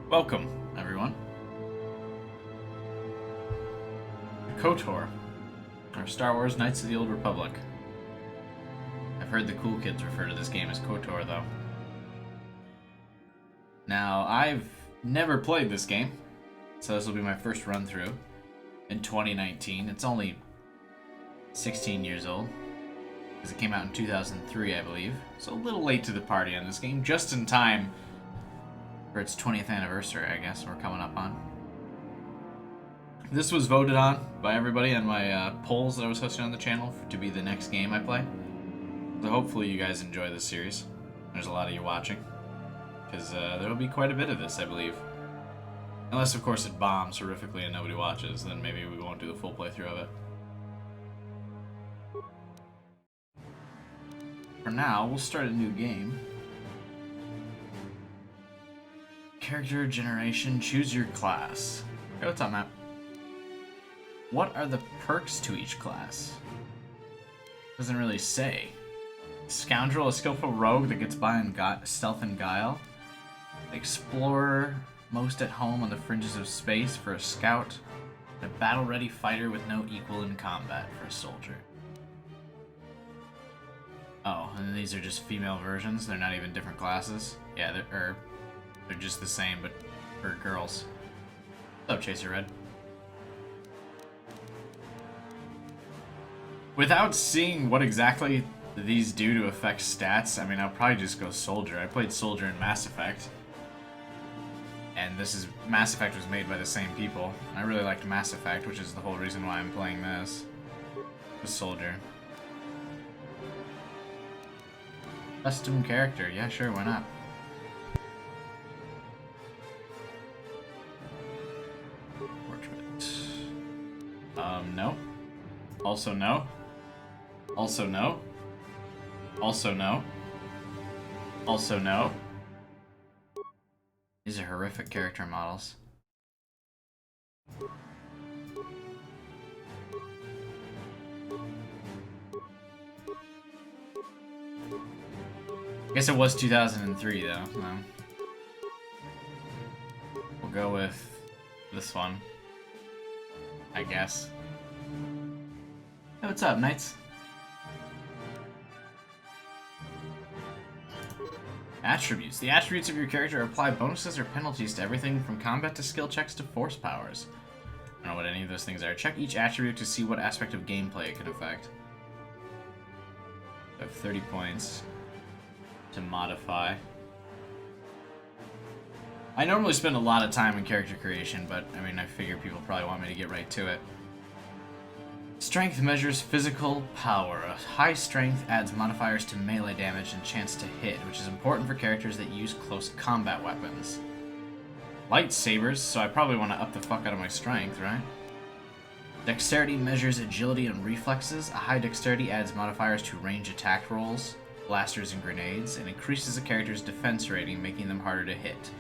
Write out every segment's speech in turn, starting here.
Welcome, everyone. KOTOR, or Star Wars Knights of the Old Republic. I've heard the cool kids refer to this game as KOTOR, though. Now, I've never played this game, so this will be my first run-through in 2019. It's only 16 years old, because it came out in 2003, I believe. So a little late to the party on this game, just in time for its 20th anniversary, I guess, we're coming up on. This was voted on by everybody on my polls that I was hosting on the channel to be the next game I play. So hopefully you guys enjoy this series. There's a lot of you watching, because there will be quite a bit of this, I believe. Unless, of course, it bombs horrifically and nobody watches, then maybe we won't do the full playthrough of it. For now, we'll start a new game. Character generation, choose your class. Hey, what's up, Matt? What are the perks to each class? Doesn't really say. Scoundrel, a skillful rogue that gets by in stealth and guile. Explorer, most at home on the fringes of space for a scout. A battle-ready fighter with no equal in combat for a soldier. Oh, and these are just female versions? They're not even different classes? Yeah, they're just the same, but for girls. What's up, Chaser Red? Without seeing what exactly these do to affect stats, I mean, I'll probably just go Soldier. I played Soldier in Mass Effect. And Mass Effect was made by the same people. I really liked Mass Effect, which is the whole reason why I'm playing this. The Soldier. Custom character, yeah, sure, why not? No. Also no. Also no. Also no. Also no. These are horrific character models. I guess it was 2003 though. No. We'll go with this one, I guess. Hey, what's up, Knights? Attributes. The attributes of your character apply bonuses or penalties to everything from combat to skill checks to force powers. I don't know what any of those things are. Check each attribute to see what aspect of gameplay it can affect. I have 30 points to modify. I normally spend a lot of time in character creation, but I mean, I figure people probably want me to get right to it. Strength measures physical power. A high strength adds modifiers to melee damage and chance to hit, which is important for characters that use close combat weapons. Lightsabers, so I probably want to up the fuck out of my strength, right? Dexterity measures agility and reflexes. A high dexterity adds modifiers to range attack rolls, blasters, and grenades, and increases a character's defense rating, making them harder to hit.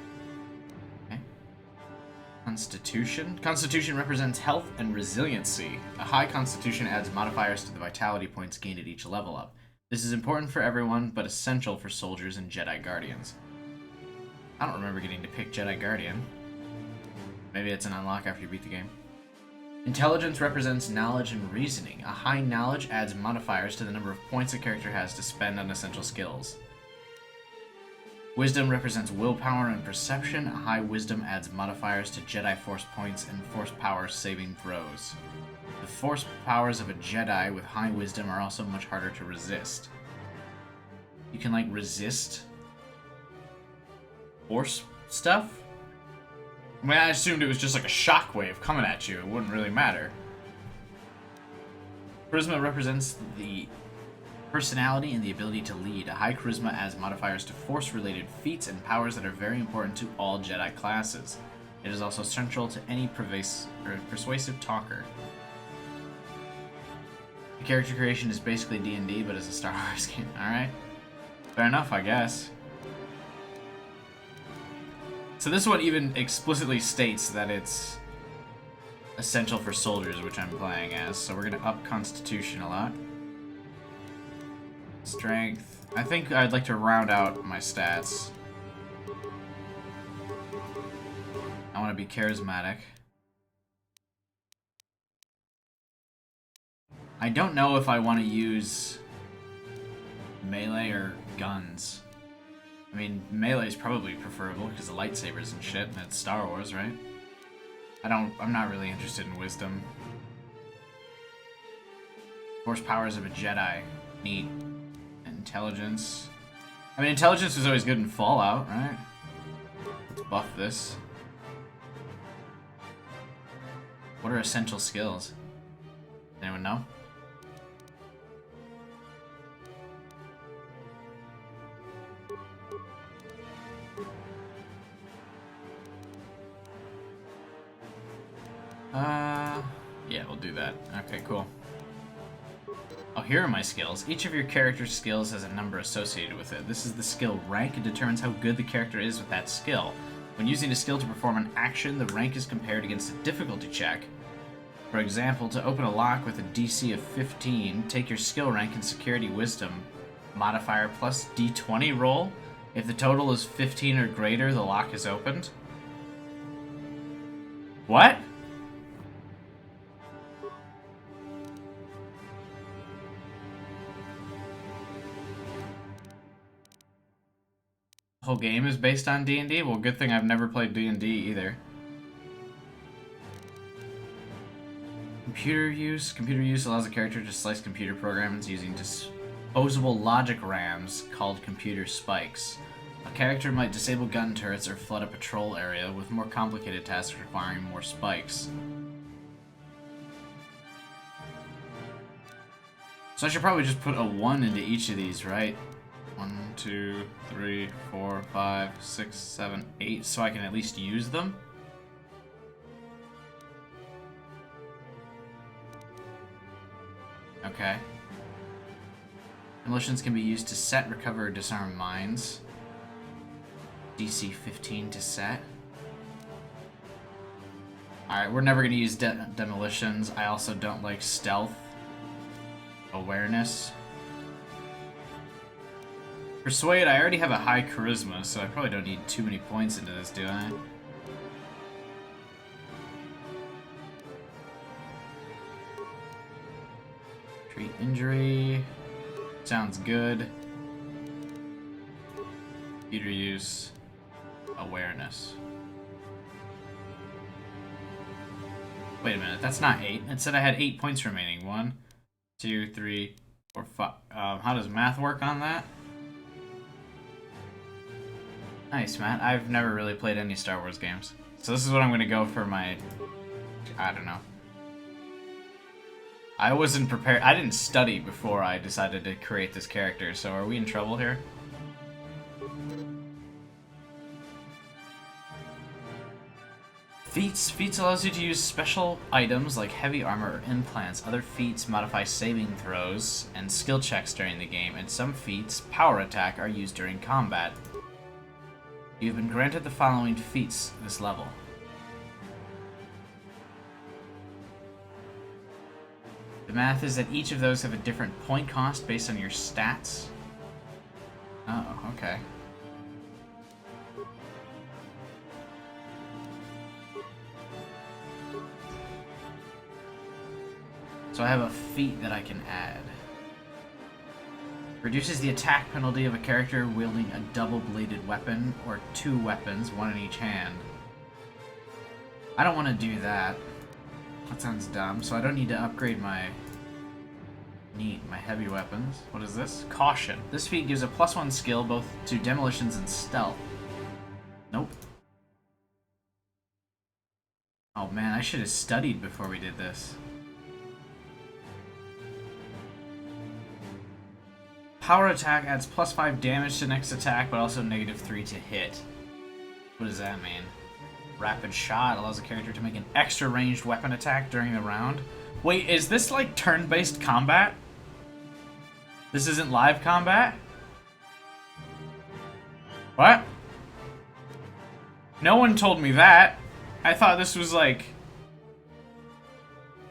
Constitution. Constitution represents health and resiliency. A high constitution adds modifiers to the vitality points gained at each level up. This is important for everyone, but essential for soldiers and Jedi Guardians. I don't remember getting to pick Jedi Guardian. Maybe it's an unlock after you beat the game. Intelligence represents knowledge and reasoning. A high knowledge adds modifiers to the number of points a character has to spend on essential skills. Wisdom represents willpower and perception. A high wisdom adds modifiers to Jedi Force points and Force power saving throws. The Force powers of a Jedi with high wisdom are also much harder to resist. You can, like, resist Force stuff? I mean, I assumed it was just like a shockwave coming at you. It wouldn't really matter. Charisma represents the personality and the ability to lead. A high charisma adds modifiers to force-related feats and powers that are very important to all Jedi classes. It is also central to any persuasive talker. The character creation is basically D&D, but it's a Star Wars game. Alright. Fair enough, I guess. So this one even explicitly states that it's essential for soldiers, which I'm playing as. So we're going to up Constitution a lot. Strength. I think I'd like to round out my stats. to be charismatic. I don't know if I want to use melee or guns. I mean, melee is probably preferable because of lightsabers and shit, and it's Star Wars, right? I'm not really interested in wisdom. Force powers of a Jedi. Neat. Intelligence. I mean, intelligence was always good in Fallout, right? Let's buff this. What are essential skills? Anyone know? Yeah, we'll do that. Okay, cool. Oh, here are my skills. Each of your character's skills has a number associated with it. This is the skill rank. It determines how good the character is with that skill. When using a skill to perform an action, the rank is compared against a difficulty check. For example, to open a lock with a DC of 15, take your skill rank and security wisdom modifier plus D20 roll. If the total is 15 or greater, the lock is opened. What? The whole game is based on D&D? Well, good thing I've never played D&D either. Computer use. Computer use allows a character to slice computer programs using disposable logic rams called computer spikes. A character might disable gun turrets or flood a patrol area with more complicated tasks requiring more spikes. So I should probably just put a 1 into each of these, right? 1, 2, 3, 4, 5, 6, 7, 8, so I can at least use them? Okay. Demolitions can be used to set, recover, or disarm mines. DC 15 to set. Alright, we're never going to use demolitions. I also don't like stealth. Awareness. Persuade, I already have a high charisma, so I probably don't need too many points into this, do I? Treat injury. Sounds good. Computer use. Awareness. Wait a minute, that's not 8. It said I had 8 points remaining. 1, 2, 3, 4, 5. How does math work on that? Nice, Matt. I've never really played any Star Wars games. So this is what I'm going to go for my... I don't know. I wasn't prepared. I didn't study before I decided to create this character, so are we in trouble here? Feats. Feats allows you to use special items like heavy armor or implants. Other feats modify saving throws and skill checks during the game, and some feats, power attack, are used during combat. You have been granted the following feats this level. The math is that each of those have a different point cost based on your stats. Oh, okay. So I have a feat that I can add. Reduces the attack penalty of a character wielding a double-bladed weapon or 2 weapons, 1 in each hand. I don't want to do that. That sounds dumb, so I don't need to upgrade my... my heavy weapons. What is this? Caution. This feat gives a +1 skill both to demolitions and stealth. Nope. Oh man, I should have studied before we did this. Power attack adds +5 damage to next attack, but also -3 to hit. What does that mean? Rapid shot allows a character to make an extra ranged weapon attack during the round. Wait, is this like turn-based combat? This isn't live combat? What? No one told me that. I thought this was like,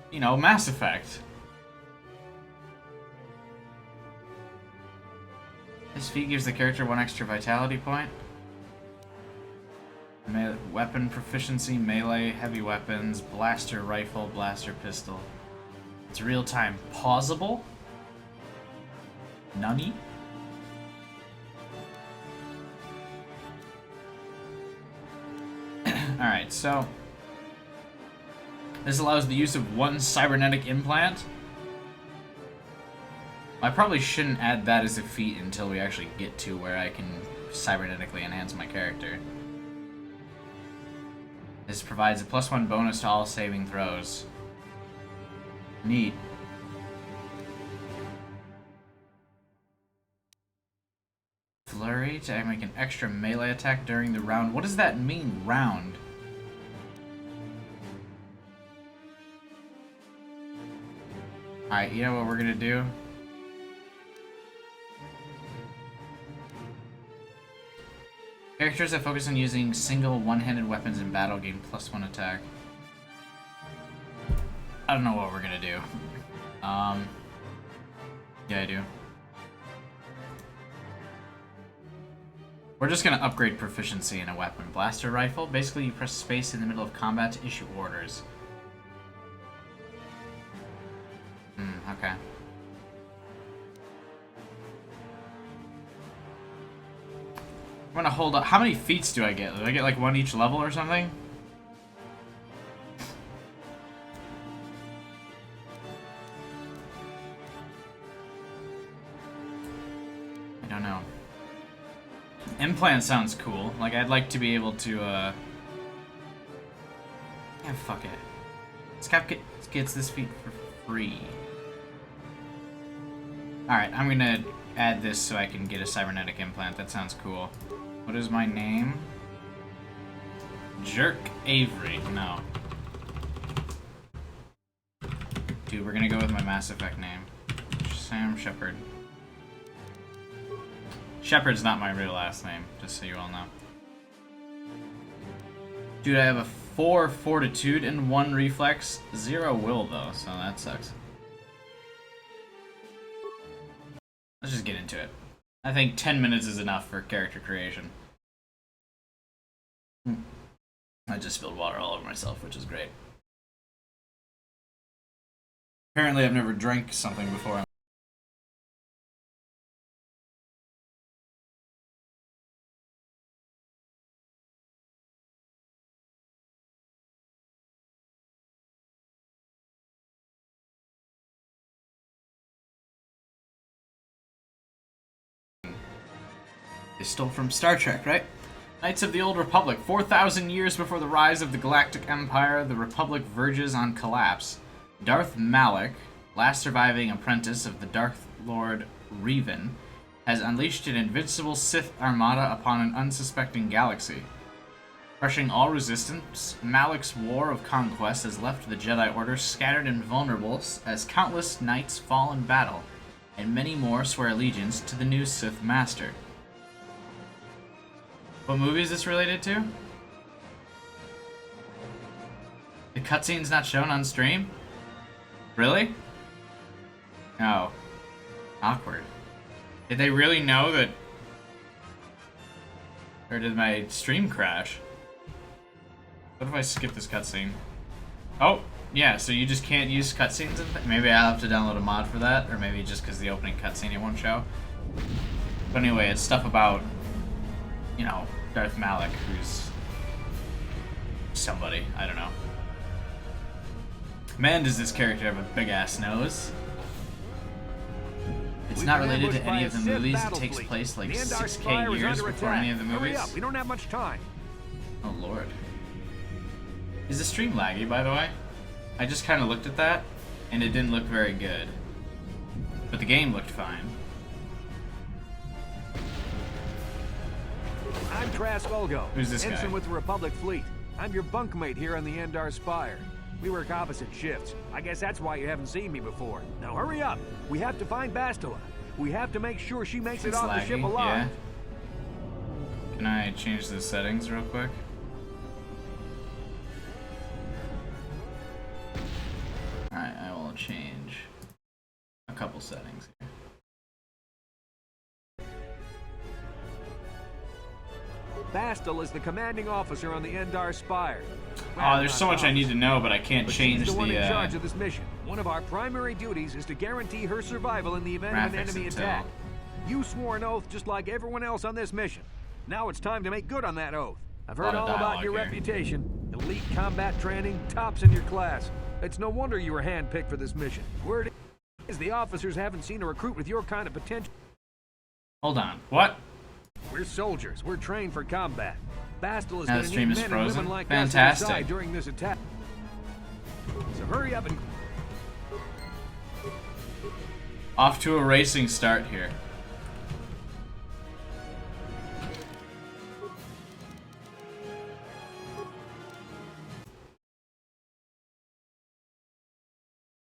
you know, Mass Effect. This feat gives the character 1 extra vitality point. weapon proficiency, melee, heavy weapons, blaster rifle, blaster pistol. It's real-time pausable. Nunny? Alright, so this allows the use of one cybernetic implant. I probably shouldn't add that as a feat until we actually get to where I can cybernetically enhance my character. This provides a +1 bonus to all saving throws. Neat. Flurry to make an extra melee attack during the round. What does that mean, round? Alright, you know what we're gonna do? Characters that focus on using single one-handed weapons in battle gain +1 attack. I don't know what we're gonna do. Yeah, I do. We're just gonna upgrade proficiency in a weapon. Blaster rifle. Basically, you press space in the middle of combat to issue orders. Okay. I'm gonna hold up. How many feats do I get? Do I get like one each level or something? I don't know. Implant sounds cool. Like, I'd like to be able to, yeah, fuck it. Scap gets this feat for free. Alright, I'm gonna add this so I can get a cybernetic implant. That sounds cool. What is my name? Jerk Avery. No. Dude, we're gonna go with my Mass Effect name. Sam Shepard. Shepard's not my real last name, just so you all know. Dude, I have a 4 fortitude and 1 reflex, 0 will though, so that sucks. Let's just get into it. I think 10 minutes is enough for character creation. I just spilled water all over myself, which is great. Apparently I've never drank something before. They stole from Star Trek, right? Knights of the Old Republic. 4,000 years before the rise of the Galactic Empire, the Republic verges on collapse. Darth Malak, last surviving apprentice of the Darth Lord Revan, has unleashed an invincible Sith armada upon an unsuspecting galaxy. Crushing all resistance, Malak's war of conquest has left the Jedi Order scattered and vulnerable as countless knights fall in battle, and many more swear allegiance to the new Sith Master. What movie is this related to? The cutscene's not shown on stream? Really? No. Awkward. Did they really know that... Or did my stream crash? What if I skip this cutscene? Oh, yeah, so you just can't use cutscenes? Maybe I'll have to download a mod for that, or maybe just because the opening cutscene it won't show. But anyway, it's stuff about, you know, Darth Malak, who's somebody, I don't know. Man, does this character have a big-ass nose. It's not related to any of the movies. It takes place like 6K years before any of the movies. We don't have much time. Oh, Lord. Is the stream laggy, by the way? I just kind of looked at that, and it didn't look very good. But the game looked fine. I'm Trask Olgo. Who's this ensign guy? with the Republic Fleet. I'm your bunkmate here on the Endar Spire. We work opposite shifts. I guess that's why you haven't seen me before. Now hurry up. We have to find Bastila. We have to make sure she makes it It's off the laggy, ship alive. yeah. Can I change the settings real quick? Alright, I will change a couple settings here. Bastel is the commanding officer on the Endar Spire. Oh, there's so much I need to know, but I can't change she's the one in the charge of this mission. One of our primary duties is to guarantee her survival in the event of an enemy attack. You swore an oath just like everyone else on this mission. Now it's time to make good on that oath. I've heard all about your reputation. Elite combat training, tops in your class. It's no wonder you were handpicked for this mission. Word is the officers haven't seen a recruit with your kind of potential. Hold on. What? We're soldiers. We're trained for combat. Bastel is Now going the to stream need is men frozen. and women like Fantastic. us on his side during this attack. So hurry up and... Off to a racing start here.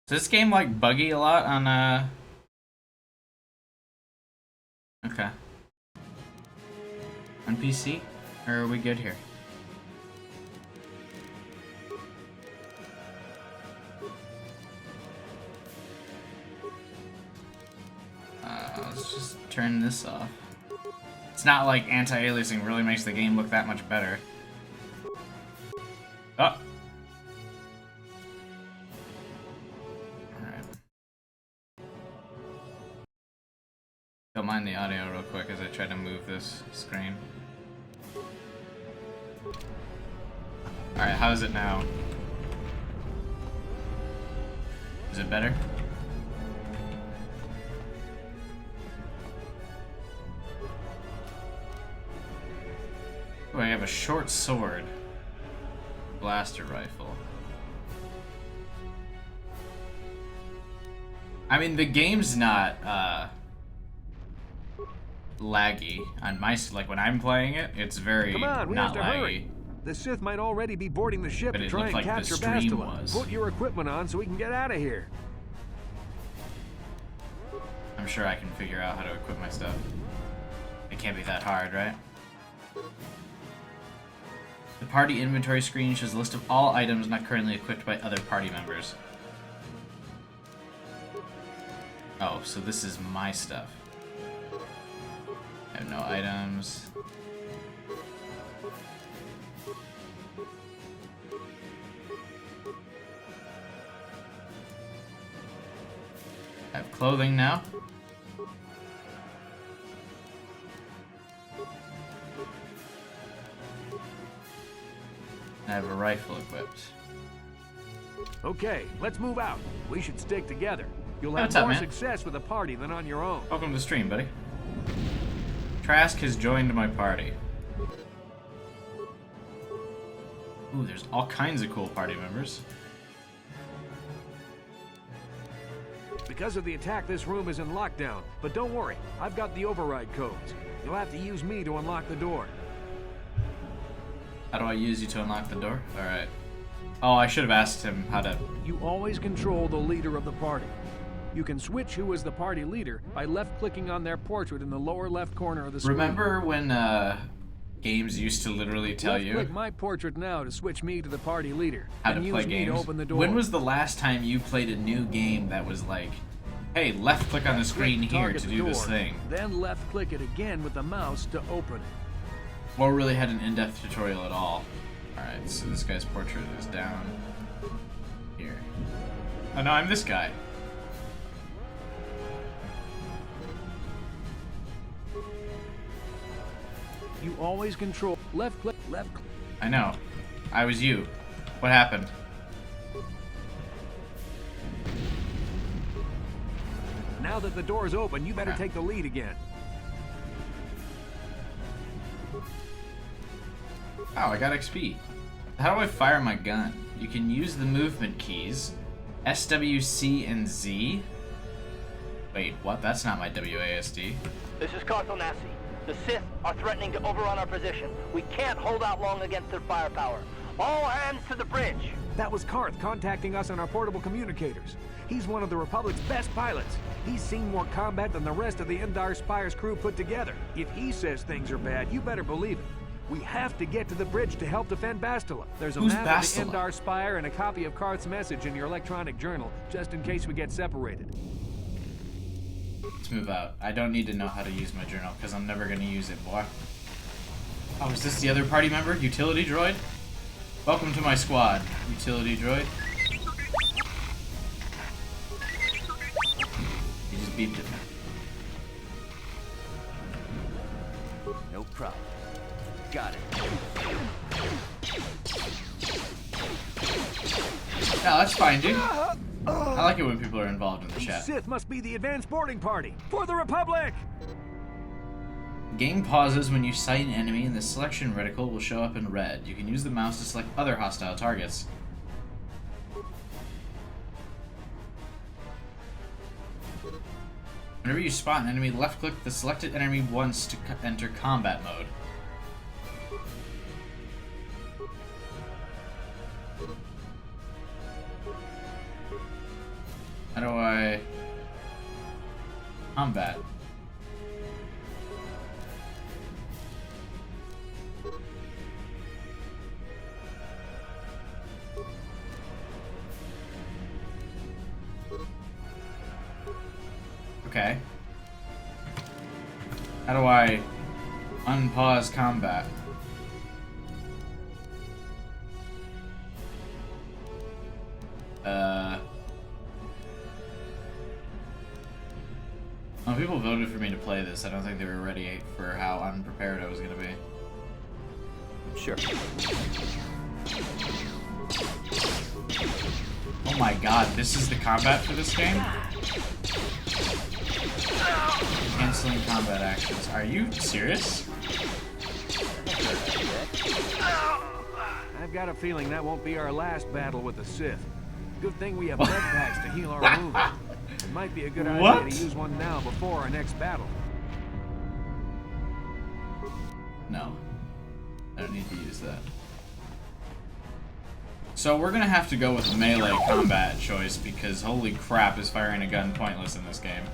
Does this game like buggy a lot on Okay. On PC? Or are we good here? Let's just turn this off. It's not like anti-aliasing really makes the game look that much better. Oh! Alright. Don't mind the audio real quick as I try to move this screen. Alright, how is it now? Is it better? Oh, I have a short sword. Blaster rifle. I mean, the game's not, laggy. On my, like, when I'm playing it, it's very Come on, we not have to laggy. hurry. The Sith might already be boarding the ship But to it try looked and like the capture stream Bastila. was. Put your equipment on so we can get out of here. I'm sure I can figure out how to equip my stuff. It can't be that hard, right? The party inventory screen shows a list of all items not currently equipped by other party members. Oh, so this is my stuff. I have no items. I have clothing now. I have a rifle equipped. Okay, let's move out. We should stick together. You'll Hey, have what's up, more man? success with a party than on your own. Welcome to the stream, buddy. Trask has joined my party. Ooh, there's all kinds of cool party members. Because of the attack, this room is in lockdown. But don't worry, I've got the override codes. You'll have to use me to unlock the door. How do I use you to unlock the door? Alright. Oh, I should have asked him how to... You always control the leader of the party. You can switch who is the party leader by left-clicking on their portrait in the lower left corner of the screen. Remember when games used to literally tell you Left-click my portrait now to switch me to the party leader. how to and play use me games? to open the door. When was the last time you played a new game that was like, hey, left click on the screen here Target to the do this door, thing? Then left-click it again with the mouse to open it. Or really had an in-depth tutorial at all. Alright, so this guy's portrait is down here. Oh no, I'm this guy. You always control left-click, left-click. I know. I was you. What happened? Now that the door is open, you better Okay. take the lead again. Oh, I got XP. How do I fire my gun? You can use the movement keys. S, W, C, and Z? Wait, what? That's not my WASD. This is KOTOR. The Sith are threatening to overrun our position. We can't hold out long against their firepower. All hands to the bridge. That was Karth contacting us on our portable communicators. He's one of the Republic's best pilots. He's seen more combat than the rest of the Endar Spire's crew put together. If he says things are bad, you better believe it. We have to get to the bridge to help defend Bastila. There's a Who's map Bastila? of the Endar Spire and a copy of Karth's message in your electronic journal, just in case we get separated. Let's move out. I don't need to know how to use my journal, because I'm never going to use it, boy. Oh, Oh, is this the other party member? Utility droid? Welcome to my squad, utility droid. He just beeped at me. No problem. Got it. Yeah, that's fine, dude. I like it when people are involved in the These chat. Sith must be the advanced boarding party for the Republic. Game pauses when you sight an enemy and the selection reticle will show up in red. You can use the mouse to select other hostile targets. Whenever you spot an enemy, left-click the selected enemy once to enter combat mode. How do I... combat? Okay. How do I unpause combat? Well, people voted for me to play this. I don't think they were ready for how unprepared I was gonna be. Sure. Oh my god, this is the combat for this game? Canceling combat actions. Are you serious? I've got a feeling that won't be our last battle with the Sith. Good thing we have med packs to heal our wounds. It might be a good idea to use one now before our next battle. No. I don't need to use that. So we're gonna have to go with melee combat choice because holy crap is firing a gun pointless in this game.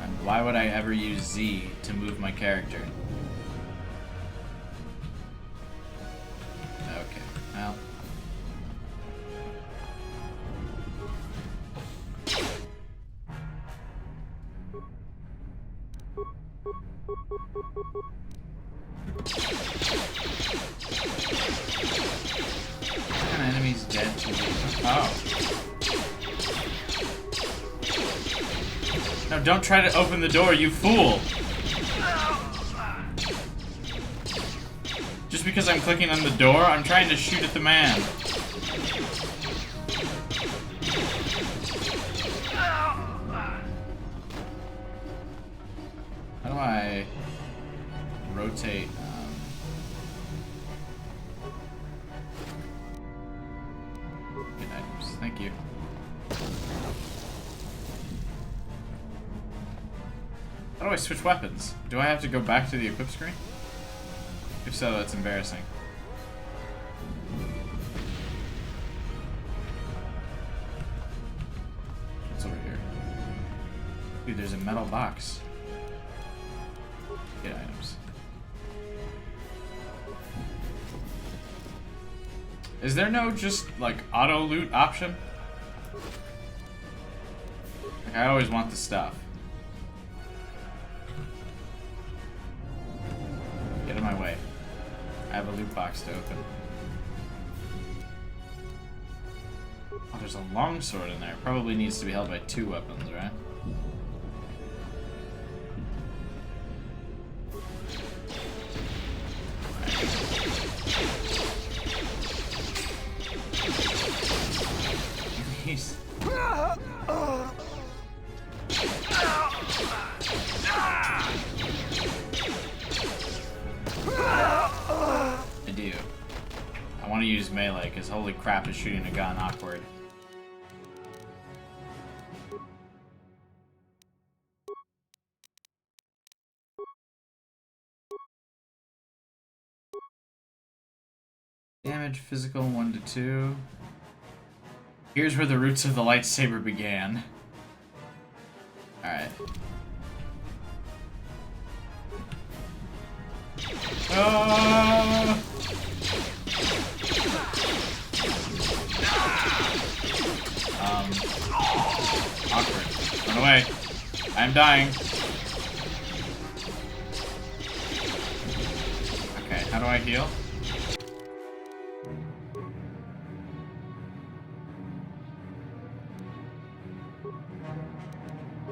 And why would I ever use Z to move my character? Okay, well. What kind of enemy's dead to me? Oh. No, don't try to open the door, you fool! Just because I'm clicking on the door, I'm trying to shoot at the man. How do I rotate? Get items. Thank you. How do I switch weapons? Do I have to go back to the equip screen? If so, that's embarrassing. What's over here? Dude, there's a metal box. Get items. Is there no just like auto loot option? Like, I always want the stuff. Get in my way. I have a loot box to open. Oh, there's a longsword in there. Probably needs to be held by 2 weapons, right? Jeez. I do. I want to use melee because holy crap is shooting a gun awkward. Damage physical 1 to 2. Here's where the roots of the lightsaber began. Alright. Awkward. Run away. I'm dying. How do I heal?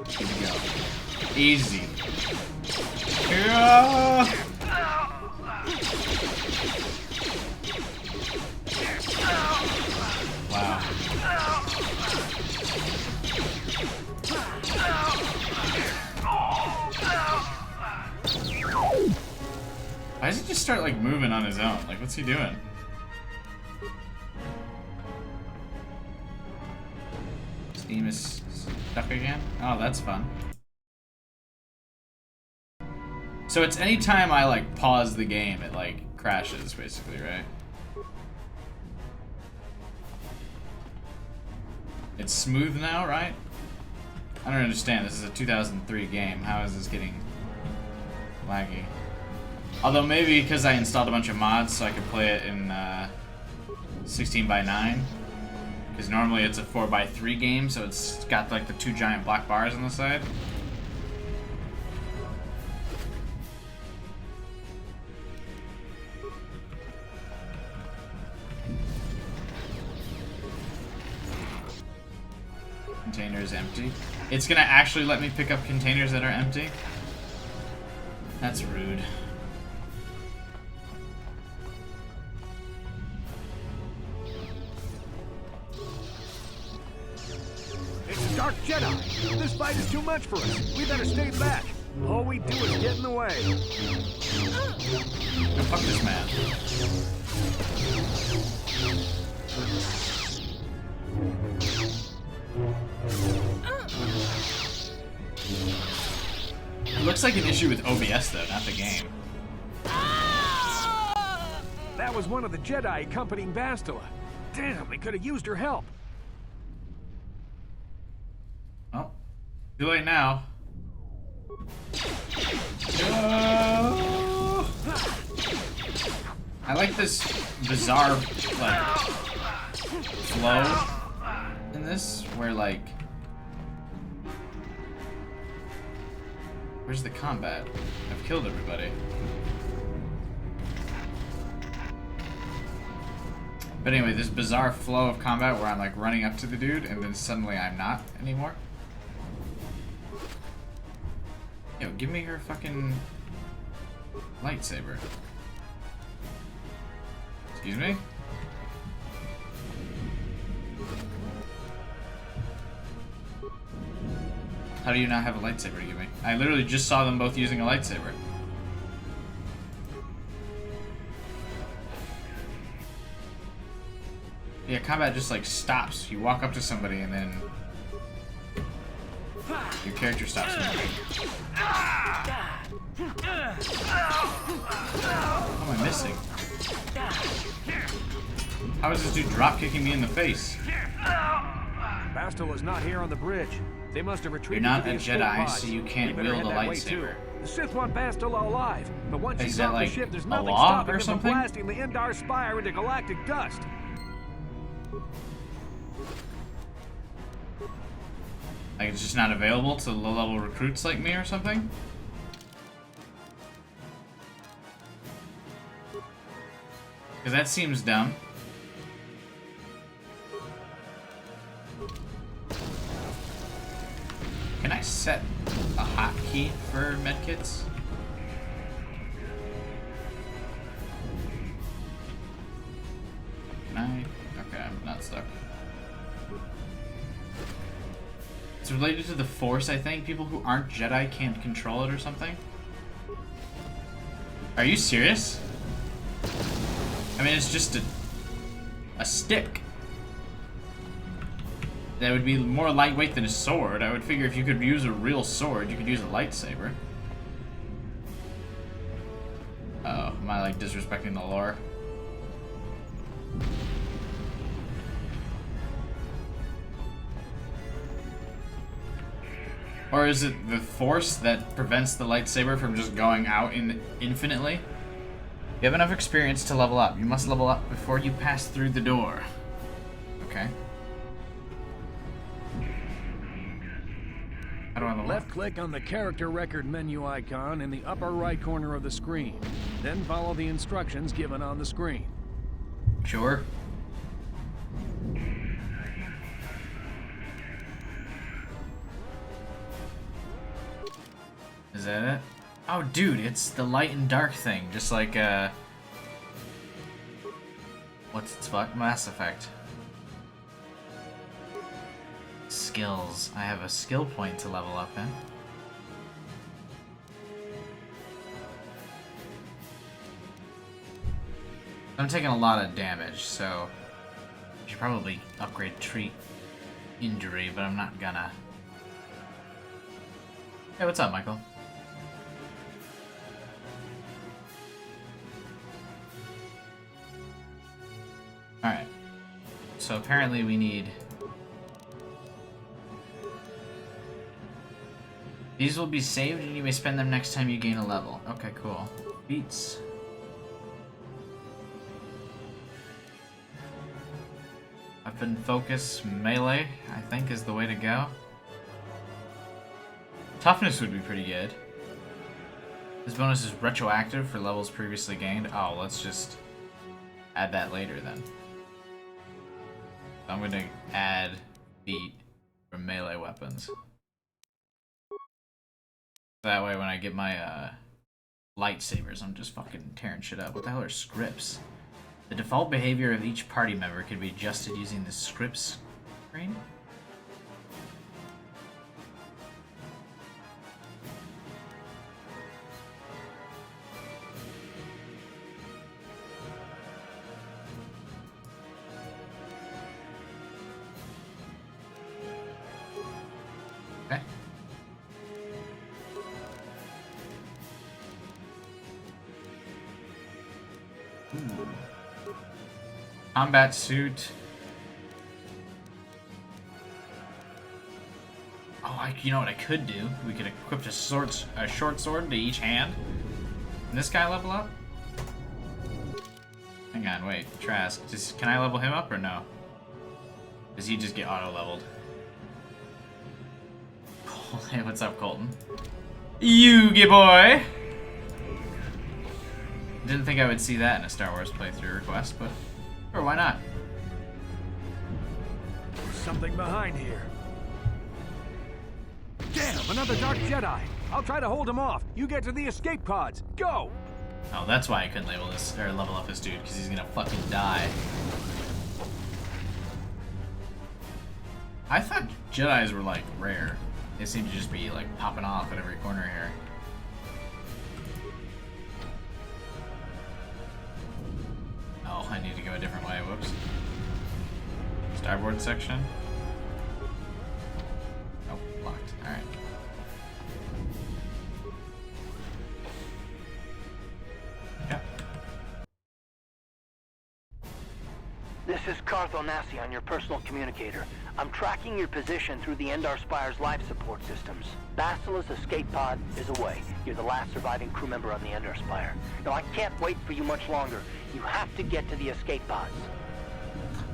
Here we go. Easy. Yeah. Wow. Why does he just start like moving on his own? Like, what's he doing? Steam is stuck again? Oh, that's fun. So it's anytime I like pause the game, it like crashes basically, right? It's smooth now, right? I don't understand. This is a 2003 game. How is this getting laggy? Although maybe because I installed a bunch of mods so I could play it in 16:9. Because normally it's a 4:3 game, so it's got like the 2 giant black bars on the side. Container is empty. It's gonna actually let me pick up containers that are empty? That's rude. It's a Dark Jedi. This fight is too much for us. We better stay back. All we do is get in the way. Now fuck this man. It looks like an issue with OBS though, not the game. That was one of the Jedi accompanying Bastila. Damn, we could have used her help. Well, too late now. I like this bizarre like flow in this where like where's the combat? I've killed everybody. But anyway, this bizarre flow of combat where I'm like running up to the dude and then suddenly I'm not anymore. Yo, give me her fucking lightsaber. Excuse me? How do you not have a lightsaber to give me? I literally just saw them both using a lightsaber. Yeah, combat just like stops. You walk up to somebody and then your character stops moving. What am I missing? How is this dude drop kicking me in the face? Bastila's not here on the bridge. They must have retreated. You're not to a the escape Jedi, pod. so you can't We better wield a head that way, too. lightsaber. The Sith want Bastila alive, but once Is she's that off like the ship, there's a nothing law stopping or them from something? blasting the Endar Spire into galactic dust. Like it's just not available to low-level recruits like me or something? Because that seems dumb. Can I set a hotkey for medkits? Can I? Okay, I'm not stuck. It's related to the Force, I think. People who aren't Jedi can't control it or something. Are you serious? I mean, it's just a stick. That would be more lightweight than a sword. I would figure if you could use a real sword, you could use a lightsaber. Uh-oh, am I like disrespecting the lore? Or is it the Force that prevents the lightsaber from just going out infinitely? You have enough experience to level up. You must level up before you pass through the door. Okay. How do I level up? Left click on the character record menu icon in the upper right corner of the screen. Then follow the instructions given on the screen. Sure. Is that it? Oh, dude, it's the light and dark thing, just like, what's its fuck? Mass Effect. Skills. I have a skill point to level up in. I'm taking a lot of damage, so I should probably upgrade treat injury, but I'm not gonna. Hey, what's up, Michael? Alright. So apparently we need... These will be saved and you may spend them next time you gain a level. Okay, cool. Beats. Weapon focus melee, I think, is the way to go. Toughness would be pretty good. This bonus is retroactive for levels previously gained. Oh, let's just add that later then. I'm going to add beat for melee weapons. That way when I get my lightsabers, I'm just fucking tearing shit up. What the hell are scripts? The default behavior of each party member can be adjusted using the scripts screen. Okay. Ooh. Combat suit. Oh, you know what I could do? We could equip a short sword to each hand. Can this guy level up? Hang on, wait. Trask. Can I level him up or no? Does he just get auto-leveled? Hey, what's up, Colton? Yugi boy! Didn't think I would see that in a Star Wars playthrough request, but sure, why not? There's something behind here. Damn, another Dark Jedi. I'll try to hold him off. You get to the escape pods. Go! Oh, that's why I couldn't level up this dude, because he's gonna fucking die. I thought Jedis were like rare. They seem to just be like popping off at every corner here. Oh, I need to go a different way. Whoops. Starboard section. Oh, locked. Alright. Yeah. This is Cartho Nassi on your personal communicator. I'm tracking your position through the Endar Spire's life support systems. Basila's escape pod is away. You're the last surviving crew member on the Endar Spire. Now, I can't wait for you much longer. You have to get to the escape pods.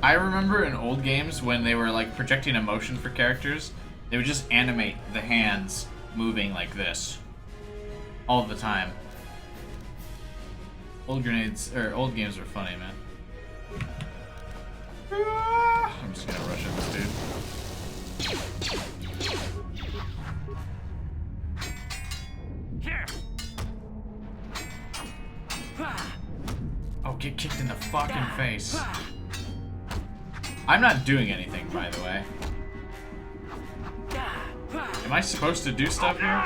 I remember in old games when they were like projecting emotion for characters, they would just animate the hands moving like this all the time. Old games were funny, man. I'm just gonna rush at this dude. Oh, get kicked in the fucking face. I'm not doing anything, by the way. Am I supposed to do stuff here?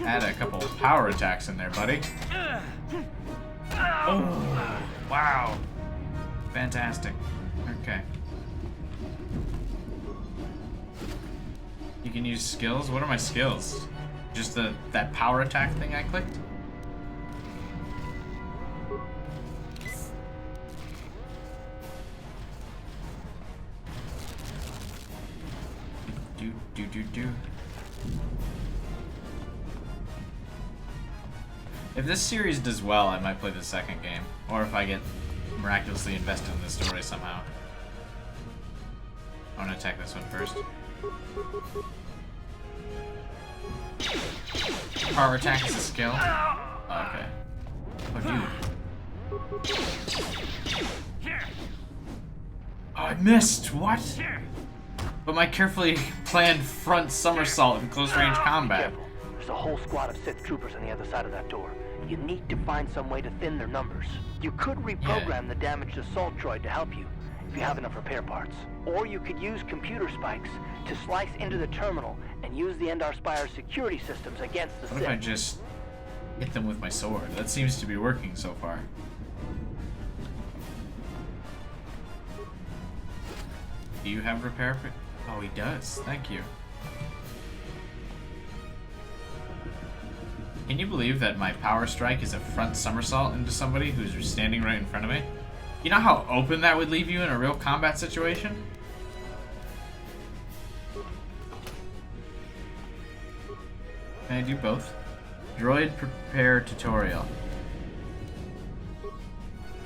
Add a couple of power attacks in there, buddy. Oh, wow. Fantastic. Okay. You can use skills? What are my skills? Just that power attack thing I clicked? Do. If this series does well, I might play the second game. Or if I get miraculously invested in the story somehow. I want to attack this one first. Power attack is a skill? Oh, okay. Oh, dude. Oh, I missed! What? But my carefully planned front somersault in close range combat. Careful. There's a whole squad of Sith troopers on the other side of that door. You need to find some way to thin their numbers. You could reprogram the damaged assault droid to help you, if you have enough repair parts. Or you could use computer spikes to slice into the terminal and use the Endar Spire's security systems against the Sith. What if I just hit them with my sword? That seems to be working so far. Do you have repair? Oh, he does. Thank you. Can you believe that my power strike is a front somersault into somebody who's standing right in front of me? You know how open that would leave you in a real combat situation? Can I do both? Droid prepare tutorial.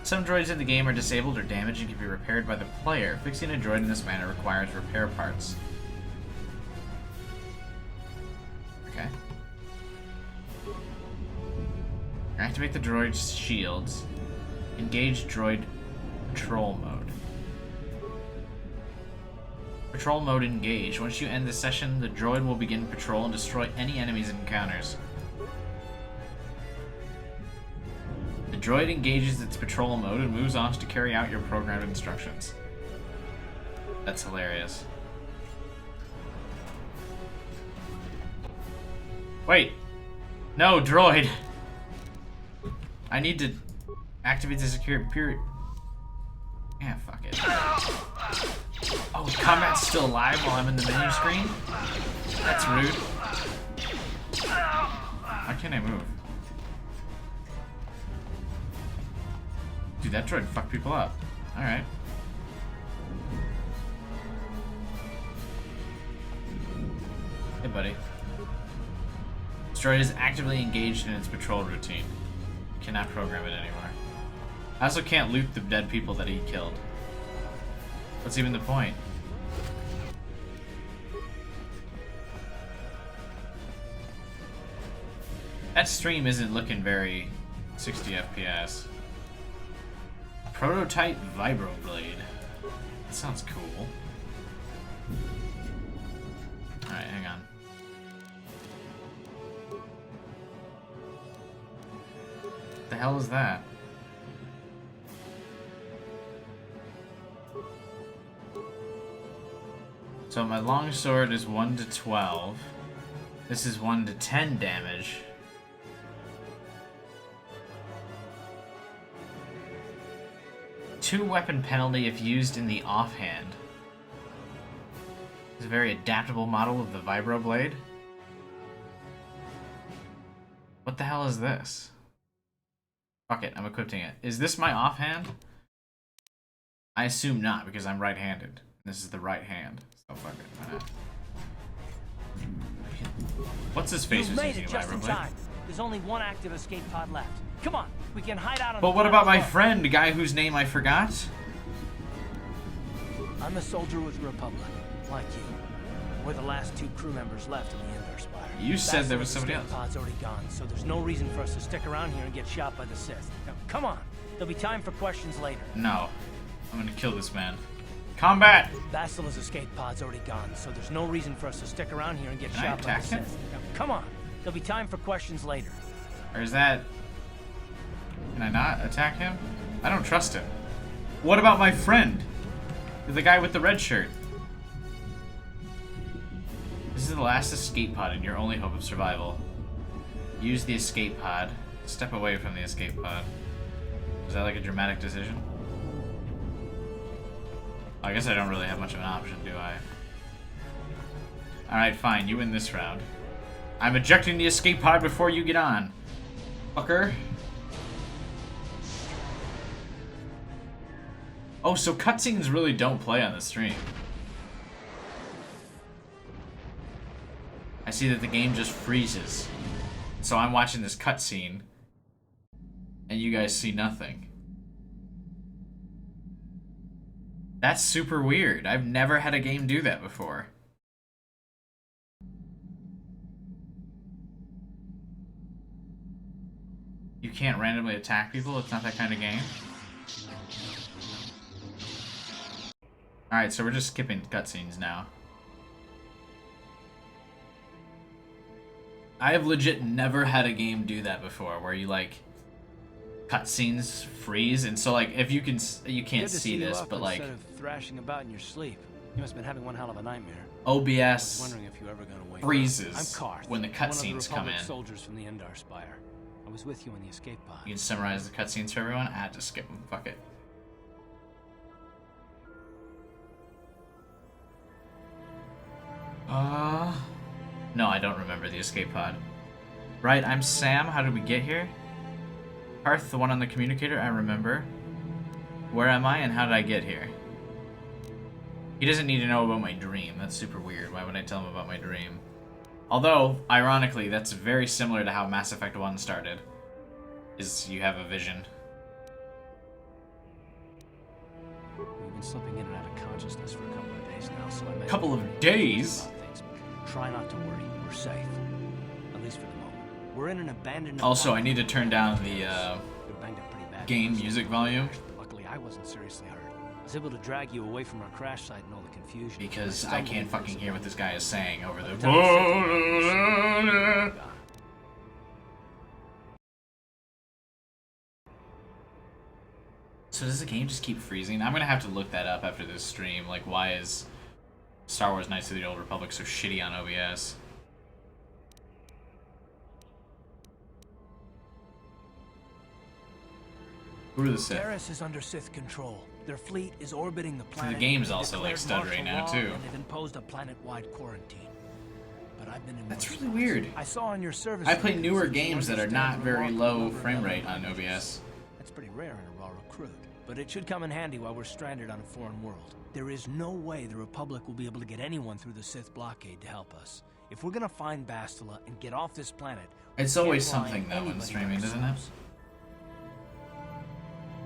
Some droids in the game are disabled or damaged and can be repaired by the player. Fixing a droid in this manner requires repair parts. Okay. Activate the droid's shields. Engage droid patrol mode. Patrol mode engaged. Once you end the session, the droid will begin patrol and destroy any enemies it encounters. The droid engages its patrol mode and moves off to carry out your programmed instructions. That's hilarious. Wait! No, droid! I need to activate the security period. Yeah, fuck it. Oh, combat's still alive while I'm in the menu screen? That's rude. Why can't I move? Dude, that droid fucked people up. Alright. Hey, buddy. This droid is actively engaged in its patrol routine. Cannot program it anymore. I also can't loot the dead people that he killed. What's even the point? That stream isn't looking very 60 FPS. Prototype vibroblade. That sounds cool. Alright, hang on. What the hell is that? So my longsword is 1 to 12. This is 1 to 10 damage. Two weapon penalty if used in the offhand. It's a very adaptable model of the vibroblade. What the hell is this? Fuck it, I'm equipping it. Is this my offhand? I assume not, because I'm right-handed. This is the right hand. So fuck it, why not? What's his face? You made it just in time. There's only one active escape pod left. Come on, we can hide out on But what about my friend, the guy whose name I forgot? I'm a soldier with the Republic, like you. We're the last two crew members left in the Endar Spire. You said there was somebody else. The pod's already gone, so there's no reason for us to stick around here and get shot by the Sith. Now, come on. There'll be time for questions later. No. I'm gonna kill this man. Combat! Basila's escape pod's already gone, so there's no reason for us to stick around here and get shot by the Sith. Now, come on. There'll be time for questions later. Or is that... Can I not attack him? I don't trust him. What about my friend? The guy with the red shirt. This is the last escape pod and your only hope of survival. Use the escape pod. Step away from the escape pod. Is that like a dramatic decision? I guess I don't really have much of an option, do I? Alright, fine. You win this round. I'm ejecting the escape pod before you get on. Fucker. Oh, so cutscenes really don't play on the stream. I see that the game just freezes. So I'm watching this cutscene, and you guys see nothing. That's super weird. I've never had a game do that before. can't randomly attack people? It's not that kind of game? Alright, so we're just skipping cutscenes now. I have legit never had a game do that before, where you, like, cutscenes freeze, and so, like, if you can, you can't see this, but, like... Instead of thrashing about in your sleep. You must have been having one hell of a nightmare. OBS If you ever gonna wake freezes up. when the cutscenes come in. Soldiers from the Endar Spire. I was with you in the escape pod. You can summarize the cutscenes for everyone? Just skip them. Fuck it. No, I don't remember the escape pod. Right, I'm Sam. How did we get here? Hearth, the one on the communicator, I remember. Where am I and how did I get here? He doesn't need to know about my dream. That's super weird. Why would I tell him about my dream? Although, ironically, that's very similar to how Mass Effect 1 started. Is you have a vision. We've been slipping in and out of consciousness for a couple of days now, so I may... Couple of days? Try not to worry. We're safe. At least for the moment. We're in an abandoned... Also, I need to turn down the game music volume. Luckily, I wasn't seriously hurt. I was able to drag you away from our crash site and all the confusion. Because I can't fucking hear what this guy is saying over the... So does the game just keep freezing? I'm gonna have to look that up after this stream. Like, why is Star Wars Knights of the Old Republic so shitty on OBS? Who are the Sith? Garrus is under Sith control. Their fleet is orbiting the planet. So the game's also like stuttering now too. And they've imposed a planet-wide quarantine. But I've been in That's really weird. I saw on your service. I play newer games that are not very low frame rate on OBS. That's pretty rare in a raw recruit. But it should come in handy while we're stranded on a foreign world. There is no way the Republic will be able to get anyone through the Sith blockade to help us. If we're gonna find Bastila and get off this planet, it's always something though when streaming, isn't it?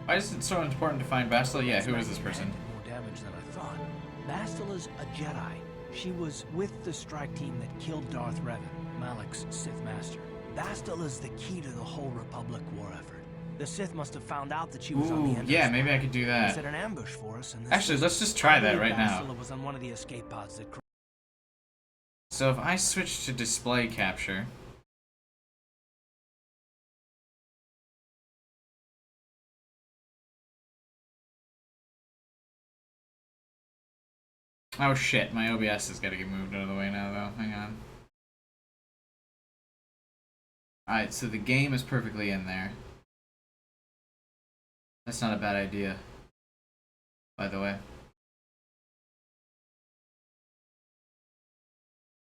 Why is it so important to find Bastila? Yeah, who is this person? More damage than I thought. Bastila's a Jedi. She was with the strike team that killed Darth Revan, Malak's Sith master. Bastila's the key to the whole Republic war effort. The Sith must have found out that she was on the Endar yeah, maybe I could do that. Set an ambush for us. And actually, let's just try that right now. Bastila was on one of the escape pods that... So if I switch to display capture... Oh shit, my OBS has got to get moved out of the way now though. Hang on. Alright, so the game is perfectly in there. That's not a bad idea, by the way.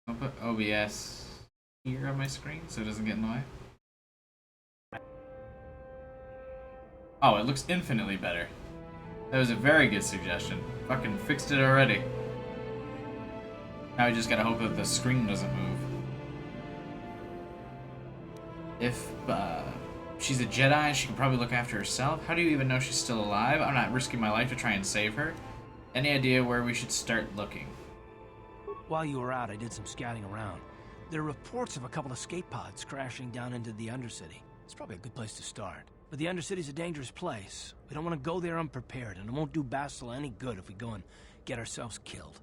I'll put OBS here on my screen so it doesn't get in the way. Oh, it looks infinitely better. That was a very good suggestion. Fucking fixed it already. Now we just gotta hope that the screen doesn't move. If she's a Jedi, she can probably look after herself. How do you even know she's still alive? I'm not risking my life to try and save her. Any idea where we should start looking? While you were out, I did some scouting around. There are reports of a couple of escape pods crashing down into the Undercity. It's probably a good place to start. But the Undercity's a dangerous place. We don't want to go there unprepared, and it won't do Bastila any good if we go and get ourselves killed.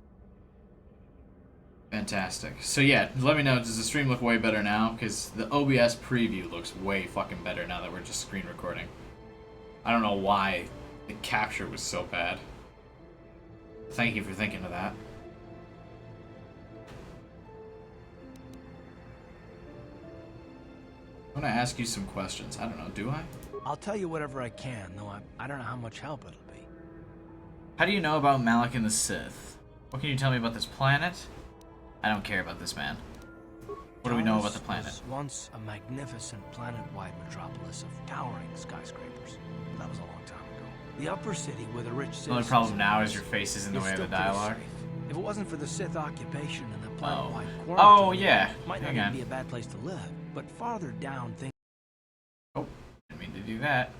Fantastic. So yeah, let me know, does the stream look way better now? Because the OBS preview looks way fucking better now that we're just screen recording. I don't know why the capture was so bad. Thank you for thinking of that. I'm gonna ask you some questions. I don't know, do I? I'll tell you whatever I can, though I don't know how much help it'll be. How do you know about Malak and the Sith? What can you tell me about this planet? I don't care about this man. What do we know about the planet? Was once a magnificent planet-wide metropolis of towering skyscrapers. But that was a long time ago. The upper city where the rich citizens... The only problem now is your face is in the way of the dialogue. If it wasn't for the Sith occupation and the planet-wide quarantine... Oh, yeah. Might not even be a bad place to live. But farther down, things... Oh, didn't mean to do that.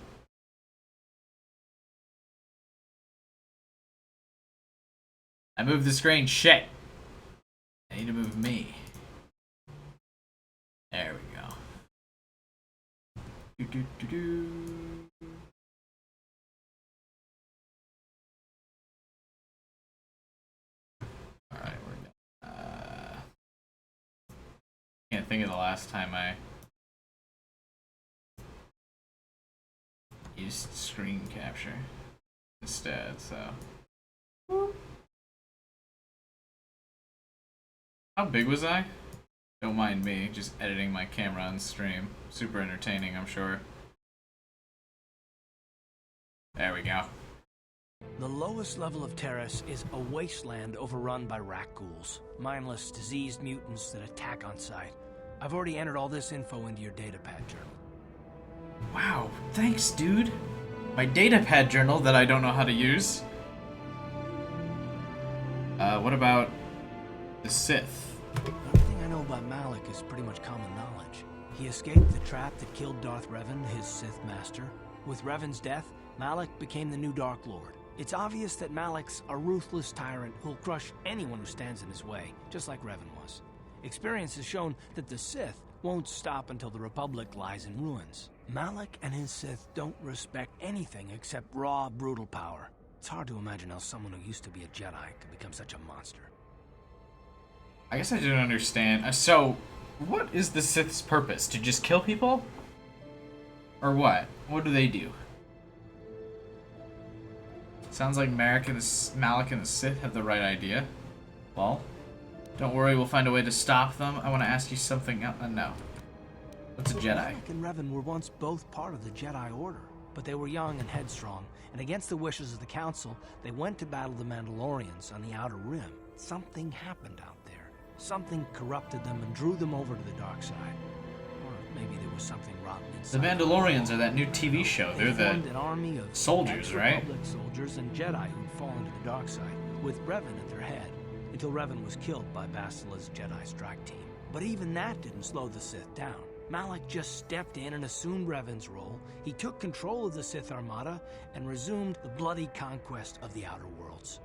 I moved the screen. Shit. I need to move me. There we go. Alright, we're done. Can't think of the last time I used screen capture instead, so. How big was I? Don't mind me, just editing my camera on stream. Super entertaining, I'm sure. There we go. The lowest level of Terrace is a wasteland overrun by rat ghouls, mindless, diseased mutants that attack on sight. I've already entered all this info into your datapad journal. Wow, thanks, dude. My datapad journal that I don't know how to use. What about the Sith? Everything I know about Malik is pretty much common knowledge. He escaped the trap that killed Darth Revan, his Sith master. With Revan's death, Malik became the new Dark Lord. It's obvious that Malik's a ruthless tyrant who'll crush anyone who stands in his way, just like Revan was. Experience has shown that the Sith won't stop until the Republic lies in ruins. Malik and his Sith don't respect anything except raw, brutal power. It's hard to imagine how someone who used to be a Jedi could become such a monster. I guess I didn't understand. So, what is the Sith's purpose? To just kill people? Or what? What do they do? Sounds like Malik and the Sith have the right idea. Well, don't worry, we'll find a way to stop them. I want to ask you something else. No. What's a Jedi? Malik and Revan were once both part of the Jedi Order, but they were young and headstrong, and against the wishes of the Council, they went to battle the Mandalorians on the Outer Rim. Something happened out there. Something corrupted them and drew them over to the dark side. Or maybe there was something rotten inside. The Mandalorians are that new TV show. They're the an army of soldiers, right? Republic soldiers and Jedi who'd fallen to the dark side, with Revan at their head, until Revan was killed by Basila's Jedi strike team. But even that didn't slow the Sith down. Malik just stepped in and assumed Revan's role. He took control of the Sith Armada and resumed the bloody conquest of the Outer Worlds.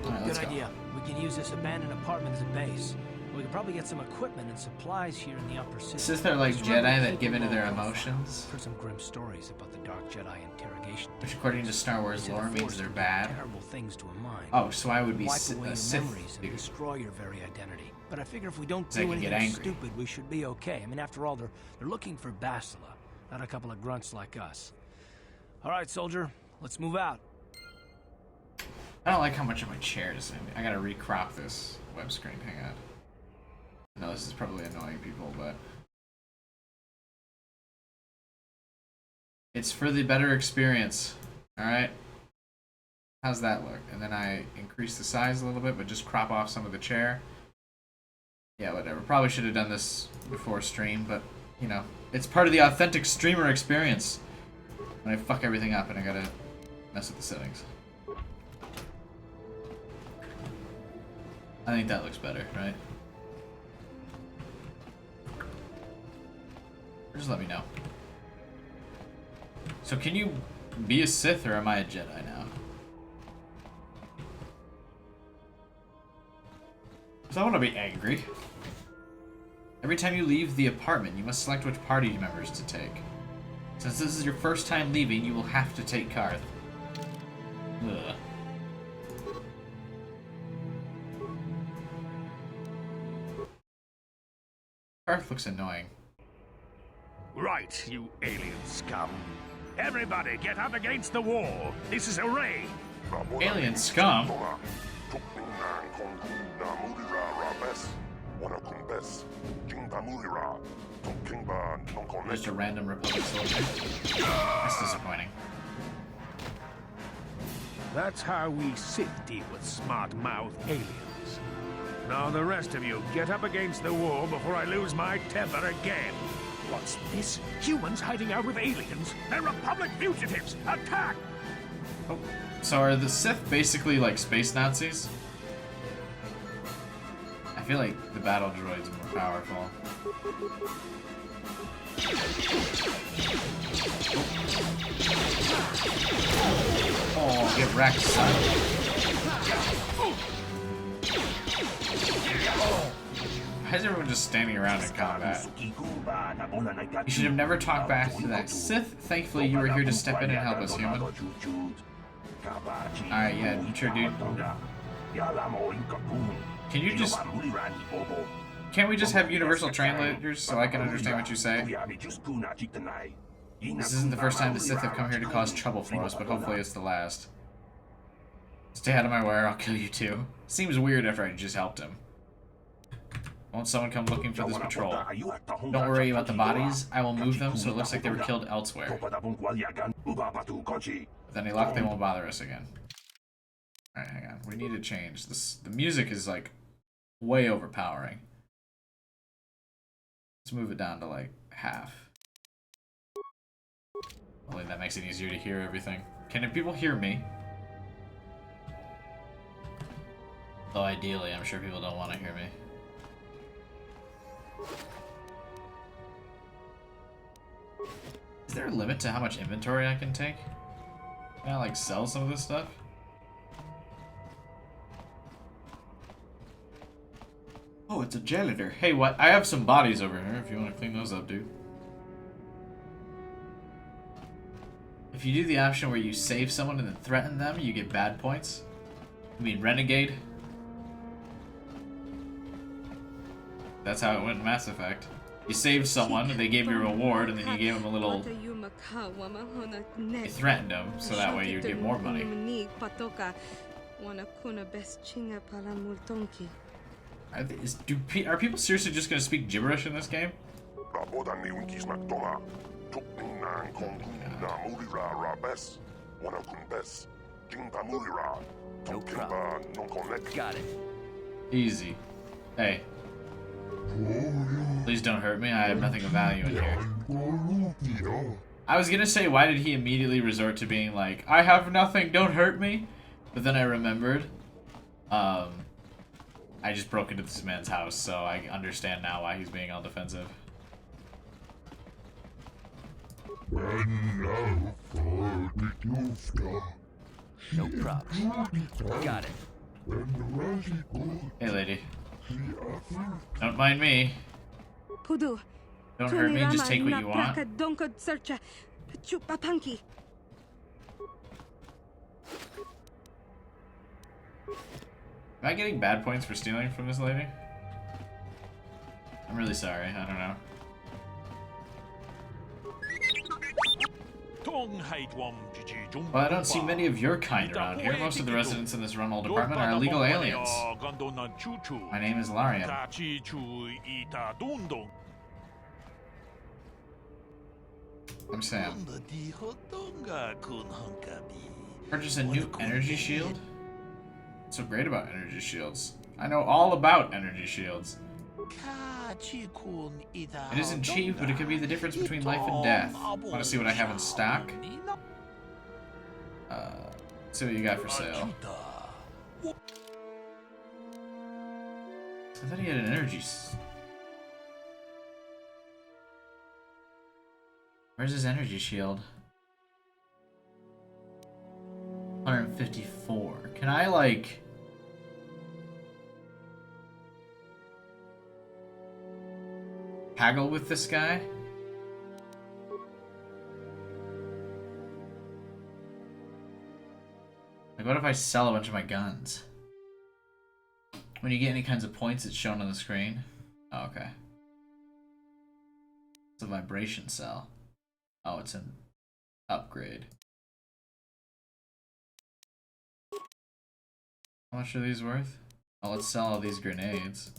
Right, Good idea. We can use this abandoned apartment as a base. We could probably get some equipment and supplies here in the upper city. Sith are like Jedi that give into their emotions. Heard some grim stories about the Dark Jedi interrogation. Which, according to Star Wars lore, means they're bad. Terrible things to a mind. Oh, so I would be Wipe away a Sith memories and dude. destroy your very identity. But I figure if we don't So I do can get anything angry. stupid, we should be okay. I mean, after all, they're looking for Basila, not a couple of grunts like us. All right, soldier, let's move out. I don't like how much of my chair is in. I gotta recrop this web screen. Hang on. No, this is probably annoying people, but it's for the better experience. Alright? How's that look? And then I increase the size a little bit, but just crop off some of the chair. Yeah, whatever. Probably should have done this before stream, but, you know, it's part of the authentic streamer experience. When I fuck everything up and I gotta mess with the settings. I think that looks better, right? Just let me know. So can you be a Sith or am I a Jedi now? So I want to be angry. Every time you leave the apartment, you must select which party members to take. Since this is your first time leaving, you will have to take Karth. Ugh. Karth looks annoying. Right, you alien scum. Everybody get up against the wall. This is a raid. Alien scum? Just a random Republic soldier. That's disappointing. That's how we Sith deal with smart-mouthed aliens. Now the rest of you, get up against the wall before I lose my temper again. What's this? Humans hiding out with aliens? They're Republic fugitives! Attack! Oh, so are the Sith basically like space Nazis? I feel like the battle droids are more powerful. Oh, get wrecked, son. Why is everyone just standing around in combat? You should have never talked back to that Sith. Thankfully, you were here to step in and help us, human. Alright, yeah, sure, dude. Can you just... Can't we just have universal translators so I can understand what you say? This isn't the first time the Sith have come here to cause trouble for us, but hopefully it's the last. Stay out of my way or I'll kill you too. Seems weird after I just helped him. Won't someone come looking for this patrol? Don't worry about the bodies. I will move them so it looks like they were killed elsewhere. With any luck, they won't bother us again. Alright, hang on. We need to change this. The music is like way overpowering. Let's move it down to like half. Only that makes it easier to hear everything. Can people hear me? Though ideally, I'm sure people don't want to hear me. Is there a limit to how much inventory I can take? Can I like sell some of this stuff? Oh, it's a janitor. Hey, what? I have some bodies over here if you want to clean those up, dude. If you do the option where you save someone and then threaten them, you get bad points. I mean, renegade. That's how it went in Mass Effect. You saved someone, they gave you a reward, and then you gave them a little... You threatened them, so that way you'd get more money. Are people seriously just gonna speak gibberish in this game? No problem. Got it. Easy. Hey. Please don't hurt me, I have nothing of value in here. I was gonna say, why did he immediately resort to being like, I have nothing, don't hurt me? But then I remembered, I just broke into this man's house, so I understand now why he's being all defensive. No problem. Got it. Hey, lady. Don't mind me. Don't hurt me, just take what you want. Am I getting bad points for stealing from this lady? I'm really sorry, I don't know. Well, I don't see many of your kind around here. Most of the residents in this Runwell department are illegal aliens. My name is Larian. I'm Sam. Purchase a new energy shield? What's so great about energy shields? I know all about energy shields. It isn't cheap, but it could be the difference between life and death. Want to see what I have in stock? See what you got for sale. I thought he had an energy... Where's his energy shield? 154. Can I, like... haggle with this guy? Like, what if I sell a bunch of my guns? When you get any kinds of points, it's shown on the screen. Oh, okay. It's a vibration cell. Oh, it's an upgrade. How much are these worth? Oh, let's sell all these grenades.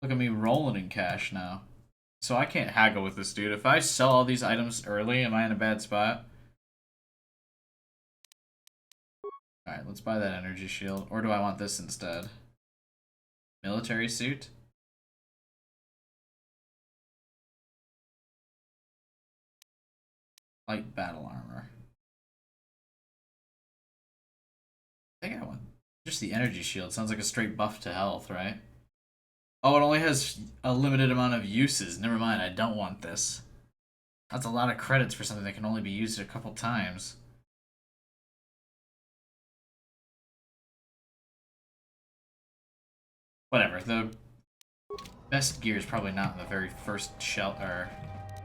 Look at me rolling in cash now. So I can't haggle with this dude. If I sell all these items early, am I in a bad spot? Alright, let's buy that energy shield. Or do I want this instead? Military suit? Light battle armor. I think I want just the energy shield. Sounds like a straight buff to health, right? Oh, it only has a limited amount of uses. Never mind, I don't want this. That's a lot of credits for something that can only be used a couple times. Whatever, the Best gear is probably not in the very first shell or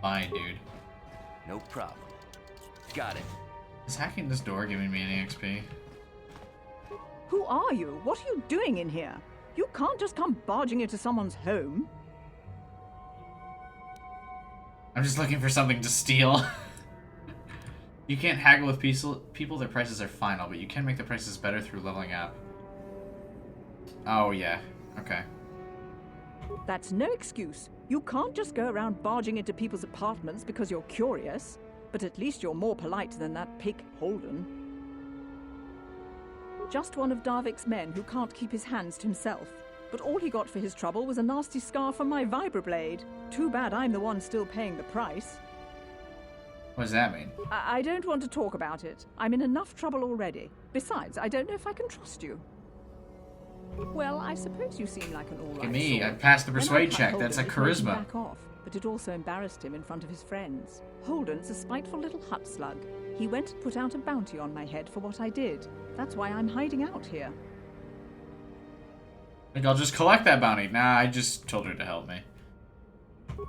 buy, dude. No problem. Got it. Is hacking this door giving me any XP? Who are you? What are you doing in here? You can't just come barging into someone's home. I'm just looking for something to steal. You can't haggle with people, their prices are final, but you can make the prices better through leveling up. Oh, yeah. Okay. That's no excuse. You can't just go around barging into people's apartments because you're curious. But at least you're more polite than that pig Holden. Just one of Darvik's men who can't keep his hands to himself. But all he got for his trouble was a nasty scar from my vibroblade. Too bad I'm the one still paying the price. What does that mean? I don't want to talk about it. I'm in enough trouble already. Besides, I don't know if I can trust you. Well, I suppose you seem like an all right Look at me, sort. I passed the When I persuade cut check. Holden, That's a it made him charisma. back off, but it also embarrassed him in front of his friends. Holden's a spiteful little hut slug. He went and put out a bounty on my head for what I did. That's why I'm hiding out here. Think I'll just collect that bounty. Nah, I just told her to help me.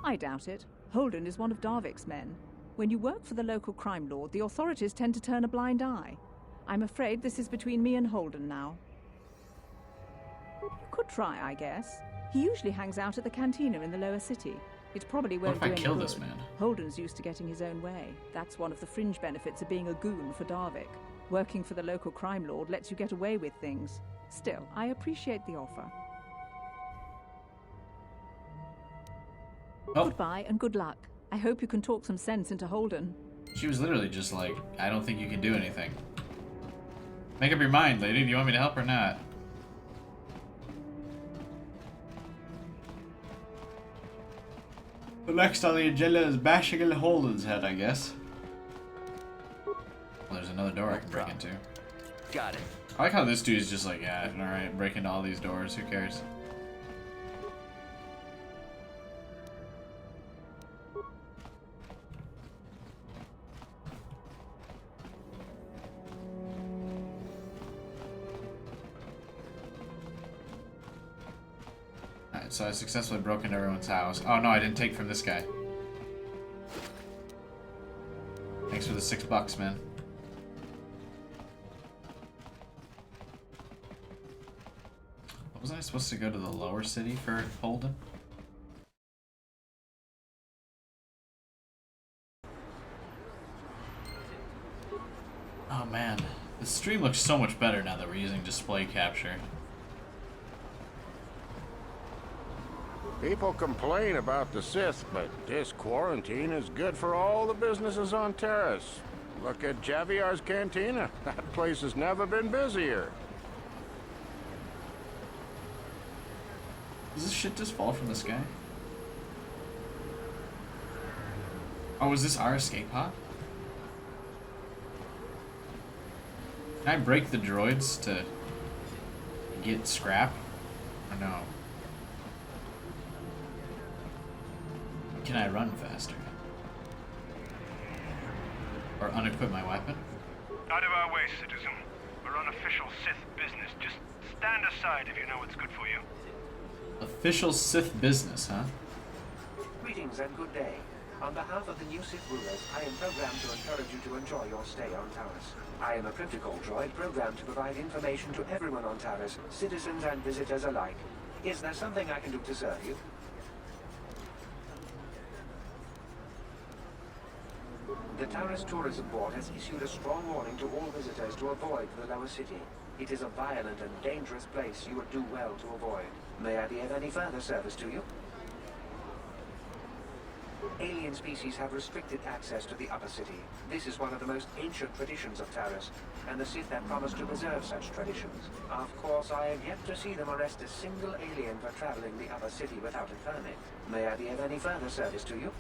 I doubt it. Holden is one of Darvik's men. When you work for the local crime lord, the authorities tend to turn a blind eye. I'm afraid this is between me and Holden now. You could try, I guess. He usually hangs out at the cantina in the lower city. It probably won't What if I do any kill good. this man? Holden's used to getting his own way. That's one of the fringe benefits of being a goon for Darvik. Working for the local crime lord lets you get away with things. Still, I appreciate the offer. Oh. Goodbye and good luck. I hope you can talk some sense into Holden. She was literally just like, I don't think you can do anything. Make up your mind, lady. Do you want me to help or not? The next on the agenda is bashing into Holden's head, I guess. Well, there's another door I can break into. Got it. I like how this dude's just like, yeah, alright, break into all these doors, who cares? Alright, so I successfully broke into everyone's house. Oh no, I didn't take from this guy. Thanks for the $6, man. Wasn't I supposed to go to the lower city for Holden? Oh man, the stream looks so much better now that we're using display capture. People complain about the Sith, but this quarantine is good for all the businesses on Terrace. Look at Javier's Cantina. That place has never been busier. Does this shit just fall from the sky? Oh, is this our escape pod? Can I break the droids to get scrap? Or no? Can I run faster? Or unequip my weapon? Out of our way, citizen. We're on official Sith business. Just stand aside if you know what's good for you. Official Sith business, huh? Greetings and good day. On behalf of the new Sith rulers, I am programmed to encourage you to enjoy your stay on Taris. I am a protocol droid programmed to provide information to everyone on Taris, citizens and visitors alike. Is there something I can do to serve you? The Taris Tourism Board has issued a strong warning to all visitors to avoid the lower city. It is a violent and dangerous place you would do well to avoid. May I be of any further service to you? Alien species have restricted access to the upper city. This is one of the most ancient traditions of Taris, and the Sith have promised to preserve such traditions. Of course, I have yet to see them arrest a single alien for traveling the upper city without a permit. May I be of any further service to you?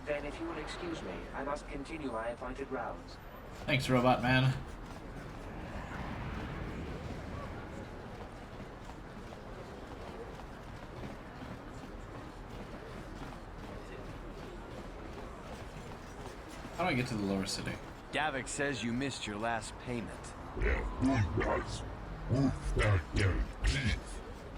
Then, if you will excuse me, I must continue my appointed rounds. Thanks, Robot Man. How do I get to the lower city? Davik says you missed your last payment.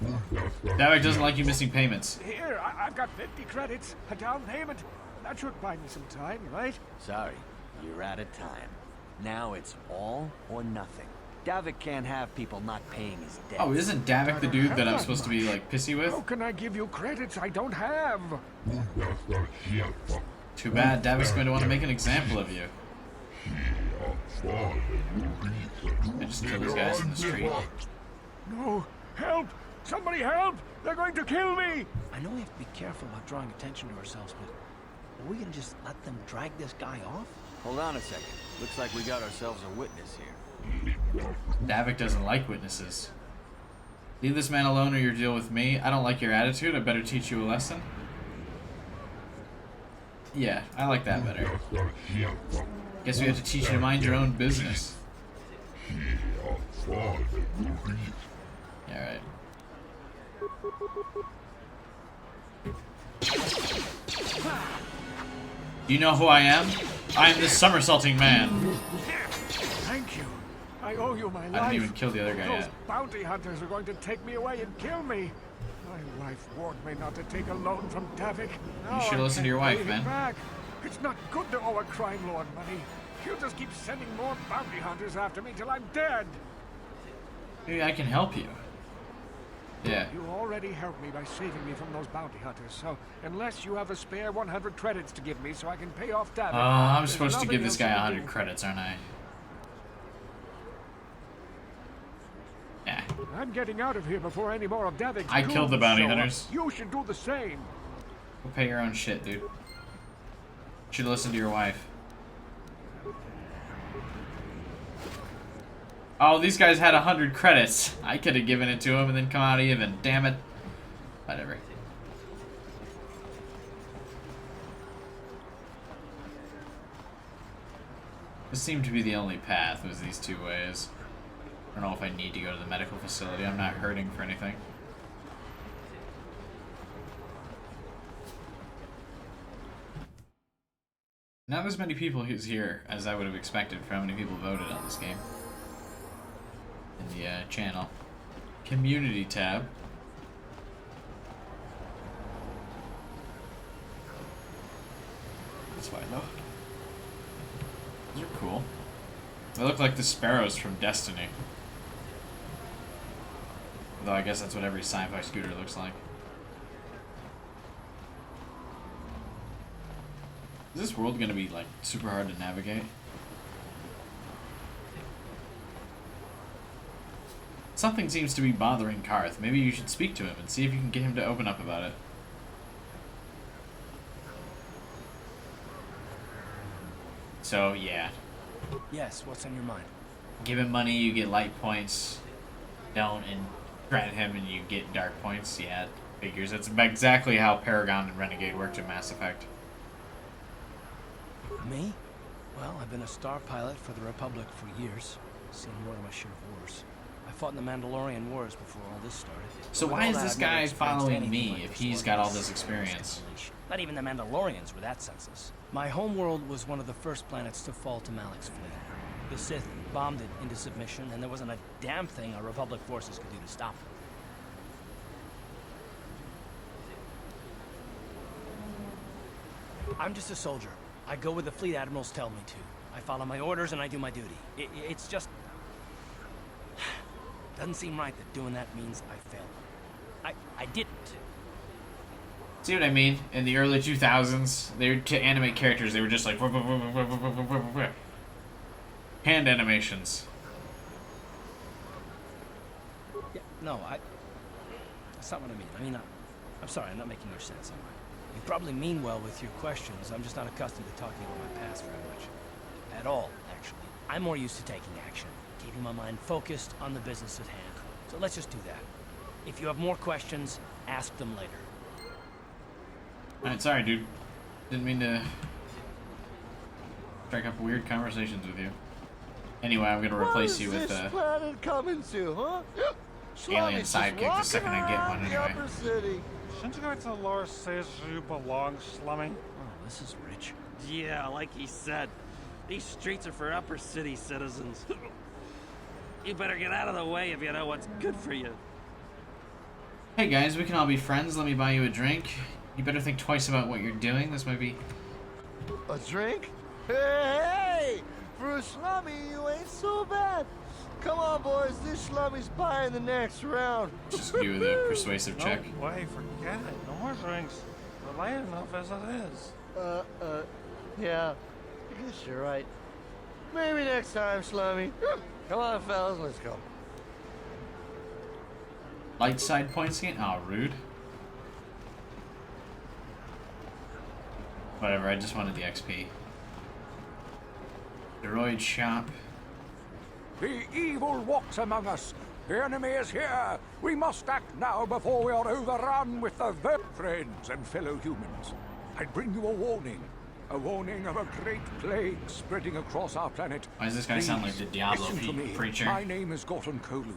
Davik doesn't like you missing payments. Here, I've got 50 credits, a down payment. That should buy me some time, right? Sorry, you're out of time. Now it's all or nothing. Davik can't have people not paying his debt. Oh, isn't Davik the dude that I'm supposed to be, like, pissy with? How can I give you credits I don't have? Too bad. Davik's going to want to make an example of you. I just kill these guys in the street. No! Help! Somebody help! They're going to kill me! I know we have to be careful about drawing attention to ourselves, but are we gonna just let them drag this guy off? Hold on a second. Looks like we got ourselves a witness here. Davik doesn't like witnesses. Leave this man alone or you'll deal with me. I don't like your attitude. I better teach you a lesson. Yeah, I like that better. Guess we have to teach you to mind your own business. Alright. Do you know who I am? I am the somersaulting man. Thank you. I owe you my life. I didn't even kill the other guy Those yet. bounty hunters are going to take me away and kill me. My wife warned me not to take a loan from Davik. You should listen to your wife, man. Back. It's not good to owe a crime lord money. He'll just keep sending more bounty hunters after me till I'm dead. Maybe I can help you. Yeah. You already helped me by saving me from those bounty hunters, so unless you have a spare 100 credits to give me so I can pay off Davik... I'm supposed to give this guy 100 credits, aren't I? Yeah. I'm getting out of here before any more of Davik's I killed the bounty hunters. You should do the same. Go pay your own shit, dude. Should listen to your wife. Oh, these guys had 100 credits. I could have given it to him and then come out even. Damn it. Whatever. This seemed to be the only path, was these two ways. I don't know if I need to go to the medical facility. I'm not hurting for anything. Not as many people who's here as I would have expected for how many people voted on this game. In the channel. Community tab. That's fine though. These are cool. They look like the sparrows from Destiny. Although I guess that's what every sci-fi scooter looks like. Is this world gonna be like super hard to navigate? Something seems to be bothering Karth. Maybe you should speak to him and see if you can get him to open up about it. So, yeah. Yes, what's on your mind? Give him money, you get light points. Don't, and grant him and you get dark points. Yeah, it figures. It's exactly how Paragon and Renegade worked in Mass Effect. Me? Well, I've been a star pilot for the Republic for years. Seen more than my share of wars. I fought in the Mandalorian Wars before all this started. So why is this guy following me if he's got all this experience? Not even the Mandalorians were that senseless. My homeworld was one of the first planets to fall to Malik's fleet. The Sith bombed it into submission, and there wasn't a damn thing our Republic forces could do to stop them. I'm just a soldier. I go where the fleet admirals tell me to. I follow my orders and I do my duty. It's just... doesn't seem right that doing that means I failed. I didn't. See what I mean? In the early 2000s, they were to animate characters, they were just like hand animations. Yeah, no, that's not what I mean. I mean, I'm sorry, I'm not making your sense, am I? You probably mean well with your questions. I'm just not accustomed to talking about my past very much. At all, actually. I'm more used to taking action, keeping my mind focused on the business at hand. So let's just do that. If you have more questions, ask them later. Alright, sorry, dude. Didn't mean to strike up weird conversations with you. Anyway, I'm gonna replace you with planet coming to, huh? alien sidekick the second I get one anyway. City. Shouldn't you go to the lore says you belong, Slumming? Oh, this is rich. Yeah, like he said. These streets are for upper city citizens. You better get out of the way if you know what's good for you. Hey guys, we can all be friends. Let me buy you a drink. You better think twice about what you're doing. This might be... A drink? Hey! For a slummy, you ain't so bad. Come on, boys. This slummy's buying the next round. Just give you the persuasive check. No way, forget it. No more drinks. We're late enough as it is. Yeah. I guess you're right. Maybe next time, slummy. Come on, fellas, let's go. Light side points again? Oh, rude. Whatever, I just wanted the XP. Droid shop. The evil walks among us. The enemy is here. We must act now before we are overrun with the friends and fellow humans. I bring you a warning. A warning of a great plague spreading across our planet. Why does this guy sound like the Diablo preacher? My name is Gorton Kolu.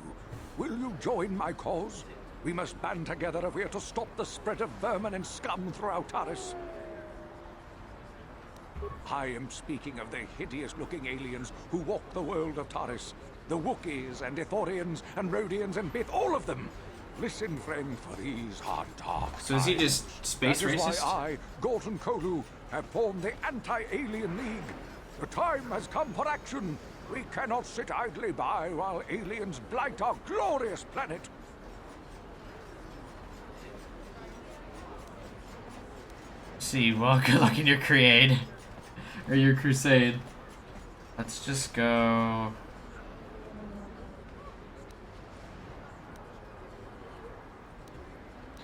Will you join my cause? We must band together if we are to stop the spread of vermin and scum throughout Taris. I am speaking of the hideous-looking aliens who walk the world of Taris. The Wookiees and Ithorians and Rhodians and Bith, all of them. Listen, friend, for these hard talks. So is he just space racist? That is why I, Gorton Kolu, have formed the Anti-Alien League. The time has come for action. We cannot sit idly by while aliens blight our glorious planet. See, well, good luck in your crusade. Or your crusade. Let's just go...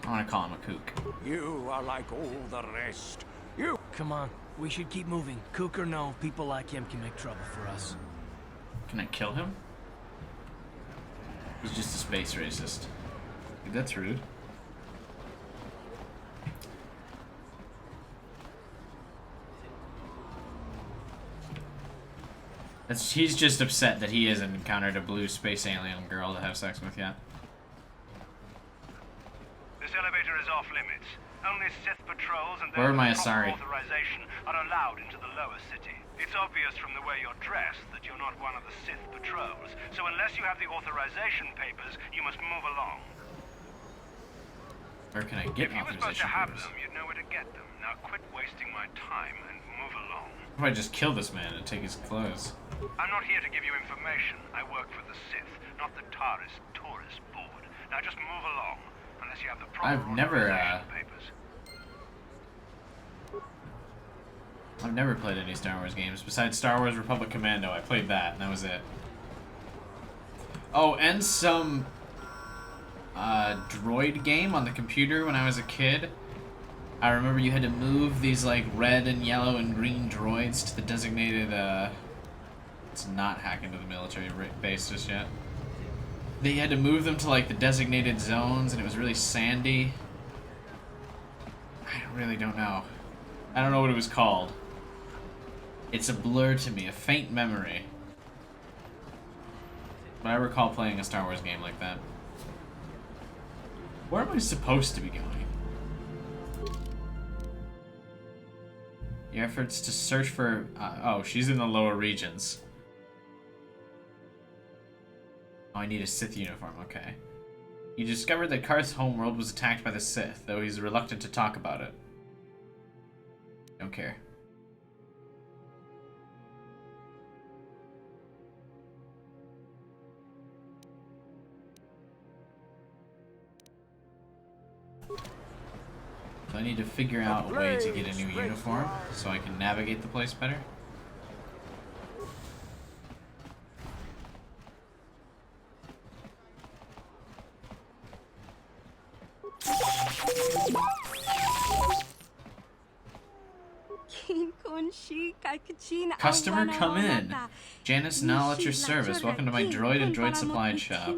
I want to call him a kook. You are like all the rest. You... Come on, we should keep moving. Kook or no, people like him can make trouble for us. Can I kill him? He's just a space racist. Dude, that's rude. He's just upset that he hasn't encountered a blue space alien girl to have sex with yet. This elevator is off limits. Only Sith patrols and Where those am I? with Sorry. proper authorization are allowed into the lower city. It's obvious from the way you're dressed that you're not one of the Sith patrols. So unless you have the authorization papers, you must move along. Where can I get If you were supposed to authorization have papers? them, you'd know where to get them. Now quit wasting my time and move along. What if I just kill this man and take his clothes? I'm not here to give you information. I work for the Sith, not the Taris Tourist Board. Now just move along, unless you have the proper authorization papers. I've never played any Star Wars games. Besides Star Wars Republic Commando, I played that, and that was it. Oh, and some droid game on the computer when I was a kid. I remember you had to move these like red and yellow and green droids to the designated, let's not hack into the military base just yet. They had to move them to like the designated zones, and it was really sandy. I really don't know. I don't know what it was called. It's a blur to me, a faint memory. But I recall playing a Star Wars game like that. Where am I supposed to be going? Your efforts to search for... oh, she's in the lower regions. Oh, I need a Sith uniform, okay. You discovered that Karth's homeworld was attacked by the Sith, though he's reluctant to talk about it. Don't care. So I need to figure out a way to get a new uniform so I can navigate the place better. Customer, come in. Janice Null at your service. Welcome to my droid and droid supply shop.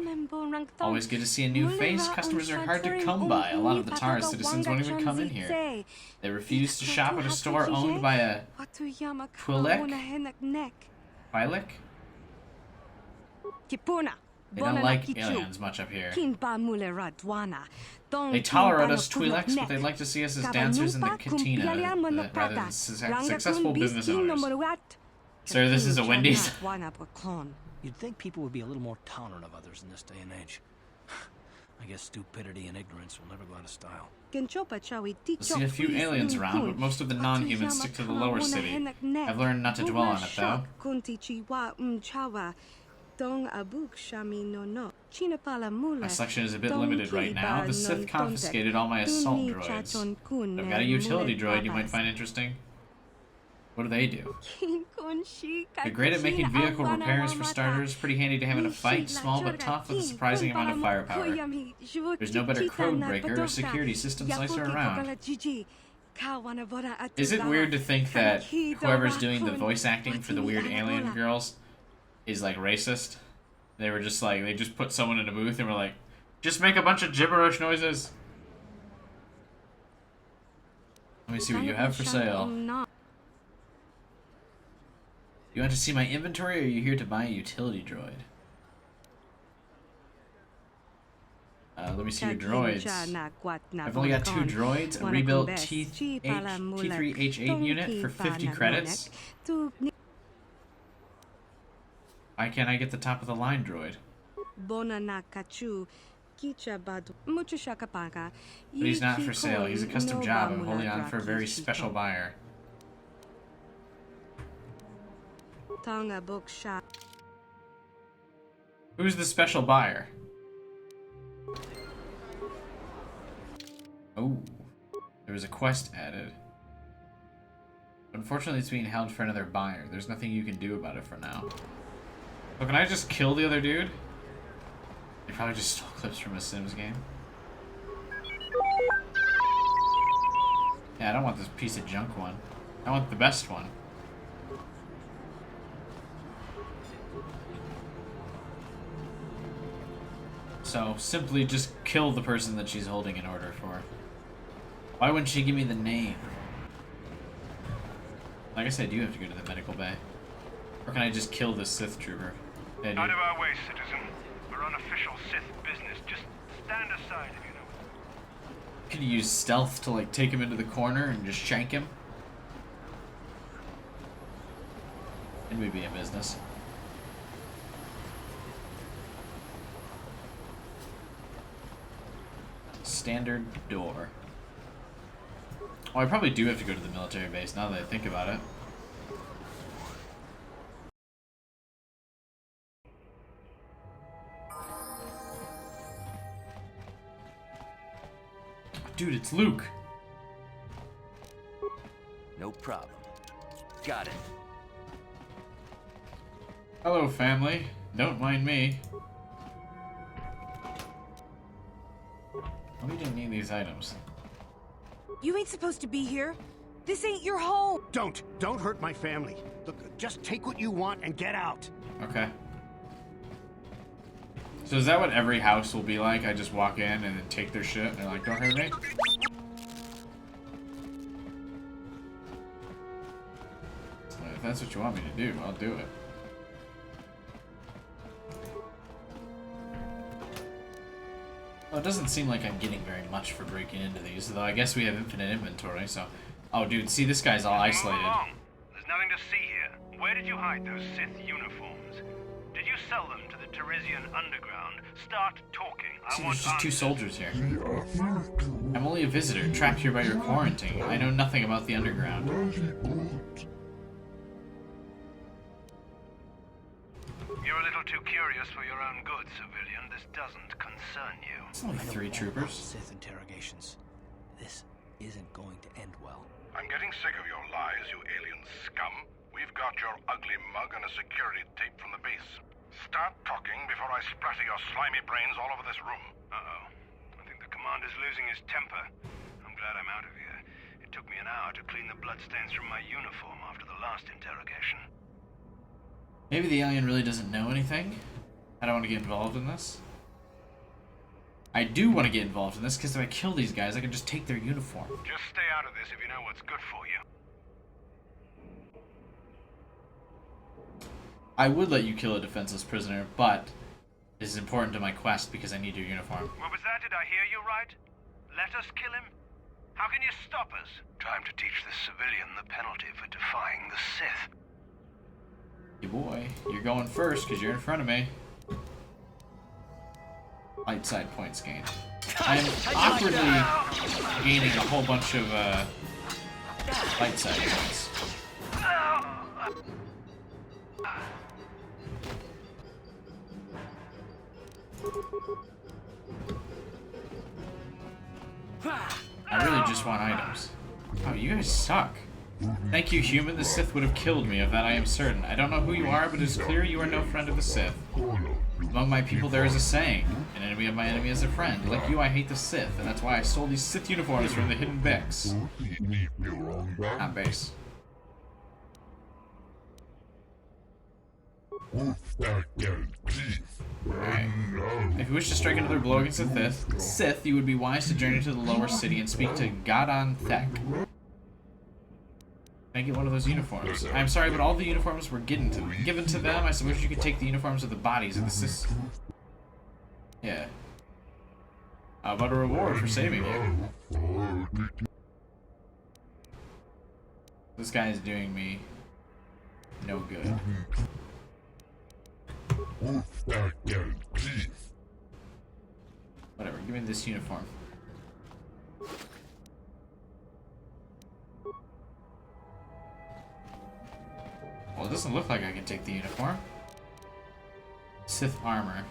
Always good to see a new face. Customers are hard to come by. A lot of the Taris citizens won't even come in here. They refuse to shop at a store owned by a Twi'lek? They don't like aliens much up here. They tolerate us Twi'leks, but they'd like to see us as dancers in the cantina rather than successful business owners. Sir, this is a Wendy's. You'd think people would be a little more tolerant of others in this day and age. I guess stupidity and ignorance will never go out of style. I've seen a few aliens around, but most of the non-humans stick to the lower city. I've learned not to dwell on it, though. My selection is a bit limited right now. The Sith confiscated all my assault droids. I've got a utility droid you might find interesting. What do they do? They're great at making vehicle repairs for starters, pretty handy to have in a fight, small but tough with a surprising amount of firepower. There's no better code breaker or security system slicer around. Is it weird to think that whoever's doing the voice acting for the weird alien girls is like racist? They were just like, they just put someone in a booth and were like, just make a bunch of gibberish noises. Let me see what you have for sale. You want to see my inventory, or are you here to buy a utility droid? Let me see your droids. I've only got 2 droids, a rebuilt T3H8 unit for 50 credits. Why can't I get the top of the line droid? But he's not for sale. He's a custom job. I'm holding on for a very special buyer. Who's the special buyer? Oh, there was a quest added. Unfortunately, it's being held for another buyer. There's nothing you can do about it for now. So can I just kill the other dude? They probably just stole clips from a Sims game. Yeah, I don't want this piece of junk one. I want the best one. So, simply just kill the person that she's holding an order for. Why wouldn't she give me the name? Like I said, you have to go to the medical bay. Or can I just kill this Sith trooper? Hey, out of our way, citizen. We're on official Sith business. Just stand aside if you know. Could you use stealth to, like, take him into the corner and just shank him? And we'd be in business. Standard door. Oh, I probably do have to go to the military base now that I think about it. Dude, it's Luke. No problem. Got it. Hello, family. Don't mind me. We didn't need these items. You ain't supposed to be here. This ain't your home. Don't hurt my family. Look, just take what you want and get out. Okay. So is that what every house will be like? I just walk in and then take their shit and they're like, don't hurt me? If that's what you want me to do, I'll do it. Well, it doesn't seem like I'm getting very much for breaking into these, though I guess we have infinite inventory, so... Oh, dude, see, this guy's all isolated. There's nothing to see here. Where did you hide those Sith uniforms? Did you sell them to the Teresian underground? Start talking. See, there's just 2 soldiers here. I'm only a visitor, trapped here by your quarantine. I know nothing about the underground. You're a little too curious for your own good, civilian. This doesn't concern you. It's only 3 troopers. Sith interrogations. This isn't going to end well. I'm getting sick of your lies, you alien scum. We've got your ugly mug and a security tape from the base. Start talking before I splatter your slimy brains all over this room. Uh-oh. I think the commander's losing his temper. I'm glad I'm out of here. It took me an hour to clean the bloodstains from my uniform after the last interrogation. Maybe the alien really doesn't know anything. I don't want to get involved in this. I do want to get involved in this because if I kill these guys, I can just take their uniform. Just stay out of this if you know what's good for you. I would let you kill a defenseless prisoner, but this is important to my quest because I need your uniform. What was that? Did I hear you right? Let us kill him? How can you stop us? Time to teach this civilian the penalty for defying the Sith. Hey boy, you're going first because you're in front of me. light side points gained. I'm awkwardly gaining a whole bunch of light side points. I really just want items. Oh, you guys suck. Thank you, human. The Sith would have killed me, of that I am certain. I don't know who you are, but it is clear you are no friend of the Sith. Among my people there is a saying, an enemy of my enemy is a friend. Like you, I hate the Sith, and that's why I stole these Sith uniforms from the hidden Bix. Not base. Alright. If you wish to strike another blow against the Sith, you would be wise to journey to the lower city and speak to Gadon Thek. Can I get one of those uniforms? I'm sorry, but all the uniforms were given to them. I suppose you could take the uniforms of the bodies of the Sith. Yeah. How about a reward for saving you? This guy is doing me no good. Whatever, give me this uniform. Well, it doesn't look like I can take the uniform. Sith armor.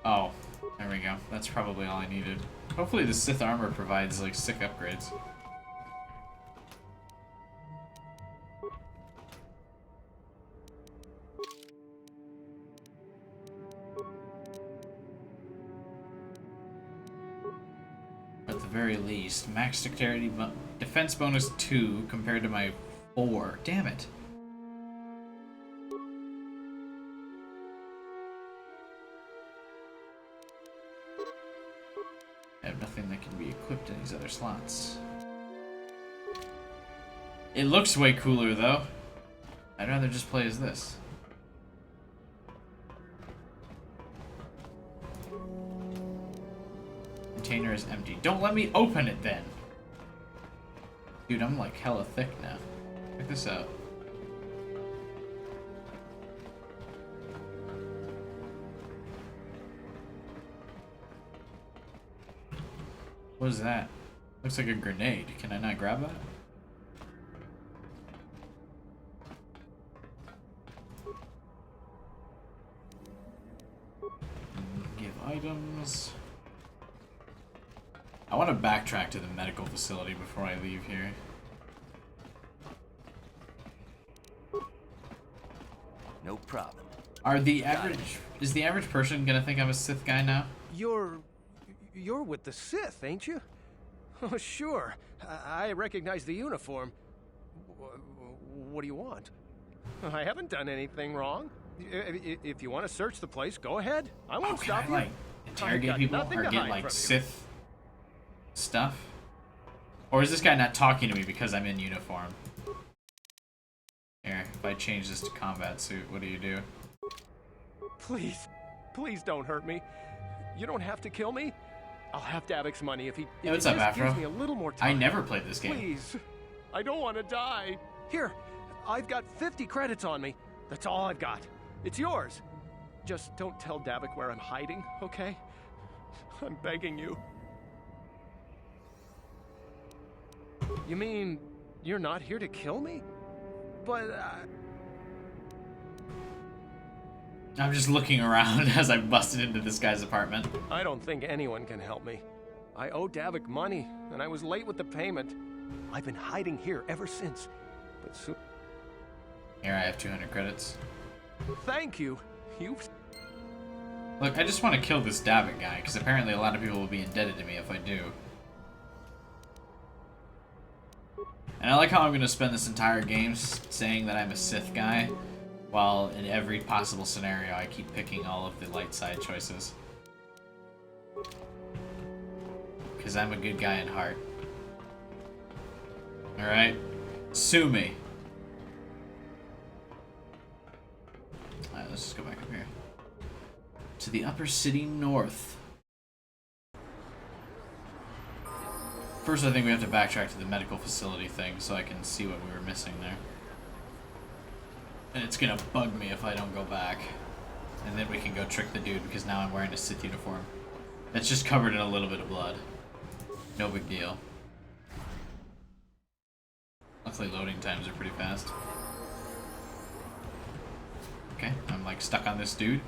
Oh, there we go. That's probably all I needed. Hopefully the Sith armor provides, like, sick upgrades. At the very least, max dexterity defense bonus 2 compared to my 4. Damn it. I have nothing that can be equipped in these other slots. It looks way cooler though. I'd rather just play as this. Container is empty. Don't let me open it then. Dude, I'm like hella thick now. Check this out. What is that? Looks like a grenade. Can I not grab that? Give items. I want to backtrack to the medical facility before I leave here. No problem. Is the average person gonna think I'm a Sith guy now? You're with the Sith, ain't you? Oh, sure. I recognize the uniform. What do you want? I haven't done anything wrong. If you want to search the place, go ahead. I won't stop you. Like, interrogate people or get like Sith stuff? Or is this guy not talking to me because I'm in uniform? Here, if I change this to combat suit, what do you do? Please don't hurt me. You don't have to kill me. I'll have Davik's money if he what's up, Afro? gives me a little more time. I never played this game. Please, I don't want to die. Here, I've got 50 credits on me. That's all I've got. It's yours. Just don't tell Davik where I'm hiding, okay? I'm begging you. You mean you're not here to kill me? But I'm just looking around as I busted into this guy's apartment. I don't think anyone can help me. I owe Davik money, and I was late with the payment. I've been hiding here ever since. But soon... Here, I have 200 credits. Thank you. Look, I just want to kill this Davik guy, because apparently a lot of people will be indebted to me if I do. And I like how I'm going to spend this entire game saying that I'm a Sith guy, while in every possible scenario I keep picking all of the light side choices. Because I'm a good guy at heart. Alright? Sue me. Alright, let's just go back up here. To the upper city north. First, I think we have to backtrack to the medical facility thing so I can see what we were missing there. And it's gonna bug me if I don't go back. And then we can go trick the dude because now I'm wearing a Sith uniform. It's just covered in a little bit of blood. No big deal. Luckily loading times are pretty fast. Okay, I'm like stuck on this dude.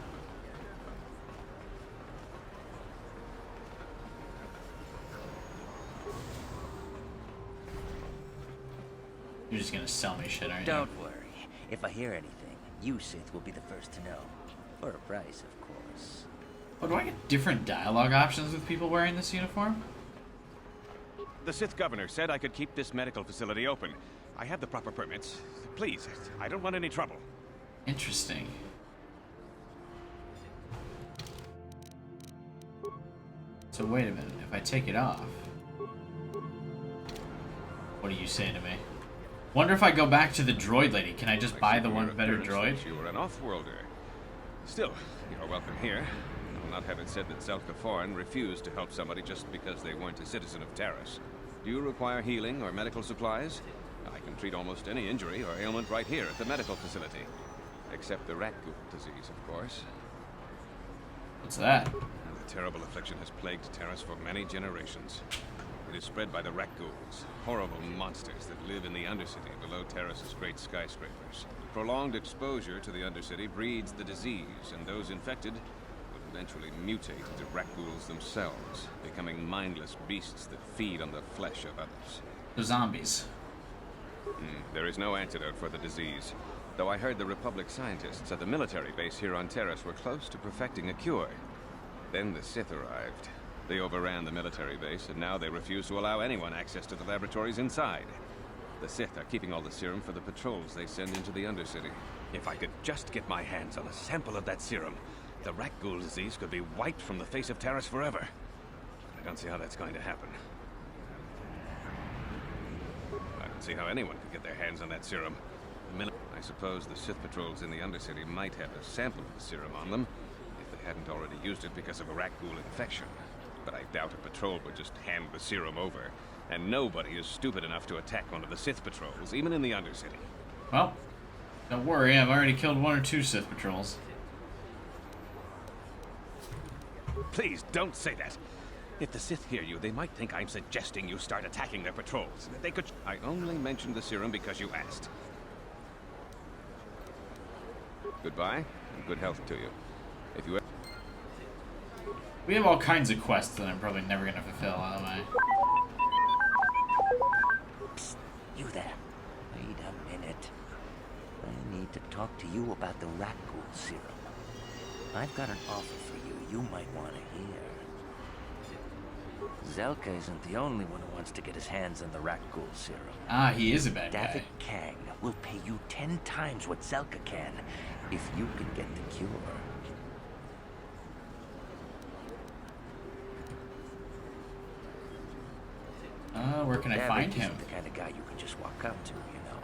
You're just gonna sell me shit, aren't you? Don't worry. If I hear anything, you Sith will be the first to know. For a price, of course. Oh, do I get different dialogue options with people wearing this uniform? The Sith governor said I could keep this medical facility open. I have the proper permits. Please, I don't want any trouble. Interesting. So wait a minute, if I take it off, what are you saying to me? Wonder if I go back to the droid lady, can I just buy the one better droid? You were an off-worlder. Still, you're welcome here. I'll not have it said that Zelka Foreign refused to help somebody just because they weren't a citizen of Taris. Do you require healing or medical supplies? I can treat almost any injury or ailment right here at the medical facility. Except the rat ghoul disease, of course. What's that? The terrible affliction has plagued Taris for many generations. It is spread by the rat ghouls, horrible monsters that live in the Undercity below Taris's great skyscrapers. Prolonged exposure to the Undercity breeds the disease, and those infected will eventually mutate into rat ghouls themselves, becoming mindless beasts that feed on the flesh of others. The zombies. There is no antidote for the disease, though I heard the Republic scientists at the military base here on Taris were close to perfecting a cure. Then the Sith arrived. They overran the military base, and now they refuse to allow anyone access to the laboratories inside. The Sith are keeping all the serum for the patrols they send into the Undercity. If I could just get my hands on a sample of that serum, the rat ghoul disease could be wiped from the face of Taris forever. I don't see how that's going to happen. I don't see how anyone could get their hands on that serum. I suppose the Sith patrols in the Undercity might have a sample of the serum on them, if they hadn't already used it because of a rat ghoul infection. But I doubt a patrol would just hand the serum over. And nobody is stupid enough to attack one of the Sith patrols, even in the Undercity. Well, don't worry, I've already killed 1 or 2 Sith patrols. Please, don't say that. If the Sith hear you, they might think I'm suggesting you start attacking their patrols. They could... I only mentioned the serum because you asked. Goodbye, and good health to you. If you... We have all kinds of quests that I'm probably never going to fulfill, am I? Psst, you there. Wait a minute. I need to talk to you about the rat ghoul serum. I've got an offer for you might want to hear. Zelka isn't the only one who wants to get his hands on the rat ghoul serum. Ah, he is a bad guy. David Kang will pay you 10 times what Zelka can if you can get the cure. Where can I find him? Isn't the kind of guy you can just walk up to, you know.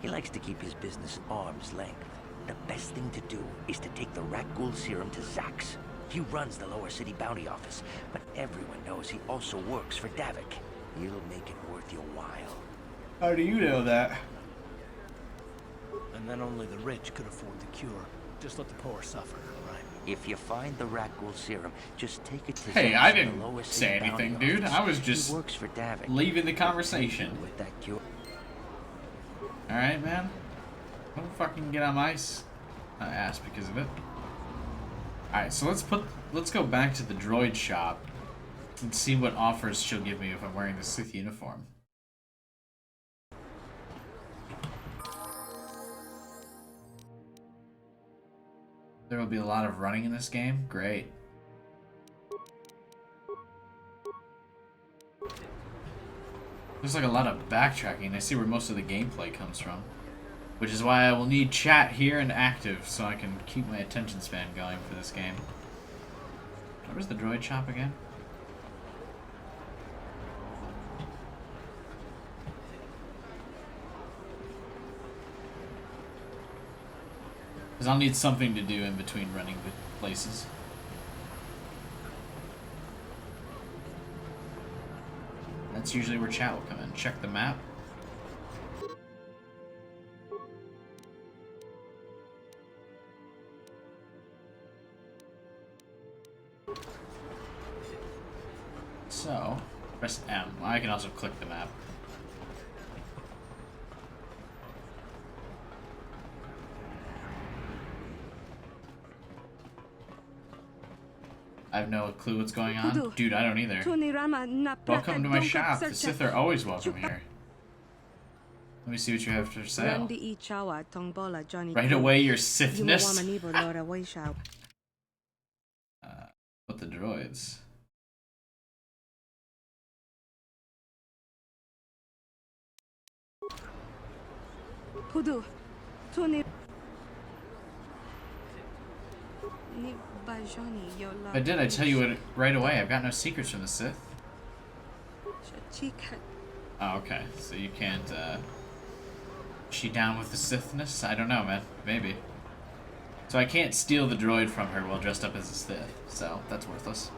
He likes to keep his business at arm's length. The best thing to do is to take the rat ghoul serum to Zax. He runs the Lower City Bounty Office, but everyone knows he also works for Davik. He'll make it worth your while. How do you know that? And then only the rich could afford the cure. Just let the poor suffer, right? If you find the rat ghoul serum, just take it to Hey, Zax I in the didn't Lower City say anything, Bounty dude. Office. I was just He works for Davik. leaving the conversation. With that cure. Alright, man. Don't fucking get on my ass because of it. Alright, so let's go back to the droid shop and see what offers she'll give me if I'm wearing the Sith uniform. There will be a lot of running in this game? Great. There's like a lot of backtracking. I see where most of the gameplay comes from. Which is why I will need chat here and active so I can keep my attention span going for this game. Where's the droid shop again? Because I'll need something to do in between running places. That's usually where chat will come in. Check the map. So, press M. I can also click the map. I have no clue what's going on. Dude, I don't either. Welcome to my shop. The Sith are always welcome here. Let me see what you have for sale. Right away, your Sithness. What the droids? But did I tell you it right away? I've got no secrets from the Sith. Oh, okay. So you can't, Is she down with the Sithness? I don't know, man. Maybe. So I can't steal the droid from her while dressed up as a Sith. So, that's worthless.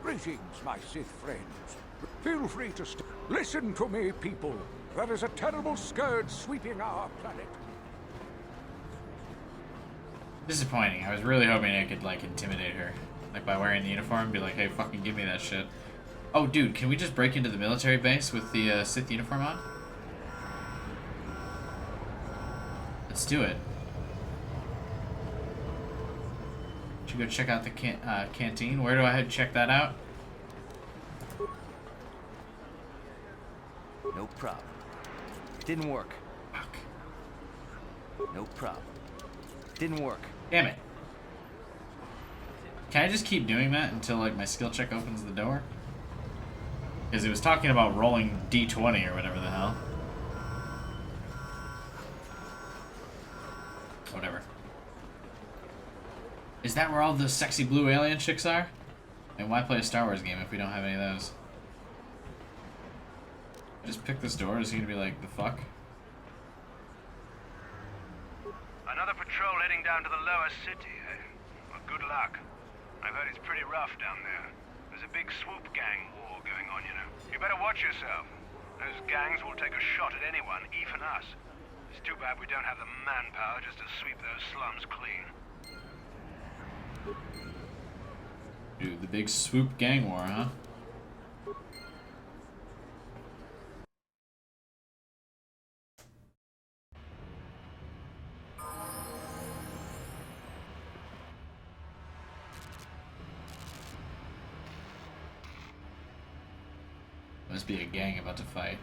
Greetings, my Sith friends. Feel free to listen to me, people. There is a terrible scourge sweeping our planet. Disappointing. I was really hoping I could, like, intimidate her. Like, by wearing the uniform and be like, hey, fucking give me that shit. Oh, dude, can we just break into the military base with the Sith uniform on? Let's do it. Should we go check out the canteen? Where do I head to check that out? No problem. Didn't work. Fuck. No problem. Didn't work. Damn it. Can I just keep doing that until, like, my skill check opens the door? Because it was talking about rolling D20 or whatever the hell. Whatever. Is that where all the sexy blue alien chicks are? And why play a Star Wars game if we don't have any of those? I just pick this door, is he gonna be like, the fuck? Another patrol heading down to the lower city, eh? Well, good luck. I've heard it's pretty rough down there. There's a big swoop gang war going on, you know. You better watch yourself. Those gangs will take a shot at anyone, even us. It's too bad we don't have the manpower just to sweep those slums clean. Dude, the big swoop gang war, huh? Must be a gang about to fight.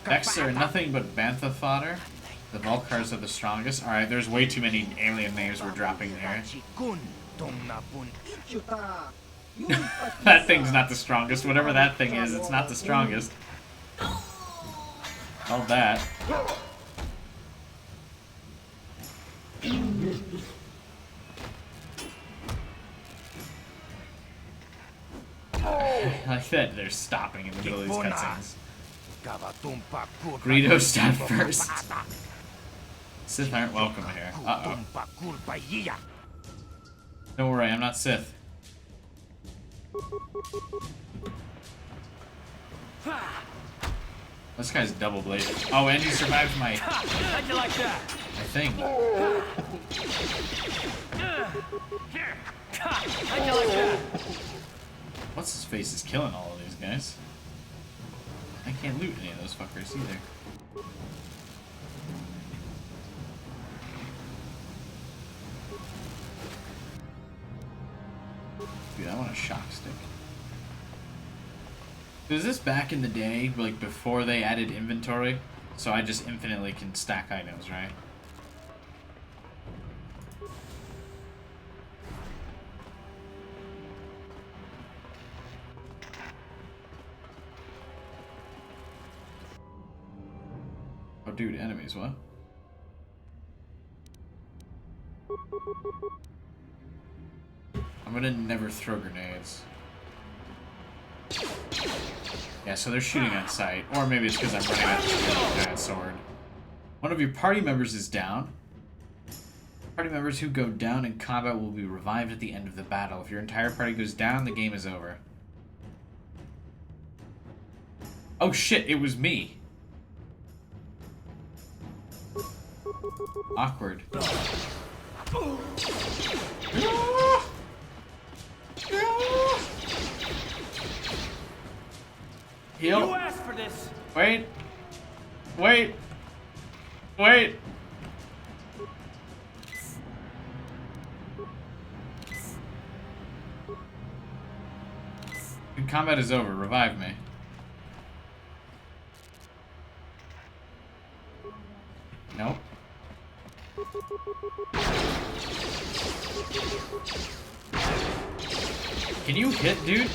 Vex are nothing but bantha fodder. The Vulcars are the strongest. Alright, there's way too many alien names we're dropping there. That thing's not the strongest. Whatever that thing is, it's not the strongest. All that. I like that they're stopping in the middle of these cutscenes. Greedo stop first. Sith aren't welcome here. Uh-oh. Don't worry, I'm not Sith. This guy's double-bladed. Oh, and he survived my... How'd you like that? My thing. How'd you like that? What's his face is killing all of these guys. I can't loot any of those fuckers either. Dude, I want a shock stick. Was this back in the day, like before they added inventory? So I just infinitely can stack items, right? Oh, dude, enemies, what? I'm gonna never throw grenades. Yeah, so they're shooting on sight. Or maybe it's because I'm running out of a giant sword. One of your party members is down. Party members who go down in combat will be revived at the end of the battle. If your entire party goes down, the game is over. Oh shit, it was me. Heal. You asked for this. Wait. Wait. Wait. Combat is over. Revive me. Nope. Can you hit, dude?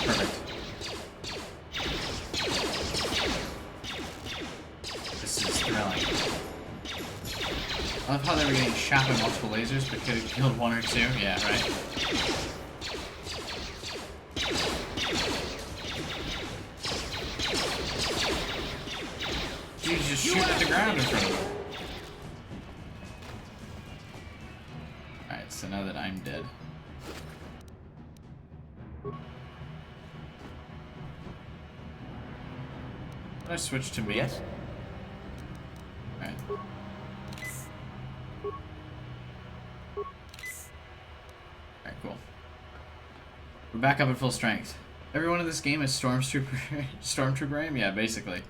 Perfect. This is thrilling. I love how they were getting shot by multiple lasers, but could have killed one or two. Yeah, right. Dude, just shoot at the ground in front of him. Alright, so now that I'm dead. Did I switch to me? Yes. Alright. Alright, cool. We're back up at full strength. Everyone in this game is Stormtrooper aim? Yeah, basically.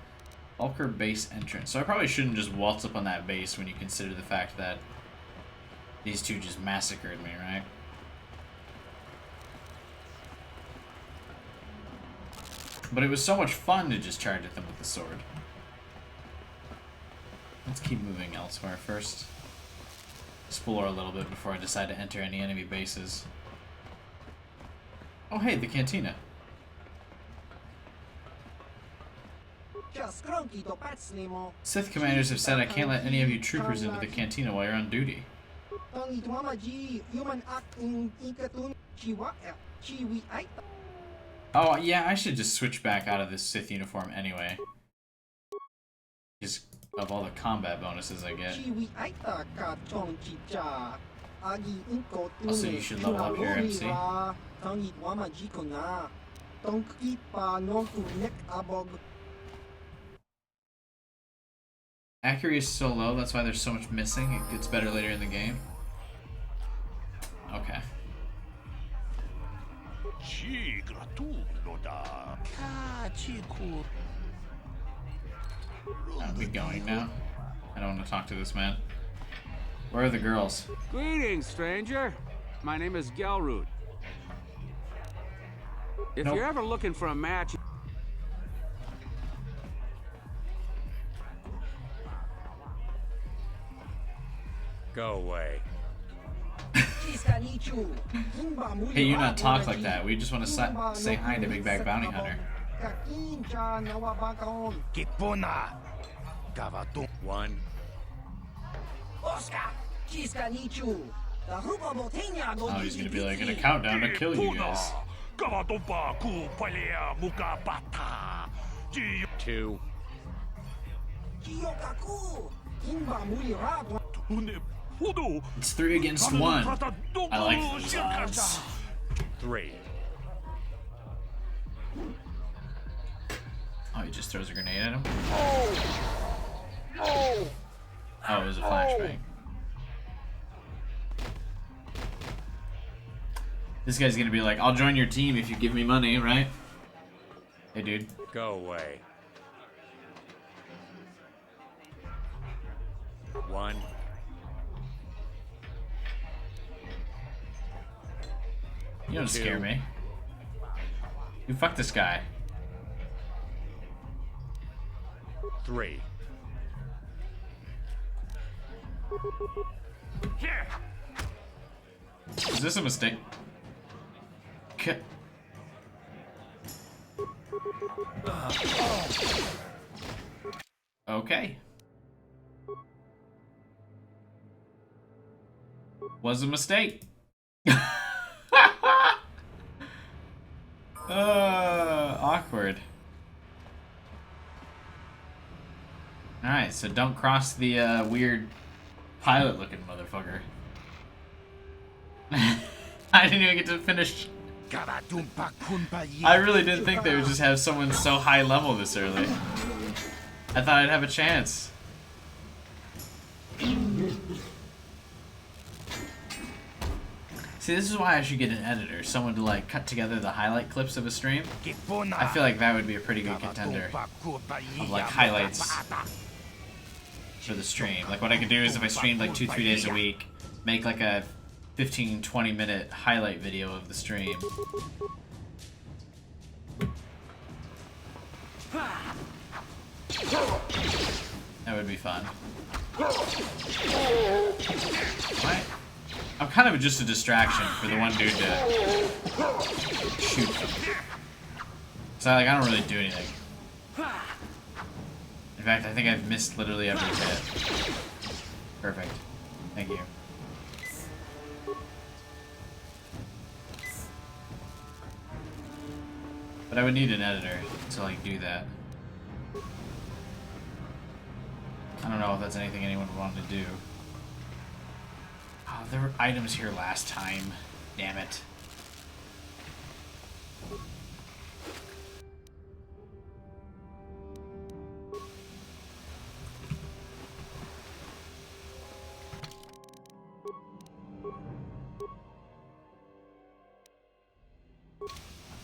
Ulker base entrance. So I probably shouldn't just waltz up on that base when you consider the fact that these two just massacred me, right? But it was so much fun to just charge at them with the sword. Let's keep moving elsewhere first. Explore a little bit before I decide to enter any enemy bases. Oh hey, the cantina. Sith commanders have said I can't let any of you troopers into the cantina while you're on duty. Oh yeah, I should just switch back out of this Sith uniform anyway. Because of all the combat bonuses I get. Also, you should level up your MC. Accuracy is so low, that's why there's so much missing. It gets better later in the game. Okay. I'll be going now. I don't want to talk to this man. Where are the girls? Greetings, stranger. My name is Gelroot. If you're ever looking for a match... Go away. Hey, you not talk like that. We just want to say hi to Big Bag Bounty Hunter. One. Oh, he's gonna be like in a countdown to kill you guys. 2. It's 3 against 1. I like those odds. 3. Oh, he just throws a grenade at him? Oh, it was a flashbang. This guy's gonna be like, I'll join your team if you give me money, right? Hey, dude. Go away. 1. You don't scare me. You fuck this guy. 3. Is this a mistake? Okay. Was a mistake. Awkward. Alright, so don't cross the weird pilot-looking motherfucker. I didn't even get to finish. I really didn't think they would just have someone so high level this early. I thought I'd have a chance. See, this is why I should get an editor, someone to like cut together the highlight clips of a stream. I feel like that would be a pretty good contender of like highlights for the stream. Like what I could do is if I streamed like 2-3 days a week, make like a 15-20 minute highlight video of the stream. That would be fun. What? I'm kind of just a distraction for the one dude to shoot them. So like, I don't really do anything. In fact, I think I've missed literally every hit. Perfect. Thank you. But I would need an editor to like do that. I don't know if that's anything anyone would want to do. Oh, there were items here last time. Damn it.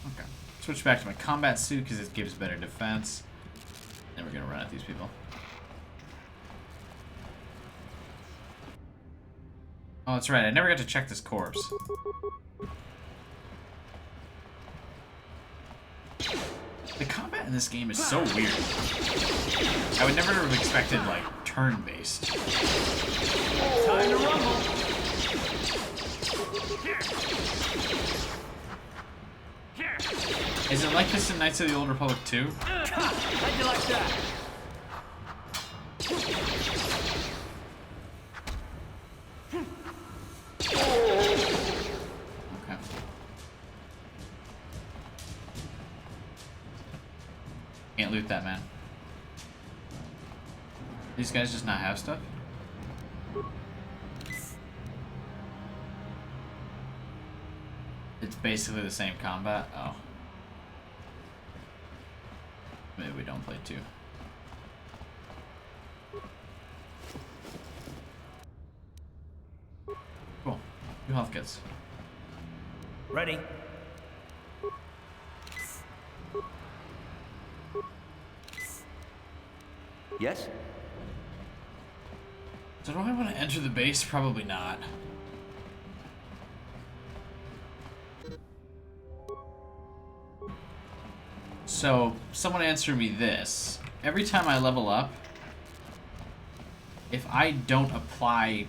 Okay. Switch back to my combat suit because it gives better defense. And we're gonna run at these people. Oh, that's right. I never got to check this corpse. The combat in this game is so weird. I would never have expected, like, turn-based. Time to rumble. Is it like this in Knights of the Old Republic 2? How'd you like that? Okay. Can't loot that, man. These guys just not have stuff? It's basically the same combat? Oh. Maybe we don't play 2. Cool. 2 health kits. Ready. Yes? So do I want to enter the base? Probably not. So, someone answer me this. Every time I level up, if I don't apply,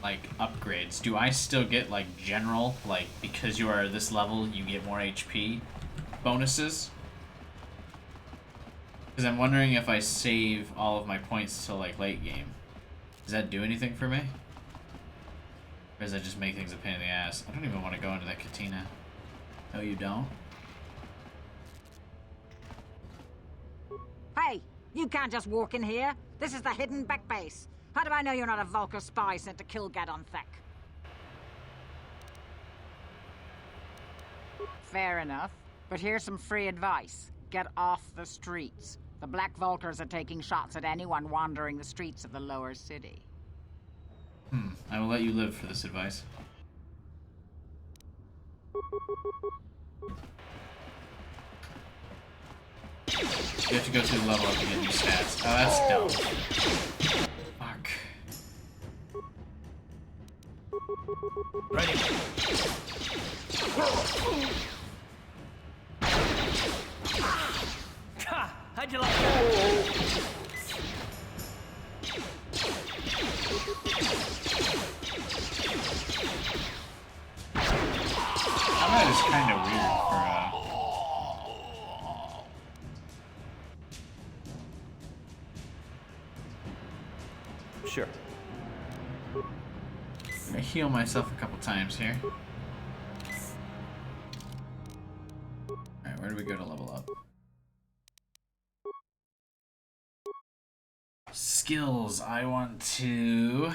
like, upgrades, do I still get, like, general, like, because you are this level, you get more HP bonuses? Because I'm wondering if I save all of my points till, like, late game. Does that do anything for me? Or does that just make things a pain in the ass? I don't even want to go into that Katina. No, you don't? Hey, you can't just walk in here. This is the hidden back base. How do I know you're not a Vulkar spy sent to kill Gadon Thek? Fair enough. But here's some free advice. Get off the streets. The Black Vulkars are taking shots at anyone wandering the streets of the lower city. I will let you live for this advice. You have to go through the level up to get new stats. Oh, that's dumb. Fuck. Ready. How'd you like that? Combat is kind of weird for Sure. I'm gonna heal myself a couple times here. Alright, where do we go to level up? Skills. I want to...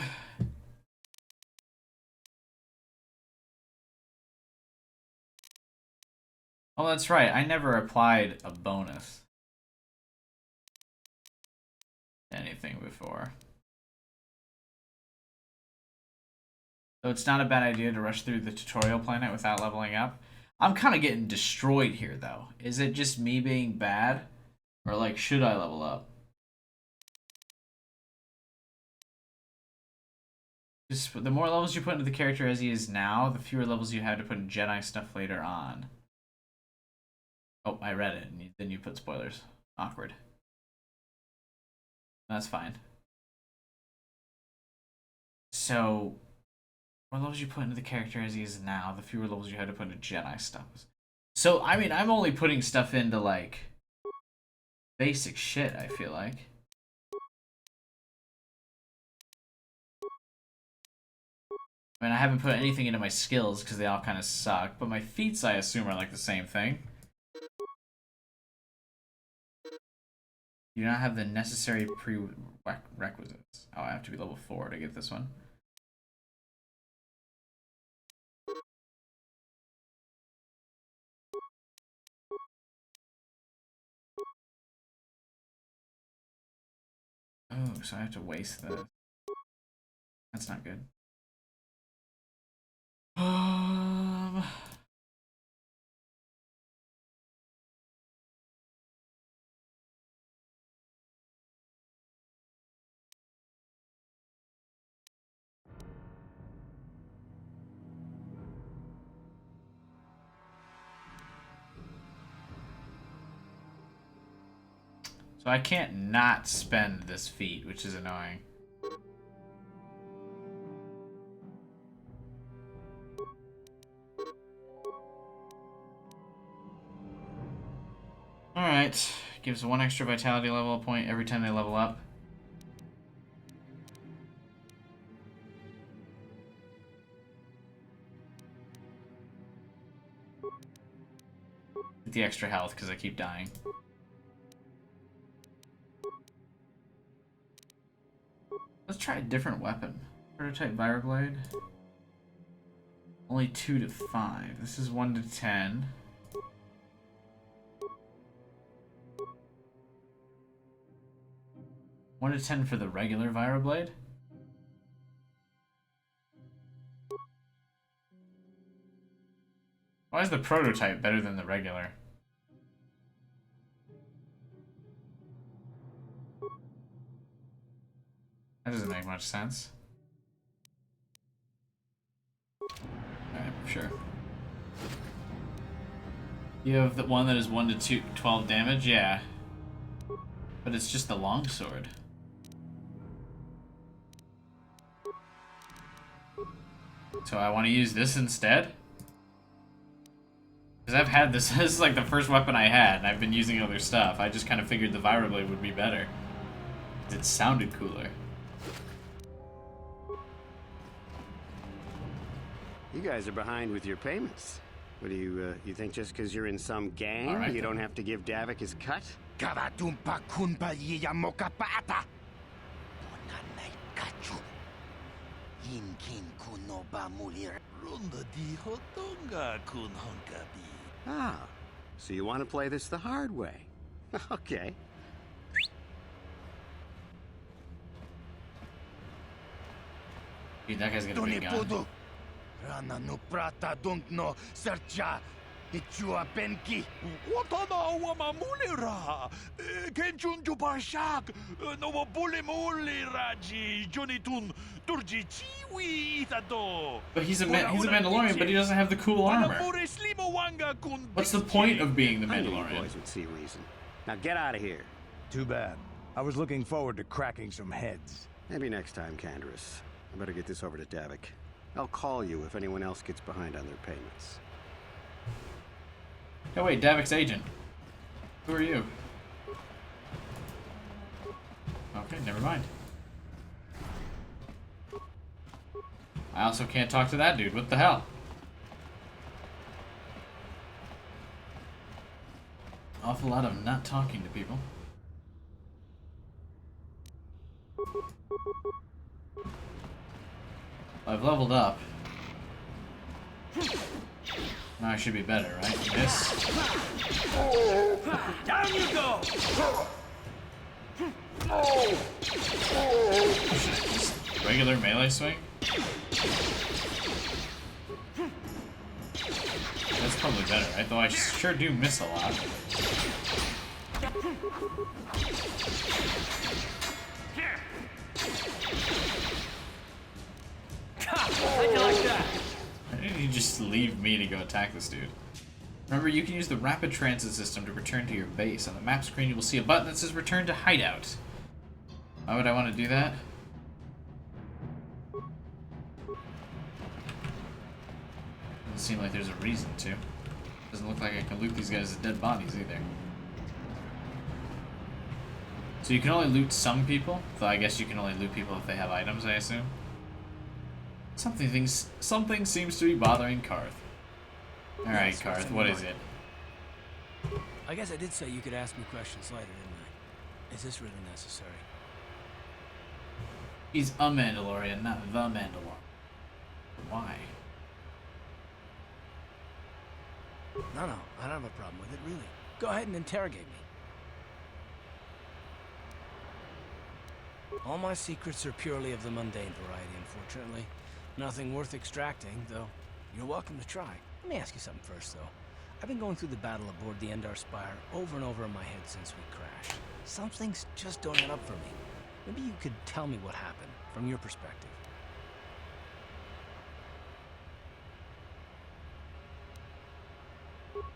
Oh, that's right. I never applied a bonus. anything before. So it's not a bad idea to rush through the tutorial planet without leveling up. I'm kind of getting destroyed here, though. Is it just me being bad? Or, like, should I level up? Just the more levels you put into the character as he is now, the fewer levels you have to put in Jedi stuff later on. Oh, I read it, and then you put spoilers. Awkward. That's fine. So, the more levels you put into the character as he is now, the fewer levels you have to put into Jedi stuff. So, I mean, I'm only putting stuff into, like, basic shit, I feel like. I mean, I haven't put anything into my skills because they all kind of suck, but my feats, I assume, are like the same thing. You do not have the necessary prerequisites. Oh, I have to be level 4 to get this one. Oh, so I have to waste this. That's not good. So I can't not spend this feat, which is annoying. Alright, gives 1 extra vitality level point every time they level up. Get the extra health because I keep dying. Let's try a different weapon. Prototype Vibroblade. Only 2 to 5. This is 1 to 10. One to 10 for the regular Vibroblade. Why is the prototype better than the regular? That doesn't make much sense. Alright, sure. You have the one that is 1 to 12 damage? Yeah. But it's just the longsword. So I want to use this instead? Because I've had this. This is like the first weapon I had, and I've been using other stuff. I just kind of figured the Vibroblade would be better. It sounded cooler. You guys are behind with your payments. What do you think just because you're in some gang, right, you don't have to give Davik his cut? Ah, so you want to play this the hard way. Okay. Dude, that guy's gonna be a gun. Rana no prata don't no sercha. Ichua benki. Watana wamamulira. Kenchunju barshak. No bule muli raji. Jonitun turji chiwi itado. But he's a Mandalorian, but he doesn't have the cool armor. What's the point of being the Mandalorian? You boys would see reason. Now get out of here. Too bad. I was looking forward to cracking some heads. Maybe next time, Canderous. I better get this over to Davik. I'll call you if anyone else gets behind on their payments. Oh wait, Davik's agent. Who are you? Okay, never mind. I also can't talk to that dude. What the hell? Awful lot of not talking to people. I've leveled up. Now I should be better, right? This. Down you go! Just regular melee swing? That's probably better, right? Though I sure do miss a lot. How'd you like that? Why didn't you just leave me to go attack this dude? Remember, you can use the rapid transit system to return to your base. On the map screen, you will see a button that says Return to Hideout. Why would I want to do that? Doesn't seem like there's a reason to. Doesn't look like I can loot these guys as dead bodies either. So you can only loot some people? Though I guess you can only loot people if they have items, I assume. Something seems to be bothering Karth. Alright, Karth, what is it? I guess I did say you could ask me questions later, didn't I? Is this really necessary? He's a Mandalorian, not the Mandalorian. Why? No, I don't have a problem with it, really. Go ahead and interrogate me. All my secrets are purely of the mundane variety, unfortunately. Nothing worth extracting, though you're welcome to try. Let me ask you something first, though. I've been going through the battle aboard the Endar Spire over and over in my head since we crashed. Some things just don't add up for me. Maybe you could tell me what happened, from your perspective.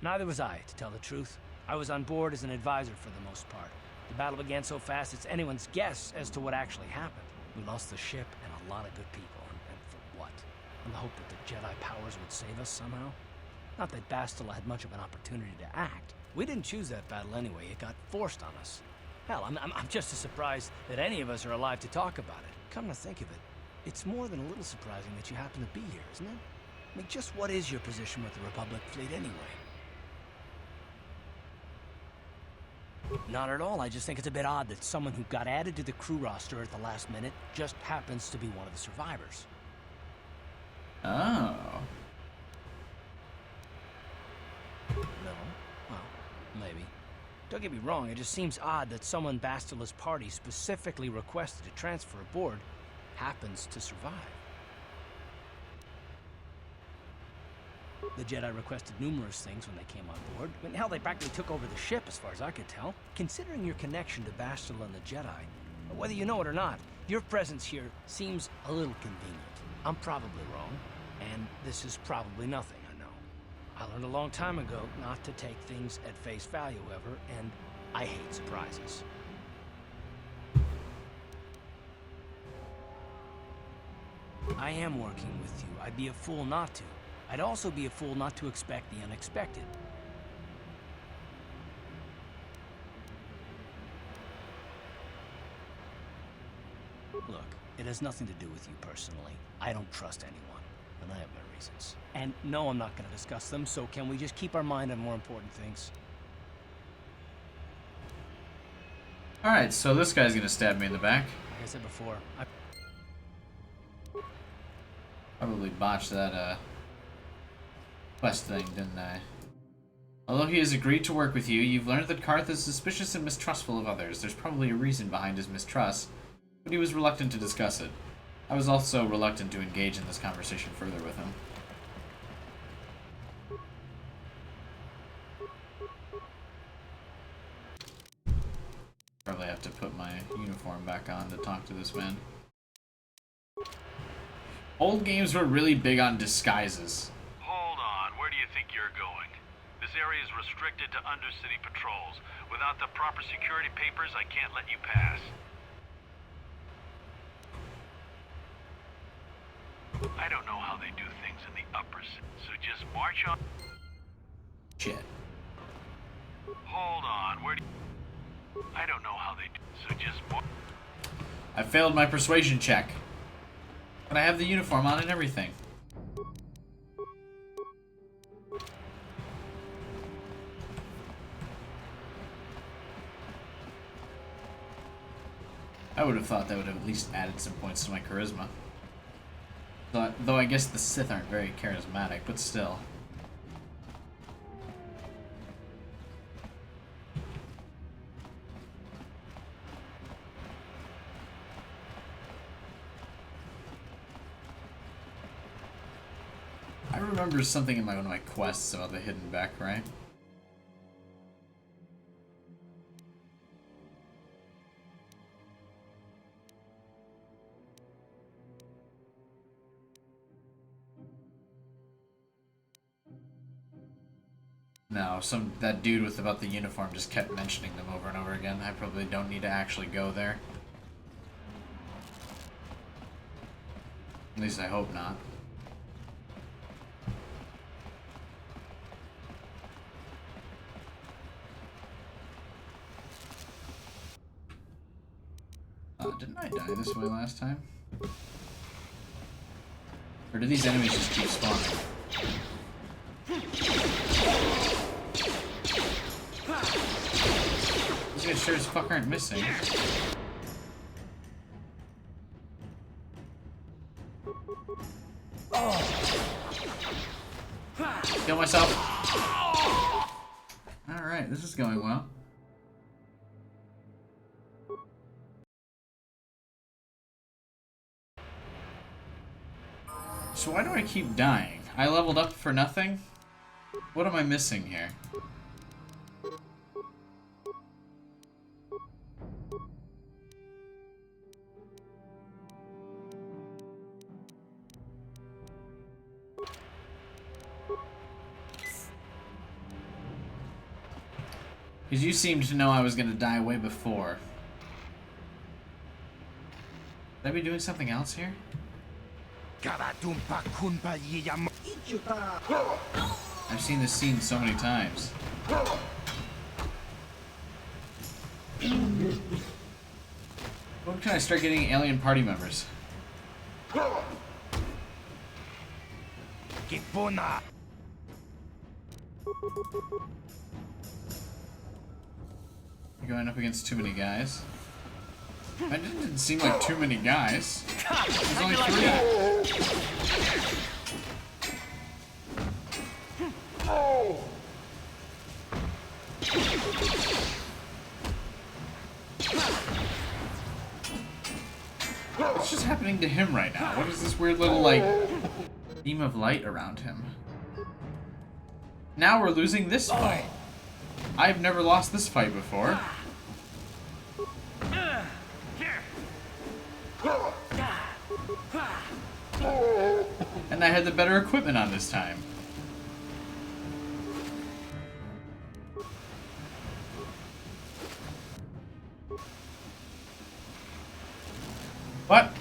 Neither was I, to tell the truth. I was on board as an advisor for the most part. The battle began so fast it's anyone's guess as to what actually happened. We lost the ship and a lot of good people, and for what? In the hope that the Jedi powers would save us somehow? Not that Bastila had much of an opportunity to act. We didn't choose that battle anyway, it got forced on us. Hell, I'm just as surprised that any of us are alive to talk about it. Come to think of it, it's more than a little surprising that you happen to be here, isn't it? I mean, just what is your position with the Republic fleet anyway? Not at all. I just think it's a bit odd that someone who got added to the crew roster at the last minute just happens to be one of the survivors. Oh. No? Well, maybe. Don't get me wrong, it just seems odd that someone Bastila's party specifically requested to transfer aboard happens to survive. The Jedi requested numerous things when they came on board. I mean, hell, they practically took over the ship, as far as I could tell. Considering your connection to Bastila and the Jedi, whether you know it or not, your presence here seems a little convenient. I'm probably wrong, and this is probably nothing, I know. I learned a long time ago not to take things at face value, however, and I hate surprises. I am working with you. I'd be a fool not to. I'd also be a fool not to expect the unexpected. Look, it has nothing to do with you personally. I don't trust anyone, and I have my reasons. And no, I'm not going to discuss them, so can we just keep our mind on more important things? Alright, so this guy's gonna stab me in the back. Like I said before, Probably botched that, quest thing, didn't I? Although he has agreed to work with you, you've learned that Karth is suspicious and mistrustful of others. There's probably a reason behind his mistrust, but he was reluctant to discuss it. I was also reluctant to engage in this conversation further with him. Probably have to put my uniform back on to talk to this man. Old games were really big on disguises. Hold on, where do you think you're going? This area is restricted to undercity patrols. Without the proper security papers, I can't let you pass. I don't know how they do things in the upper city, so just march on. Shit. Hold on, where do you... I don't know how they do, so just march. I failed my persuasion check. But I have the uniform on and everything. I would have thought that would have at least added some points to my charisma. Though I guess the Sith aren't very charismatic, but still. remember something in one of my quests about the hidden Beck, right? No, that dude with about the uniform just kept mentioning them over and over again. I probably don't need to actually go there. At least I hope not. Didn't I die this way last time? Or do these enemies just keep spawning? These guys sure as fuck aren't missing. Kill myself. Alright, this is going well. So why do I keep dying? I leveled up for nothing? What am I missing here? Because you seemed to know I was going to die way before. Should I be doing something else here? I've seen this scene so many times. When can I start getting alien party members? You're going up against too many guys. It didn't seem like too many guys. There's only 3. What's just happening to him right now? What is this weird little, like, beam of light around him? Now we're losing this fight. I've never lost this fight before. And I had the better equipment on this time. What?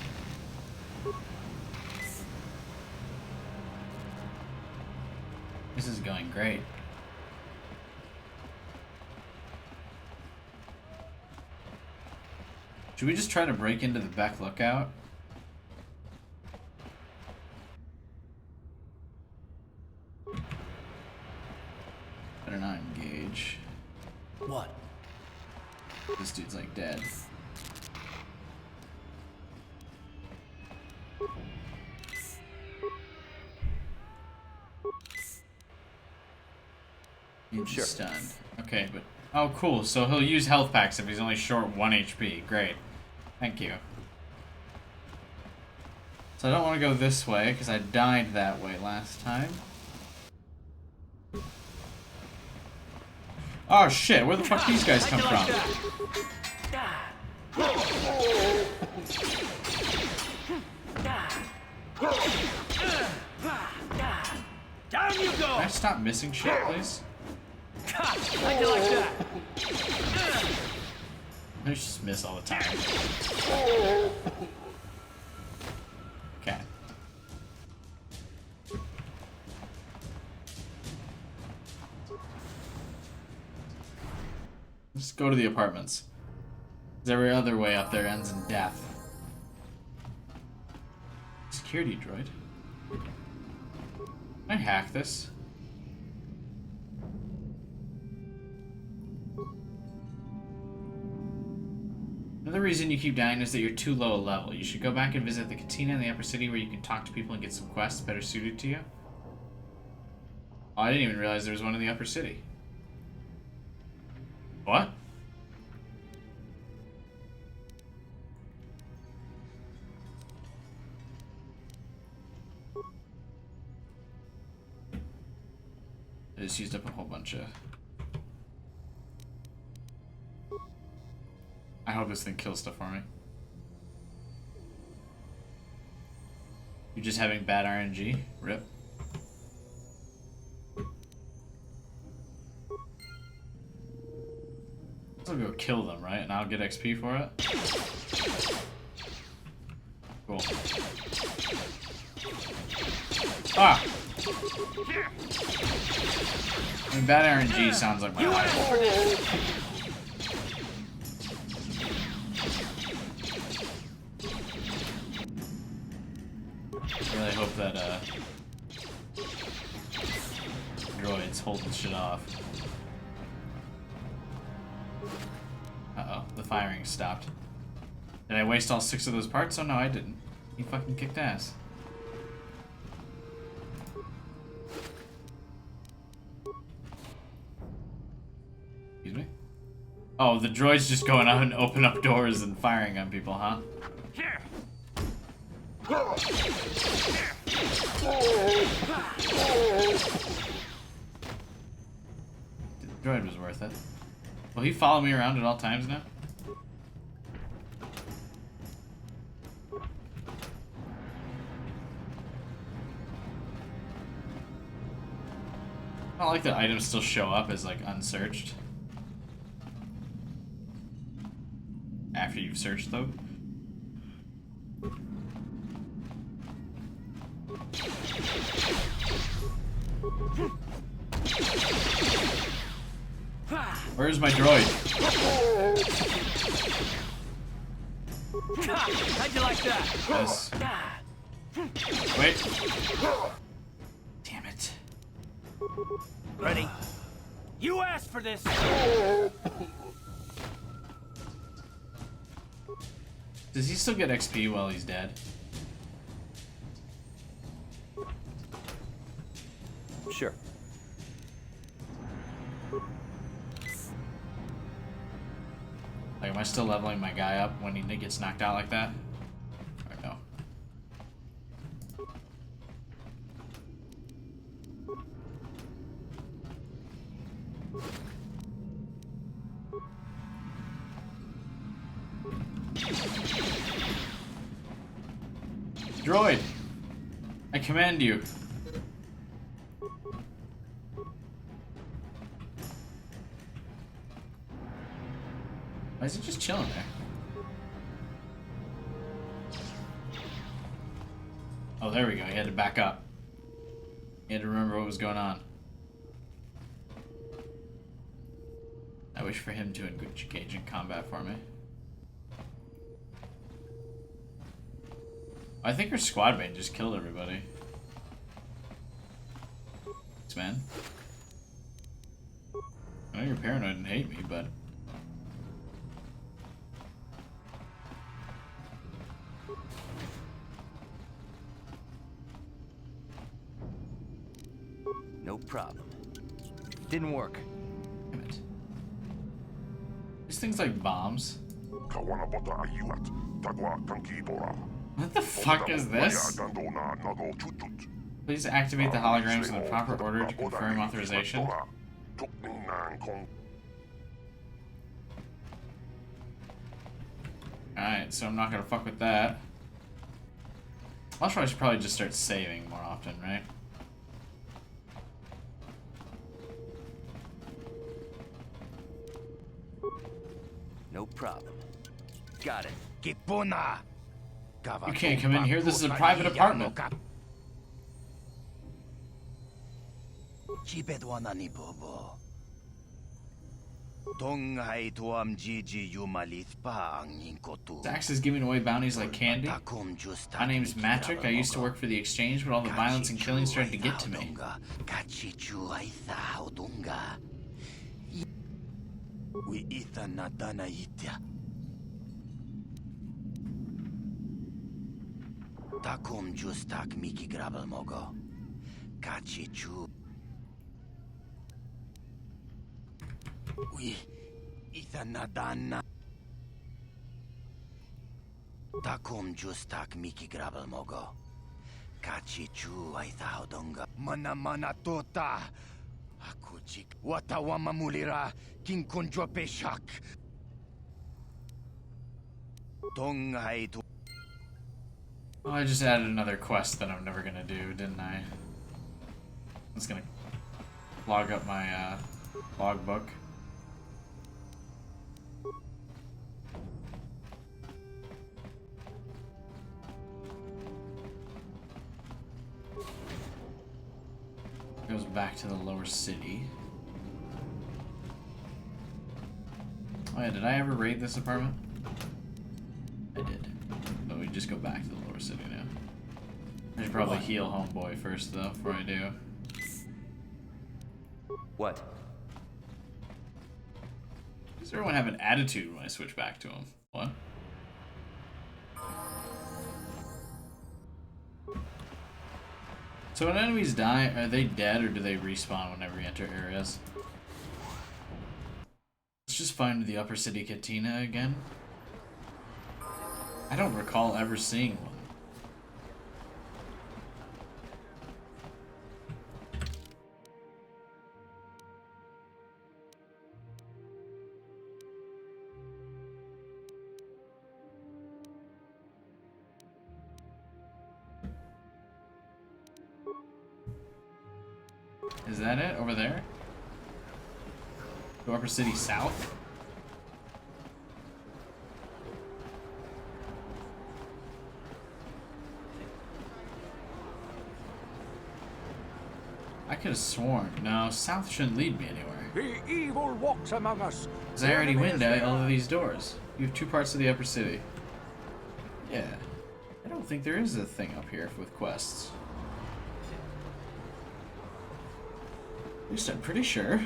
This is going great. Should we just try to break into the Beck lookout? Better not engage. What? This dude's like dead. He's stunned. Okay, but... Oh, cool. So he'll use health packs if he's only short 1 HP. Great. Thank you. So I don't want to go this way, because I died that way last time. Oh shit, where the fuck these guys come from? Down you go! Can I stop missing shit, please? Like you like that. I just miss all the time. Okay. Let's go to the apartments. 'Cause every other way up there ends in death. Security droid. Can I hack this? Another reason you keep dying is that you're too low a level. You should go back and visit the cantina in the upper city where you can talk to people and get some quests better suited to you. Oh, I didn't even realize there was one in the upper city. What? I just used up a whole bunch of... I hope this thing kills stuff for me. You're just having bad RNG? Rip. I'll go kill them, right? And I'll get XP for it? Cool. Ah! I mean, bad RNG sounds like my life. I really hope that, droid's holding shit off. Uh-oh, the firing stopped. Did I waste all 6 of those parts? Oh no, I didn't. He fucking kicked ass. Excuse me? Oh, the droid's just going out and open up doors and firing on people, huh? The droid was worth it. Will he follow me around at all times now? I don't like that items still show up as like unsearched after you've searched them. Where's my droid? How'd you like that? Yes. Wait. Damn it. Ready? You asked for this! Does he still get XP while he's dead? Sure. Like, am I still leveling my guy up when he gets knocked out like that? Or no? Droid! I command you. Why is he just chilling there? Oh, there we go. He had to back up. He had to remember what was going on. I wish for him to engage in combat for me. I think her squad mate just killed everybody. Thanks, man. I know you're paranoid and hate me, but... No problem. Didn't work. Damn it. These things like bombs. What the fuck is this? Please activate the holograms in the proper order to confirm authorization. Alright, so I'm not gonna fuck with that. Also, I should probably just start saving more often, right? No problem. Got it. You can't come in here, this is a private apartment. Zax is giving away bounties like candy. My name's Matrick. I used to work for the exchange, but all the violence and killing started to get to me. Takom justak Miki Grabel Mogo. Kachi Chu. We Ithanadana. Takom justak Miki Grabel Mogo. Kachi Chu Aithaudonga. Mana Mana Tota. Akuchik. Watawama mulira. Kinkonjo peshak. Tonghai to. Oh, I just added another quest that I'm never gonna do, didn't I? I'm just gonna log up my logbook. Goes back to the lower city. Oh yeah, did I ever raid this apartment? I did. But we just go back to the lower city now. I should probably heal homeboy first though, before I do. What? Does everyone have an attitude when I switch back to him? What? So when enemies die, are they dead or do they respawn whenever you enter areas? Let's just find the upper city cantina again. I don't recall ever seeing one. Is that it? Over there? To Upper City South? I could have sworn. No, South shouldn't lead me anywhere. The evil walks among us. Because I already went to all of these doors. You have 2 parts of the Upper City. Yeah. I don't think there is a thing up here with quests. At least I'm pretty sure.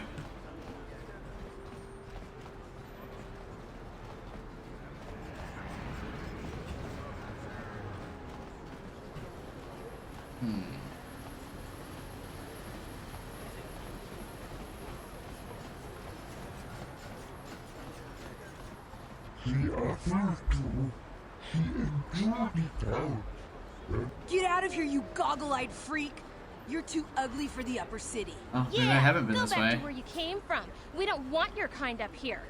Get out of here, you goggle-eyed freak! You're too ugly for the upper city. Oh, maybe I haven't been go this back way. to where you came from. We don't want your kind up here.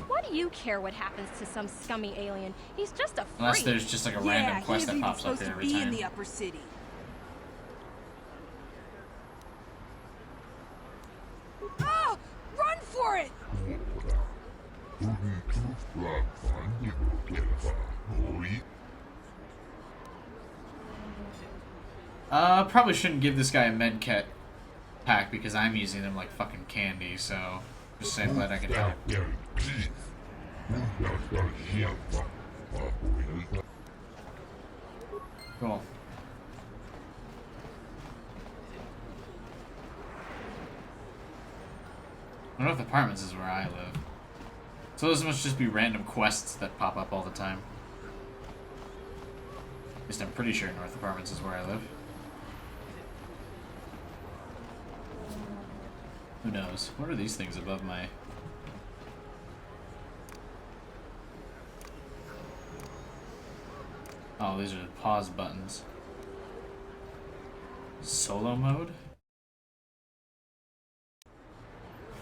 Why do you care what happens to some scummy alien? He's just a freak. Unless there's just like a random quest that pops up here every be time. in the upper city. Ah! Run for it! Probably shouldn't give this guy a med kit pack because I'm using them like fucking candy, so just saying glad I can help. Cool. North Apartments is where I live. So those must just be random quests that pop up all the time. At least I'm pretty sure North Apartments is where I live. Who knows? What are these things above my... Oh, these are the pause buttons. Solo mode?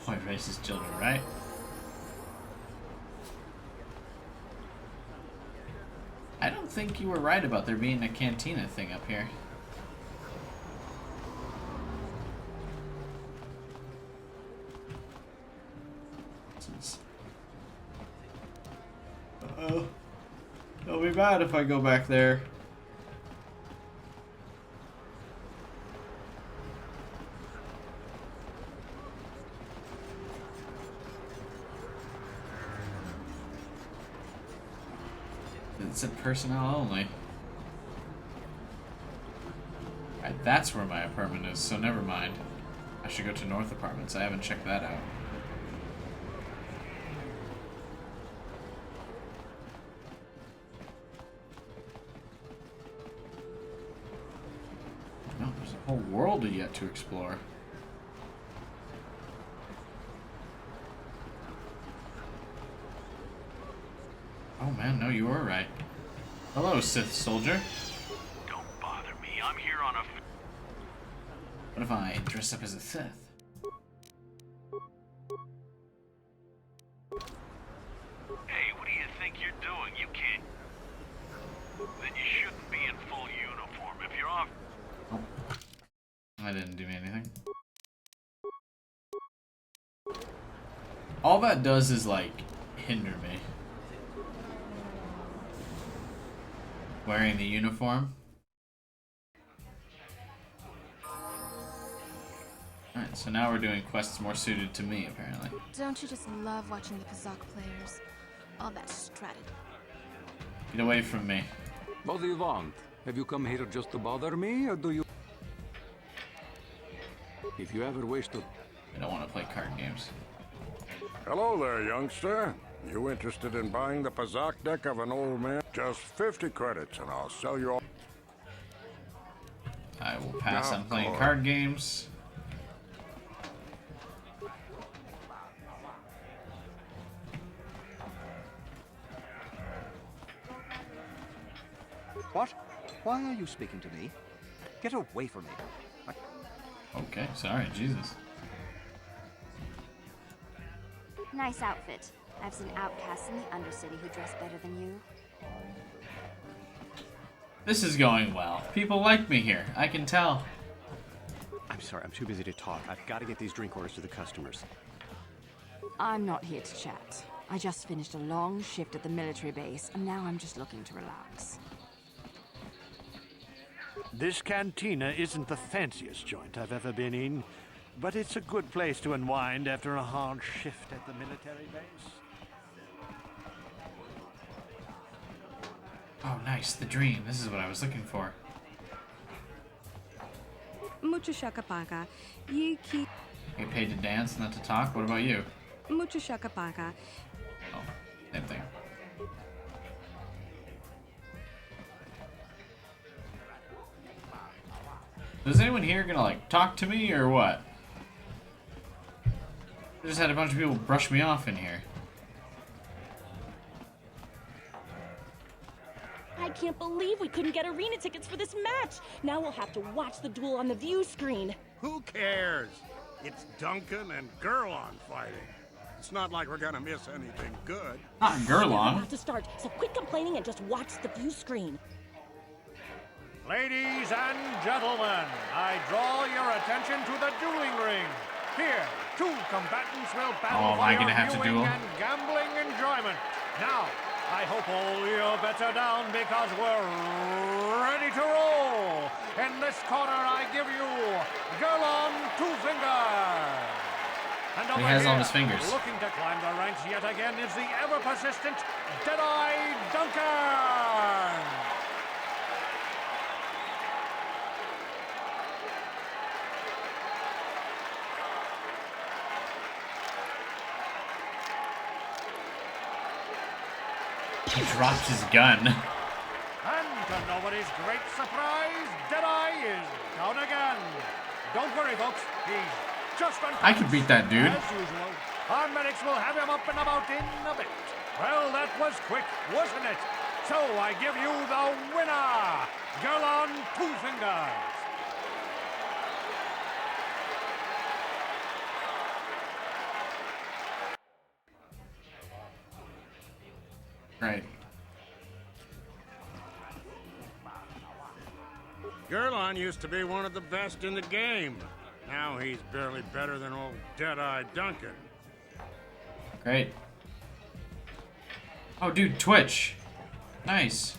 White racist children, right? I don't think you were right about there being a cantina thing up here. Uh-oh. It'll be bad if I go back there. It said personnel only. Alright, that's where my apartment is, so never mind. I should go to North Apartments. I haven't checked that out. No, there's a whole world yet to explore. Oh man, no, you were right. Hello, Sith soldier. Don't bother me. I'm here on a... What if I dress up as a Sith? Hey, what do you think you're doing? You can't... Then you shouldn't be in full uniform. If you're off... I didn't do anything. All that does is, like, hinder me. Wearing the uniform. Alright, so now we're doing quests more suited to me, apparently. Don't you just love watching the Pazak players? All that strutted. Get away from me. What do you want? Have you come here just to bother me, or do you... If you ever wish to... I don't want to play card games. Hello there, youngster. You interested in buying the Pazak deck of an old man? Just 50 credits and I'll sell you all. I will pass on playing card games. What? Why are you speaking to me? Get away from me. Okay, sorry, Jesus. Nice outfit. I've seen outcasts in the Undercity who dress better than you. This is going well. People like me here. I can tell. I'm sorry, I'm too busy to talk. I've got to get these drink orders to the customers. I'm not here to chat. I just finished a long shift at the military base, and now I'm just looking to relax. This cantina isn't the fanciest joint I've ever been in, but it's a good place to unwind after a hard shift at the military base. Oh, nice. The dream. This is what I was looking for. Mucho shakapaka. You keep. Get paid to dance, not to talk? What about you? Mucho shakapaka. Oh, same thing. Is anyone here gonna, like, talk to me or what? I just had a bunch of people brush me off in here. I can't believe we couldn't get arena tickets for this match. Now we'll have to watch the duel on the view screen. Who cares? It's Duncan and Gurlon fighting. It's not like we're gonna miss anything good. Not Gurlon. We're about to start, so quit complaining and just watch the view screen. Ladies and gentlemen, I draw your attention to the dueling ring. Here, two combatants will battle am I for gonna your have to viewing duel? and gambling enjoyment. Now, I hope all your bets are down because we're ready to roll. In this corner, I give you Gurlon Two Fingers. And over He has here, all his fingers. looking to climb the ranks yet again is the ever-persistent Deadeye Duncan. He dropped his gun. And to nobody's great surprise, Deadeye is down again. Don't worry, folks. He's just unconscious. I could beat that dude. As usual, our medics will have him up and about in a bit. Well, that was quick, wasn't it? So I give you the winner, Gurlon Two Fingers. Right. Gurlon used to be one of the best in the game. Now he's barely better than old Deadeye Duncan. Great. Oh, dude, Twitch. Nice.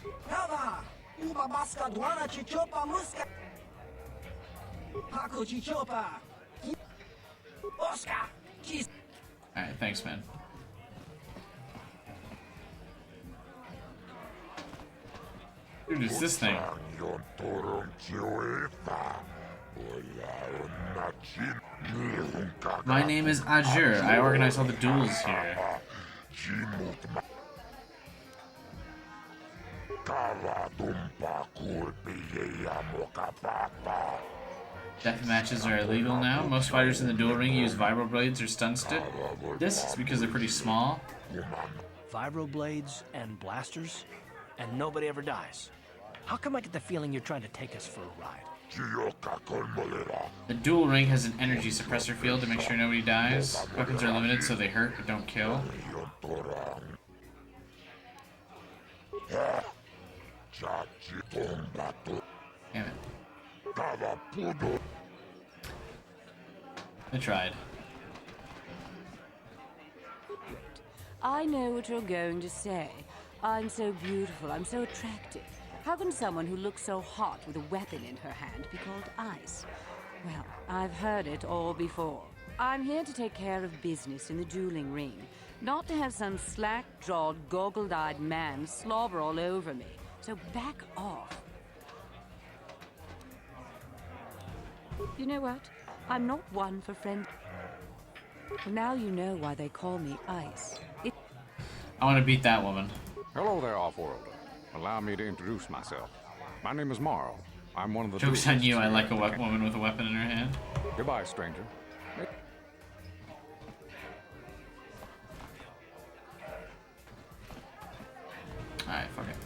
Alright, thanks, man. Dude, it's this thing. My name is Azure. I organize all the duels here. Death matches are illegal now. Most fighters in the duel ring use vibro blades or stun stick. This is because they're pretty small. Vibro blades and blasters? and nobody ever dies. How come I get the feeling you're trying to take us for a ride? The dual ring has an energy suppressor field to make sure nobody dies. Weapons are limited so they hurt but don't kill. Damn it. I tried. I know what you're going to say. I'm so beautiful, I'm so attractive. How can someone who looks so hot with a weapon in her hand be called ice? Well, I've heard it all before. I'm here to take care of business in the dueling ring, not to have some slack-jawed, goggled-eyed man slobber all over me. So back off. You know what? I'm not one for friend. Now you know why they call me Ice. I want to beat that woman. Hello there, Off-Worlder. Allow me to introduce myself. My name is Marl. I'm one of the... Joke's on you, I like a woman with a weapon in her hand. Goodbye, stranger. Alright, fuck it.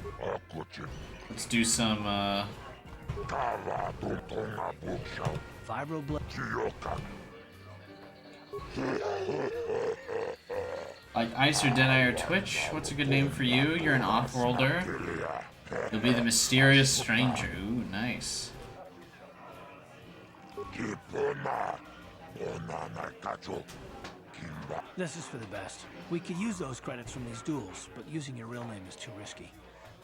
Let's do some, Vibro blood. Like Ice or Deadeye or Twitch? What's a good name for you? You're an off-worlder. You'll be the mysterious stranger. Ooh, nice. This is for the best. We could use those credits from these duels, but using your real name is too risky.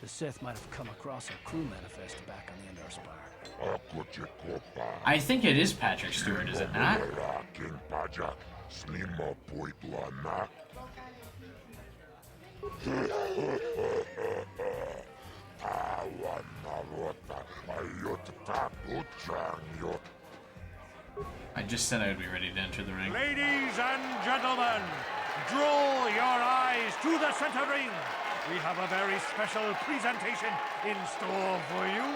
The Sith might have come across a crew manifest back on the Endar Spire. I think it is Patrick Stewart, is it not? I just said I would be ready to enter the ring. Ladies and gentlemen, draw your eyes to the center ring. We have a very special presentation in store for you.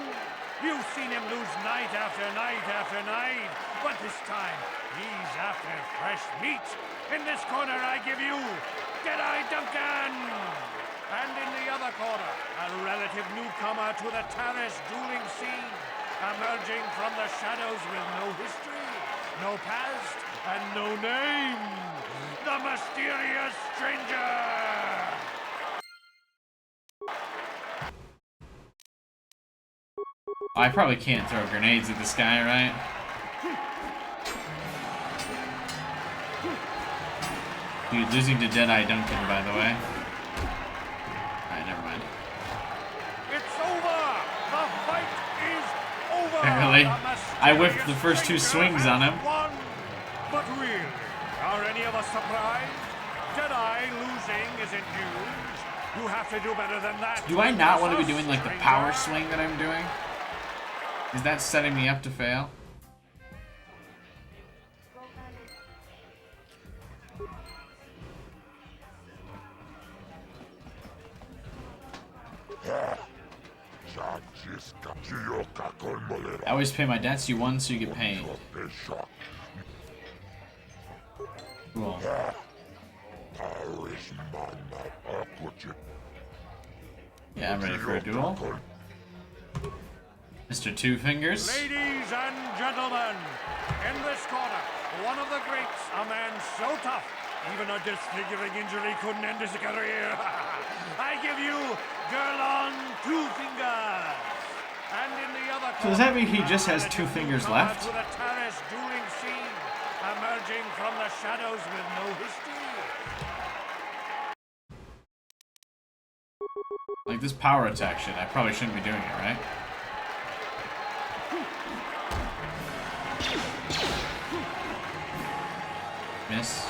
You've seen him lose night after night after night, but this time he's after fresh meat. In this corner, I give you Deadeye Duncan. And in the other corner, a relative newcomer to the Taris dueling scene, emerging from the shadows with no history, no past, and no name, the mysterious stranger! I probably can't throw grenades at this guy, right? Dude, losing to Deadeye Duncan, by the way. Alright, never mind. It's over! The fight is over! Apparently, I whiffed the first two swings on him. But really, are any of us surprised? Deadeye losing isn't huge. You have to do better than that. Do I not want to be doing like the power swing that I'm doing? Is that setting me up to fail? I always pay my debts. You won, so you get paid. Cool. Yeah, I'm ready for a duel. Mr. Two Fingers. Ladies and gentlemen, in this corner, one of the greats, a man so tough, even a disfiguring injury couldn't end his career. I give you Gerlon Two Fingers. And in the other corner, So does that mean he just has 2 fingers left? to the Taris dueling scene, emerging from the shadows with no history. Like this power attack shit, I probably shouldn't be doing it, right? Miss.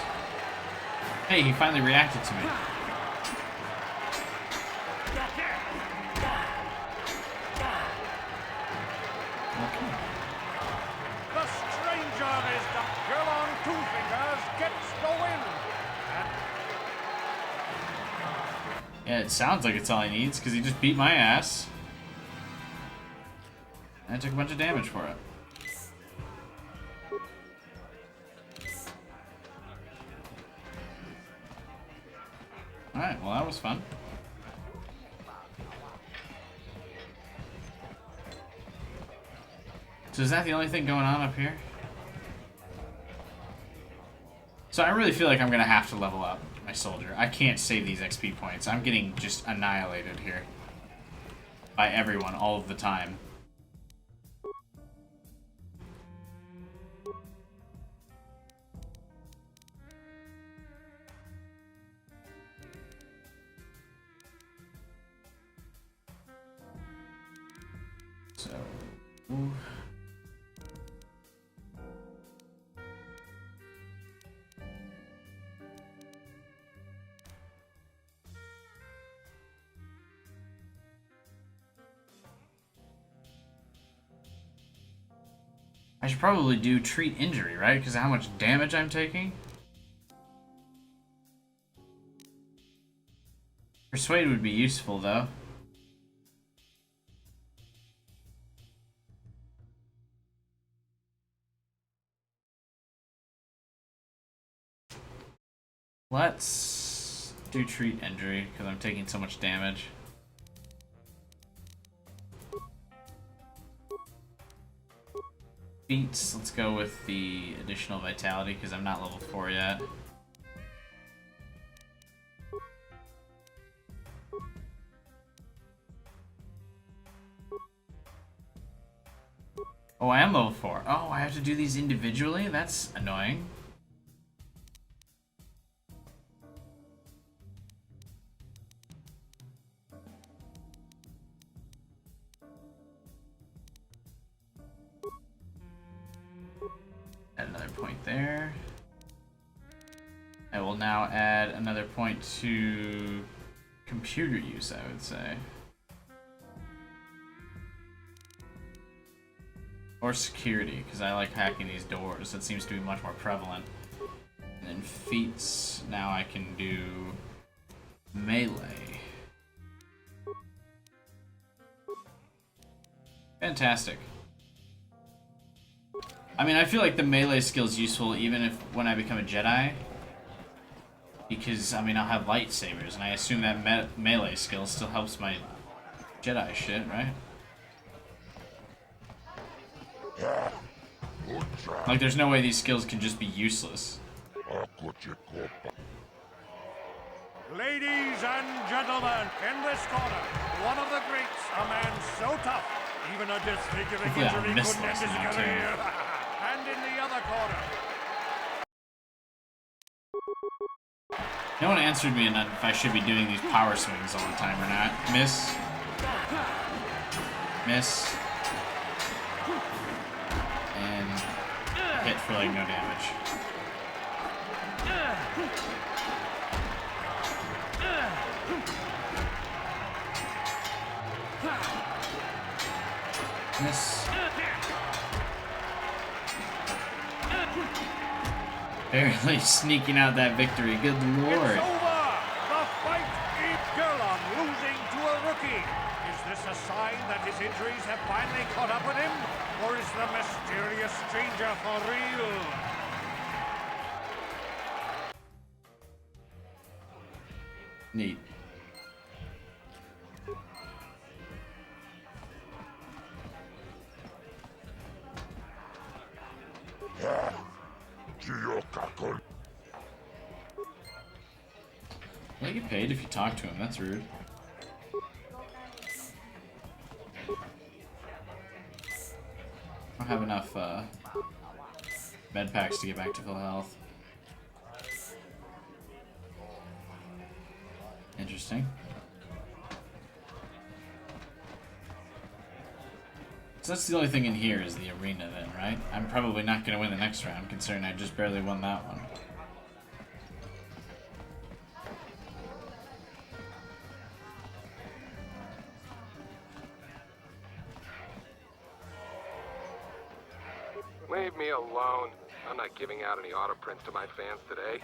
Hey, he finally reacted to me. Okay. The stranger is the girl on Two Fingers gets the win. Yeah, it sounds like it's all he needs, because he just beat my ass. And I took a bunch of damage for it. Alright, well that was fun. So is that the only thing going on up here? So I really feel like I'm gonna have to level up my soldier. I can't save these XP points. I'm getting just annihilated here. By everyone, all of the time. So... Ooh. I should probably do treat injury, right? Because of how much damage I'm taking. Persuade would be useful, though. Let's do treat injury, because I'm taking so much damage. Feats, let's go with the additional vitality, because I'm not level 4 yet. Oh, I am level 4. Oh, I have to do these individually? That's annoying. Add another point there. I will now add another point to computer use, I would say. Or security, because I like hacking these doors. That seems to be much more prevalent. And then feats, now I can do melee. Fantastic. I mean, I feel like the melee skill is useful even if when I become a Jedi. Because, I mean, I'll have lightsabers, and I assume that melee skill still helps my Jedi shit, right? Like, there's no way these skills can just be useless. Ladies and gentlemen, in this corner, one of the greats, a man so tough, even a disfiguring injury couldn't end his career. And in the other corner... No one answered me enough if I should be doing these power swings all the time or not. Miss. Miss. And hit for like no damage. Miss. Barely sneaking out that victory. Good lord. It's over! The fight is Gerlon losing to a rookie. Is this a sign that his injuries have finally caught up with him? Or is the mysterious stranger for real? Neat. Will I get paid if you talk to him? That's rude. I don't have enough med packs to get back to full health. Interesting. So that's the only thing in here is the arena then, right? I'm probably not going to win the next round, considering I just barely won that one. Leave me alone. I'm not giving out any auto prints to my fans today.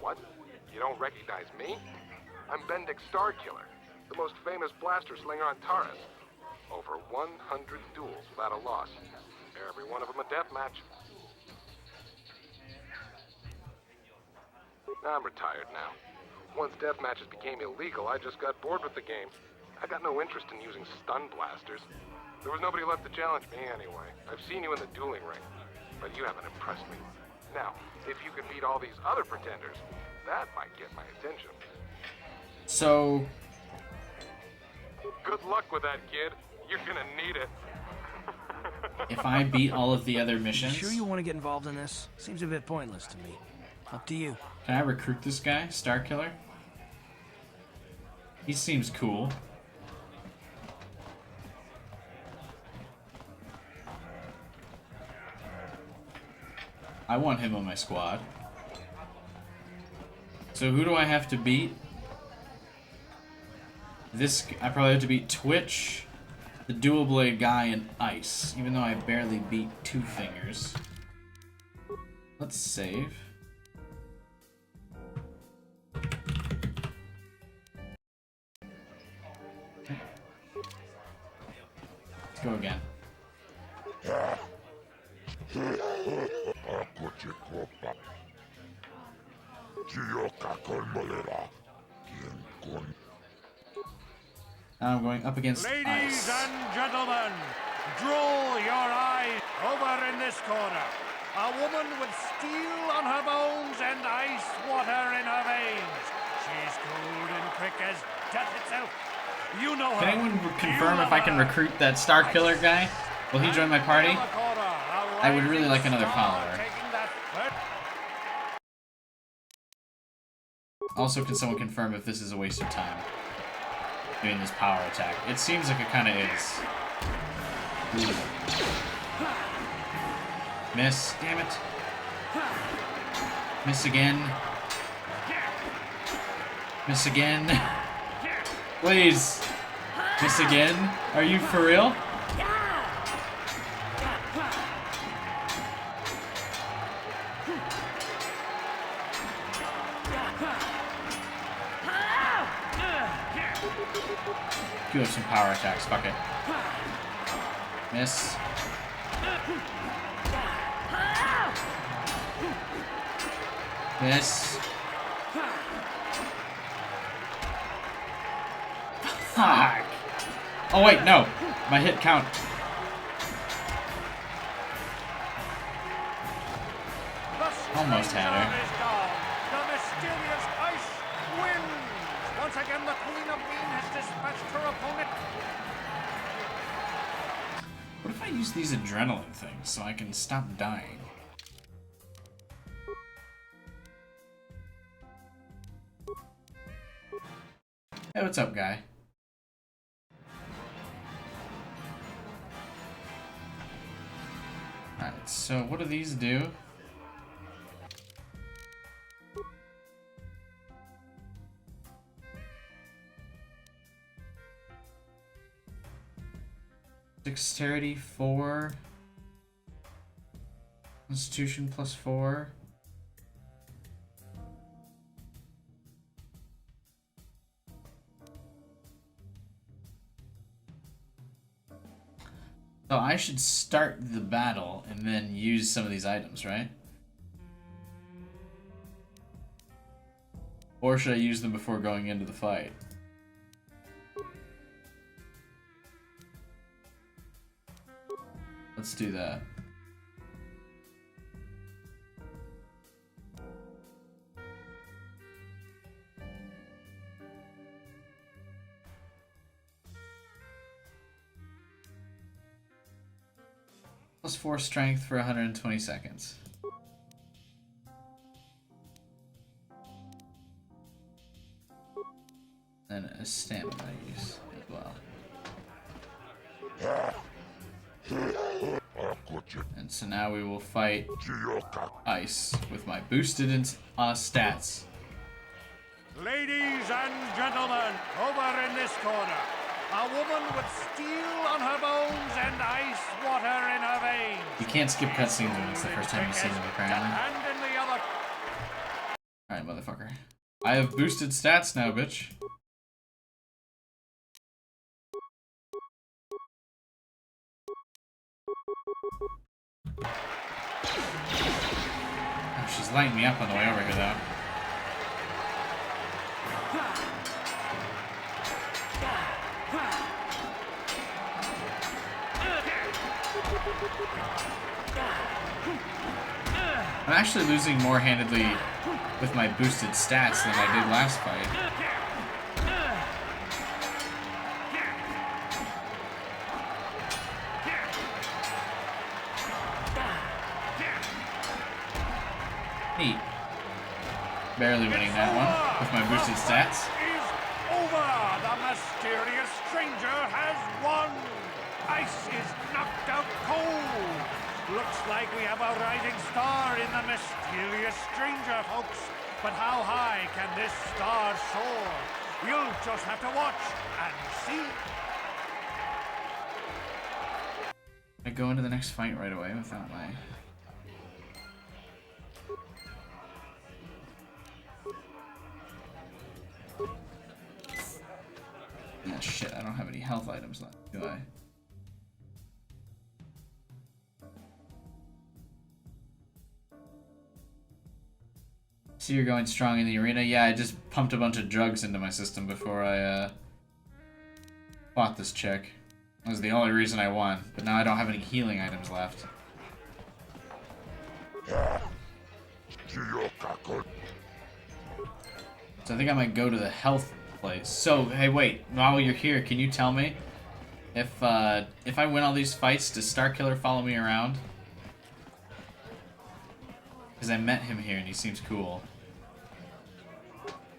What? You don't recognize me? I'm Bendick Starkiller, the most famous blaster slinger on Taurus. Over 100 duels without a loss. Every one of them a deathmatch. I'm retired now. Once deathmatches became illegal, I just got bored with the game. I got no interest in using stun blasters. There was nobody left to challenge me anyway. I've seen you in the dueling ring, but you haven't impressed me. Now, if you could beat all these other pretenders, that might get my attention. So... Good luck with that, kid. You're gonna need it. if I beat all of the other missions... Sure you want to get involved in this? Seems a bit pointless to me. Up to you. Can I recruit this guy, Starkiller? He seems cool. I want him on my squad. So who do I have to beat? I probably have to beat Twitch, the dual blade guy, and Ice, even though I barely beat Two Fingers. Let's save. Let's go again. Now I'm going up against Ladies Ice. and gentlemen, draw your eyes over in this corner. A woman with steel on her bones and ice water in her veins. She's cold and quick as death itself. You know her. Can anyone confirm if I can recruit that Starkiller guy? Will he join my party? I would really like another follower. Also, can someone confirm if this is a waste of time? Doing this power attack. It seems like it kind of is. Ooh. Miss. Damn it. Miss again. Miss again. Please. Miss again? Are you for real? Do have some power attacks, fuck it. Miss. Miss. Fuck. Oh wait, no. My hit count. Almost had her. The mysterious ice wins. Once again, the Queen of Bean has dispatched her opponent. What if I use these adrenaline things so I can stop dying? Hey, what's up, guy? Alright, so what do these do? Dexterity 4. Constitution +4. So I should start the battle and then use some of these items, right? Or should I use them before going into the fight? Let's do that. +4 strength for 120 seconds. And a stamina use as well. And so now we will fight Ice with my boosted stats. Ladies and gentlemen, over in this corner, a woman with steel on her bones and ice water in her veins. You can't skip cutscenes when it's the first time you see them, apparently. And in the other... Alright, motherfucker. I have boosted stats now, bitch. Oh, she's lighting me up on the way over here, though. I'm actually losing more handedly with my boosted stats than I did last fight. Neat. Barely winning that one with my boosted stats. Is over. The mysterious stranger has won. Ice is knocked out cold. Looks like we have a rising star in the mysterious stranger, folks. But how high can this star soar? You'll just have to watch and see. I go into the next fight right away without my... Yeah, shit, I don't have any health items left, do I? So you're going strong in the arena? Yeah, I just pumped a bunch of drugs into my system before I fought this chick. That was the only reason I won, but now I don't have any healing items left. So I think I might go to the health place. So, hey, wait, while you're here, can you tell me if I win all these fights, does Starkiller follow me around? Because I met him here and he seems cool.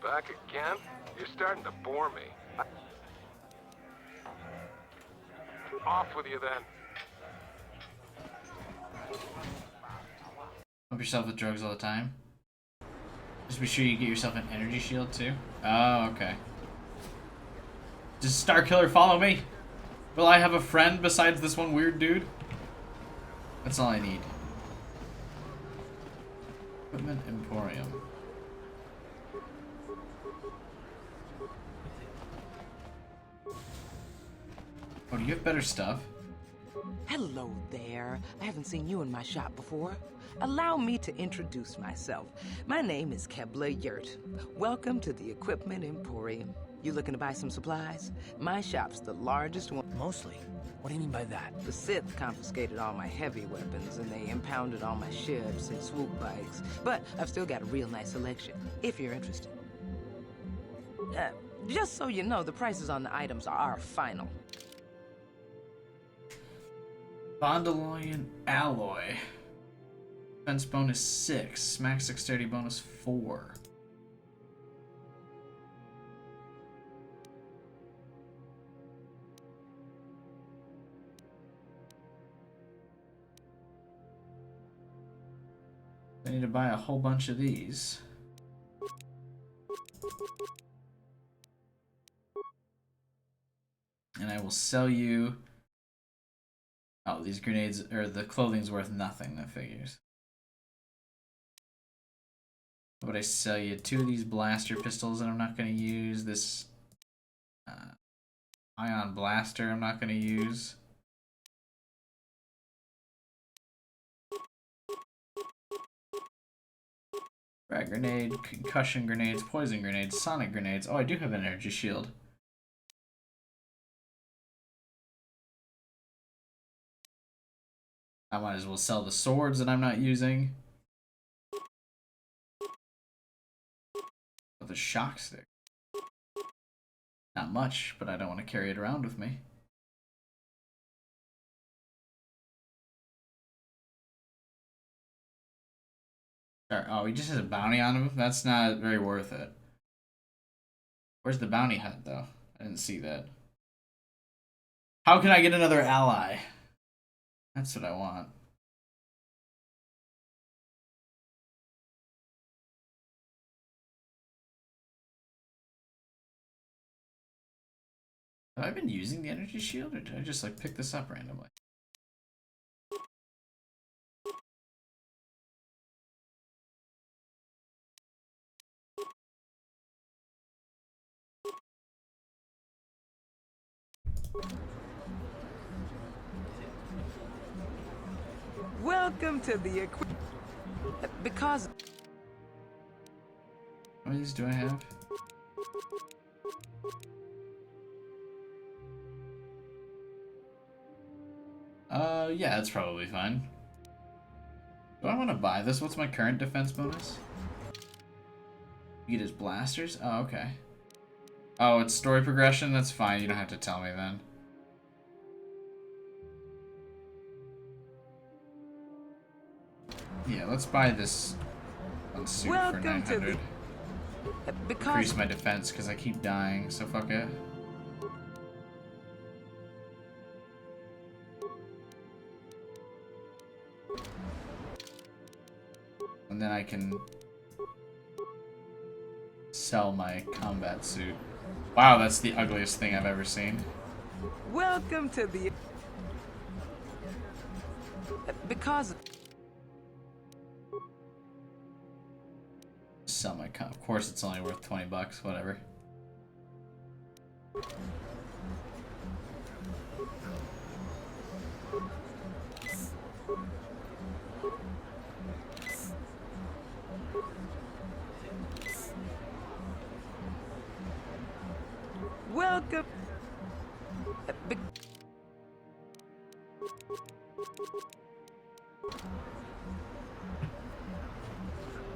Back again? You're starting to bore me. Off with you then. Pump yourself with drugs all the time. Just be sure you get yourself an energy shield too. Oh, okay. Does Starkiller follow me? Will I have a friend besides this one weird dude? That's all I need. Equipment Emporium. Oh, do you have better stuff? Hello there. I haven't seen you in my shop before. Allow me to introduce myself. My name is Kebla Yurt. Welcome to the Equipment Emporium. You looking to buy some supplies? My shop's the largest one. Mostly. What do you mean by that? The Sith confiscated all my heavy weapons and they impounded all my ships and swoop bikes. But I've still got a real nice selection, if you're interested. Just so you know, the prices on the items are final. Bondaloyan Alloy. Defense bonus 6. Max dexterity bonus 4. I need to buy a whole bunch of these. And I will sell you... Oh, these grenades, or the clothing's worth nothing, that figures. How would I sell you 2 of these blaster pistols that I'm not going to use? This ion blaster I'm not going to use. Frag grenade, concussion grenades, poison grenades, sonic grenades. Oh, I do have an energy shield. I might as well sell the swords that I'm not using. The shock stick. Not much, but I don't want to carry it around with me. Oh, he just has a bounty on him? That's not very worth it. Where's the bounty hunt, though? I didn't see that. How can I get another ally? That's what I want. Have I been using the energy shield, or did I just like pick this up randomly? Welcome to the because... How many of these do I have? Yeah, that's probably fine. Do I want to buy this? What's my current defense bonus? You get his blasters? Oh, okay. Oh, it's story progression? That's fine. You don't have to tell me then. Yeah, let's buy this one suit for 900. Increase my defense because I keep dying, so fuck it. And then I can sell my combat suit. Wow, that's the ugliest thing I've ever seen. Welcome to the... Because... Sell my of course it's only worth 20 bucks, whatever. Welcome.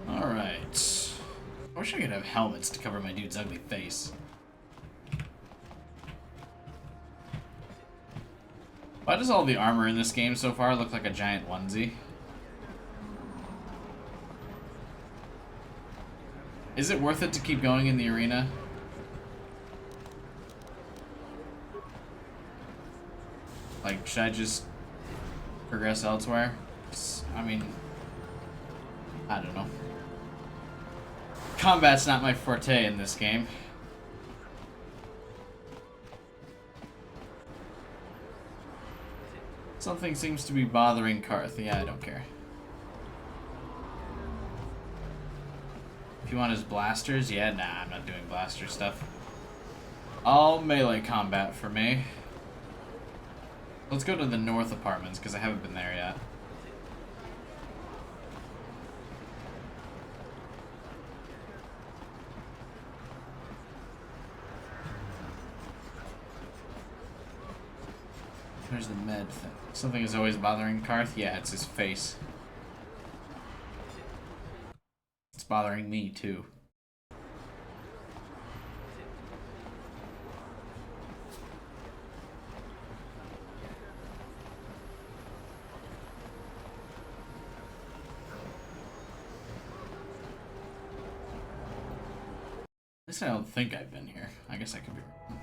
Alright. I wish I could have helmets to cover my dude's ugly face. Why does all the armor in this game so far look like a giant onesie? Is it worth it to keep going in the arena? Like, should I just progress elsewhere? I mean, I don't know. Combat's not my forte in this game. Something seems to be bothering Karth. Yeah, I don't care. If you want his blasters, yeah, nah, I'm not doing blaster stuff. All melee combat for me. Let's go to the north apartments, because I haven't been there yet. There's the med thing. Something is always bothering Karth? Yeah, it's his face. It's bothering me, too. At least I don't think I've been here. I guess I could be wrong.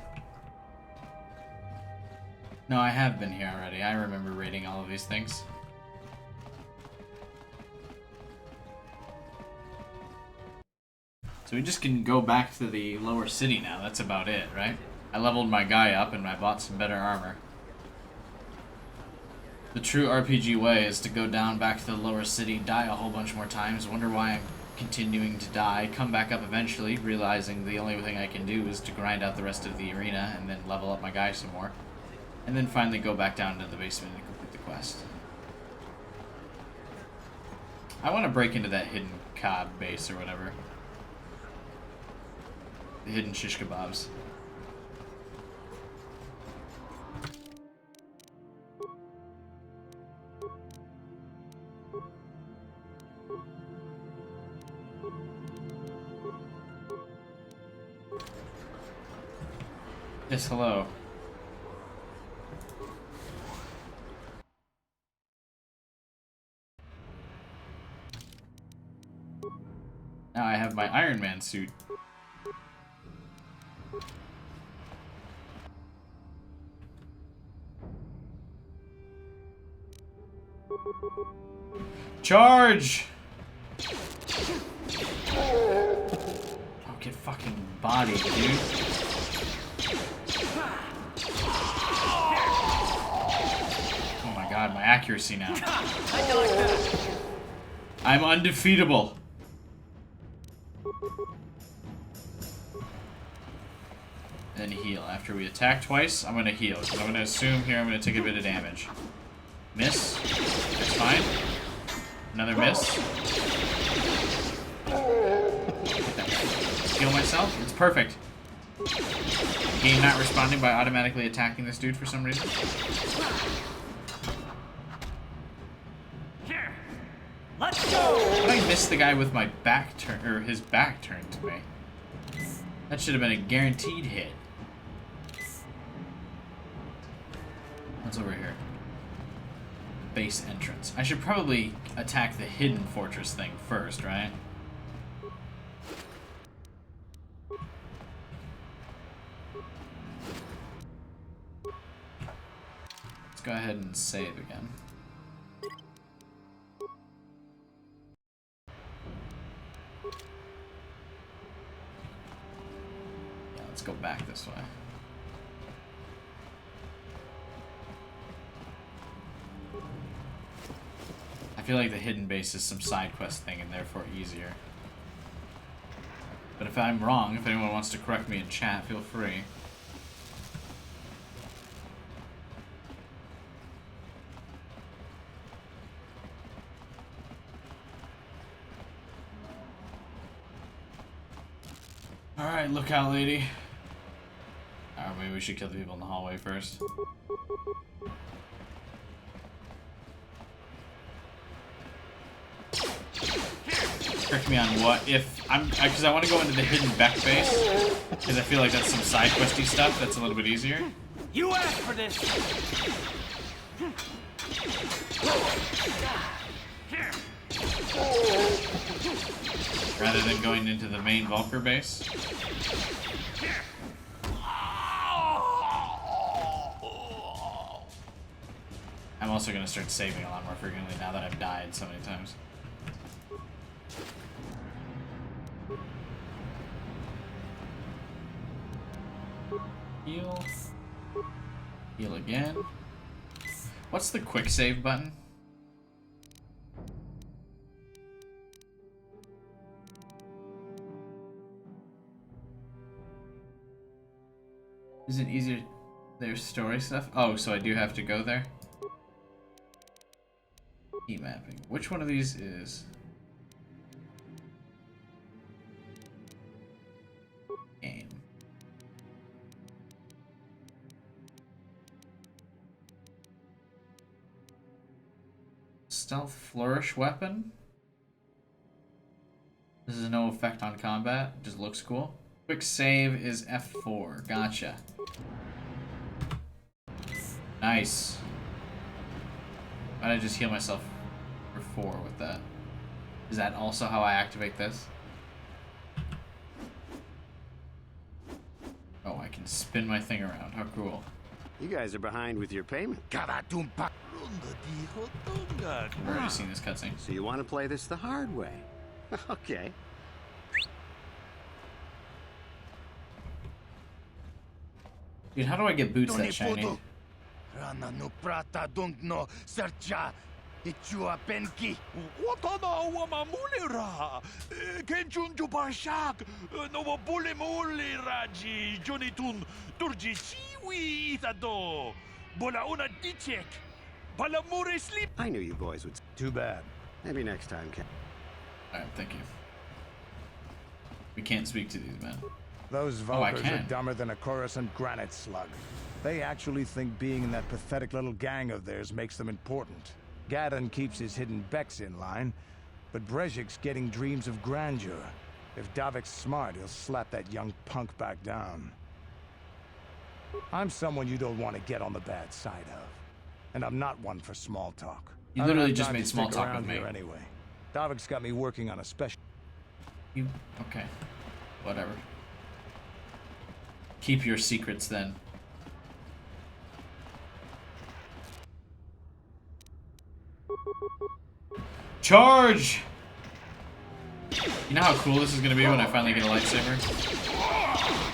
No, I have been here already. I remember raiding all of these things. So we just can go back to the lower city now. That's about it, right? I leveled my guy up and I bought some better armor. The true RPG way is to go down back to the lower city, die a whole bunch more times, wonder why I'm continuing to die, come back up eventually, realizing the only thing I can do is to grind out the rest of the arena and then level up my guy some more. And then finally go back down to the basement and complete the quest. I want to break into that hidden cob base or whatever. The hidden shish kebabs. Yes, hello. Now I have my Iron Man suit. Charge! Oh, get fucking bodied, dude. Oh my god, my accuracy now. I'm undefeatable. Then heal. After we attack twice, I'm gonna heal. Because I'm gonna assume here I'm gonna take a bit of damage. Miss. That's fine. Another miss. Heal myself. It's perfect. Game not responding by automatically attacking this dude for some reason. Let's go! How did I miss the guy with my back turn, or his back turned to me? That should have been a guaranteed hit. What's over here? Base entrance. I should probably attack the hidden fortress thing first, right? Let's go ahead and save again. Yeah, let's go back this way. I feel like the hidden base is some side quest thing and therefore easier. But if I'm wrong, if anyone wants to correct me in chat, feel free. Alright, look out, lady. Alright, maybe we should kill the people in the hallway first. Correct me on what? If I'm, because I want to go into the hidden Beck base, because I feel like that's some side questy stuff that's a little bit easier. You asked for this. Rather than going into the main Vulker base. I'm also going to start saving a lot more frequently now that I've died so many times. Heal. Heal again. What's the quick save button? Is it easier? There's story stuff? Oh, so I do have to go there? Heat mapping. Which one of these is? Game. Stealth flourish weapon? This has no effect on combat. It just looks cool. Quick save is F4. Gotcha. Nice. Why did I just heal myself for 4 with that? Is that also how I activate this? Oh, I can spin my thing around. How cool. You guys are behind with your payment. I've already seen this cutscene. So you want to play this the hard way? Okay. Dude, how do I get boots that shiny? Rana no prata don't know sercha. Ichua penki. Watana wamamulira. Kenchunju parshak. No bule muli raji. Jonitun turji chiwi itado. Bola una dichek. Balamure sleep. I knew you boys would. Too bad. Maybe next time, Ken. Alright, thank you. We can't speak to these men. Those Vulkars are dumber than a Coruscant granite slug. They actually think being in that pathetic little gang of theirs makes them important. Gadon keeps his hidden Becks in line, but Brezhik's getting dreams of grandeur. If Davik's smart, he'll slap that young punk back down. I'm someone you don't want to get on the bad side of. And I'm not one for small talk. You literally just made small talk with me. Anyway. Davik's got me working on a special... You... okay. Whatever. Keep your secrets then. Charge! You know how cool this is gonna be when I finally get a lightsaber?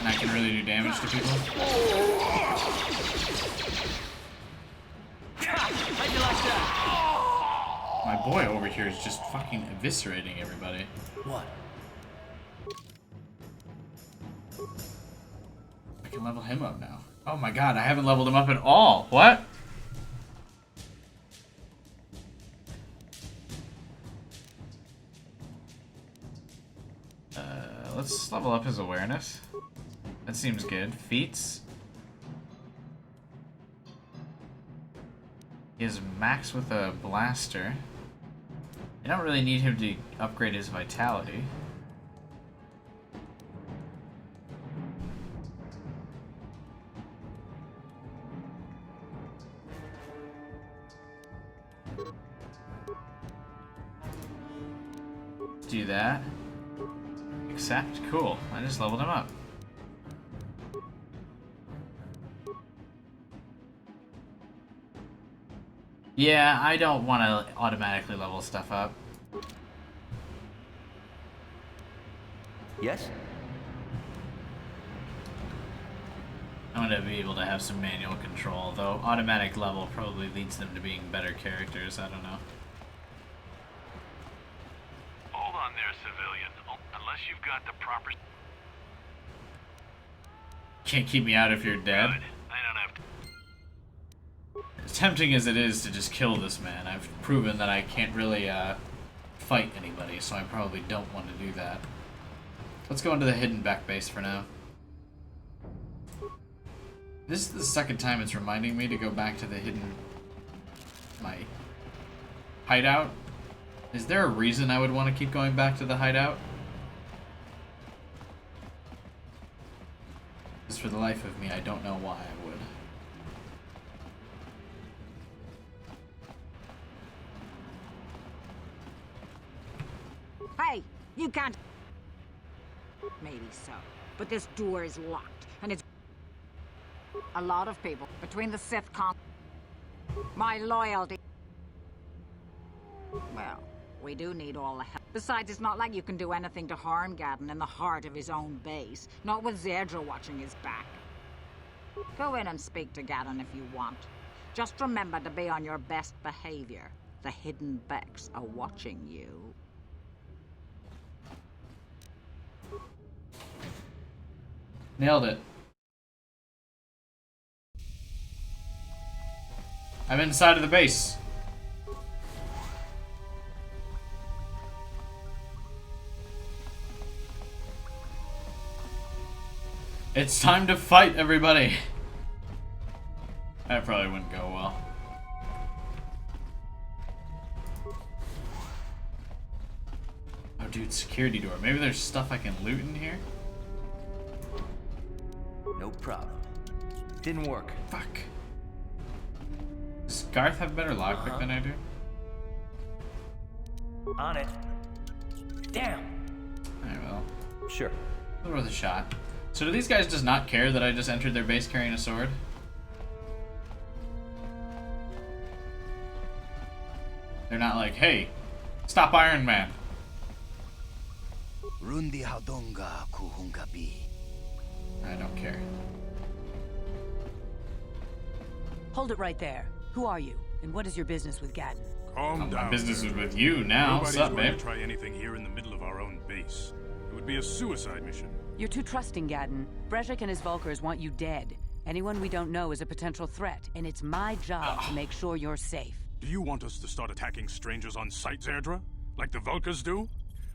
And I can really do damage to people? How'd you like that? My boy over here is just fucking eviscerating everybody. What? I can level him up now. Oh my god, I haven't leveled him up at all. What? Let's level up his awareness. That seems good. Feats. He is max with a blaster. I don't really need him to upgrade his vitality. Do that. Accept. Cool. I just leveled him up. Yeah, I don't want to automatically level stuff up. Yes? I want to be able to have some manual control, though automatic level probably leads them to being better characters. I don't know. Hold on there, civilian. Unless you've got the proper... Can't keep me out if you're dead. Good. I don't have to... As tempting as it is to just kill this man, I've proven that I can't really fight anybody, so I probably don't want to do that. Let's go into the hidden back base for now. This is the second time it's reminding me to go back to the hidden... my hideout. Is there a reason I would want to keep going back to the hideout? Just for the life of me, I don't know why I would. Hey, you can't... Maybe so, but this door is locked, and it's... A lot of people, between the Sith my loyalty... Well, we do need all the help. Besides, it's not like you can do anything to harm Gadden in the heart of his own base, not with Zerdra watching his back. Go in and speak to Gadden if you want. Just remember to be on your best behavior. The hidden Becks are watching you. Nailed it. I'm inside of the base. It's time to fight, everybody. That probably wouldn't go well. Oh, dude, security door. Maybe there's stuff I can loot in here? No problem. Didn't work. Fuck. Does Garth have better lockpick than I do? On it. Damn. Alright, well. Sure. It was worth a shot. So do these guys just not care that I just entered their base carrying a sword? They're not like, hey, stop Iron Man. Rundi Hadonga Kuhungabi. I don't care. Hold it right there. Who are you, and what is your business with Gadden? Calm down. My business is with you now. Nobody's What's up, going babe? to try anything here in the middle of our own base. It would be a suicide mission. You're too trusting, Gadden. Brezhik and his Vulkars want you dead. Anyone we don't know is a potential threat, and it's my job to make sure you're safe. Do you want us to start attacking strangers on sight, Zerdra? Like the Vulkars do?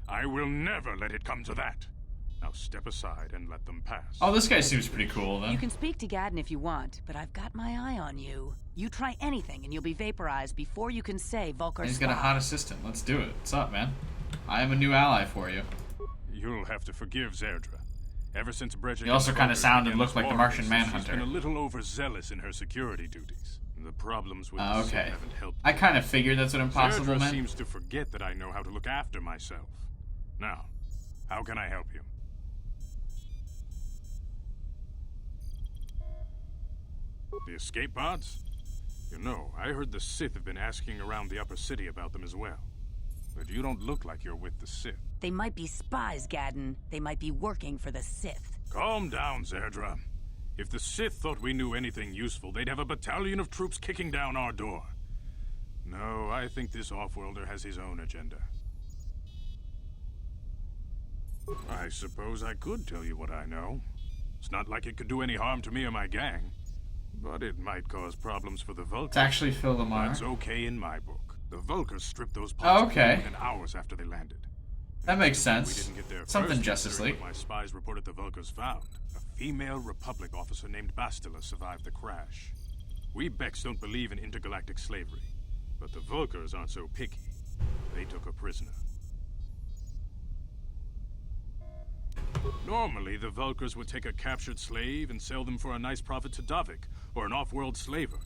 I will never let it come to that. Now step aside and let them pass. Oh, this guy seems pretty cool, then. You can speak to Gadden if you want, but I've got my eye on you. You try anything and you'll be vaporized before you can say Vulkar He's got a hot assistant. Let's do it. What's up, man? I am a new ally for you. You'll have to forgive Zerdra. Ever since Brezhik... He also kind of sounded, looked like the Martian She's Manhunter. been a little overzealous in her security duties. The problems with the Sith Okay. haven't helped. I kind of figured that's what impossible Zerdra meant. seems to forget that I know how to look after myself. Now, how can I help you? The escape pods? You know, I heard the Sith have been asking around the upper city about them as well. But you don't look like you're with the Sith. They might be spies, Gadden. They might be working for the Sith. Calm down, Zerdra. If the Sith thought we knew anything useful, they'd have a battalion of troops kicking down our door. No, I think this off-worlder has his own agenda. I suppose I could tell you what I know. It's not like it could do any harm to me or my gang. But it might cause problems for the Vulkars. It's actually Phil Lamar. That's okay in my book. The Vulkars stripped those pods okay. within hours after they landed. That makes We sense. didn't get there Something first, Justice considering League. what my spies reported the Vulkars found. A female Republic officer named Bastila survived the crash. We Becks don't believe in intergalactic slavery, but the Vulkars aren't so picky. They took a prisoner. Normally, the Vulkars would take a captured slave and sell them for a nice profit to Davik, or an off-world slaver.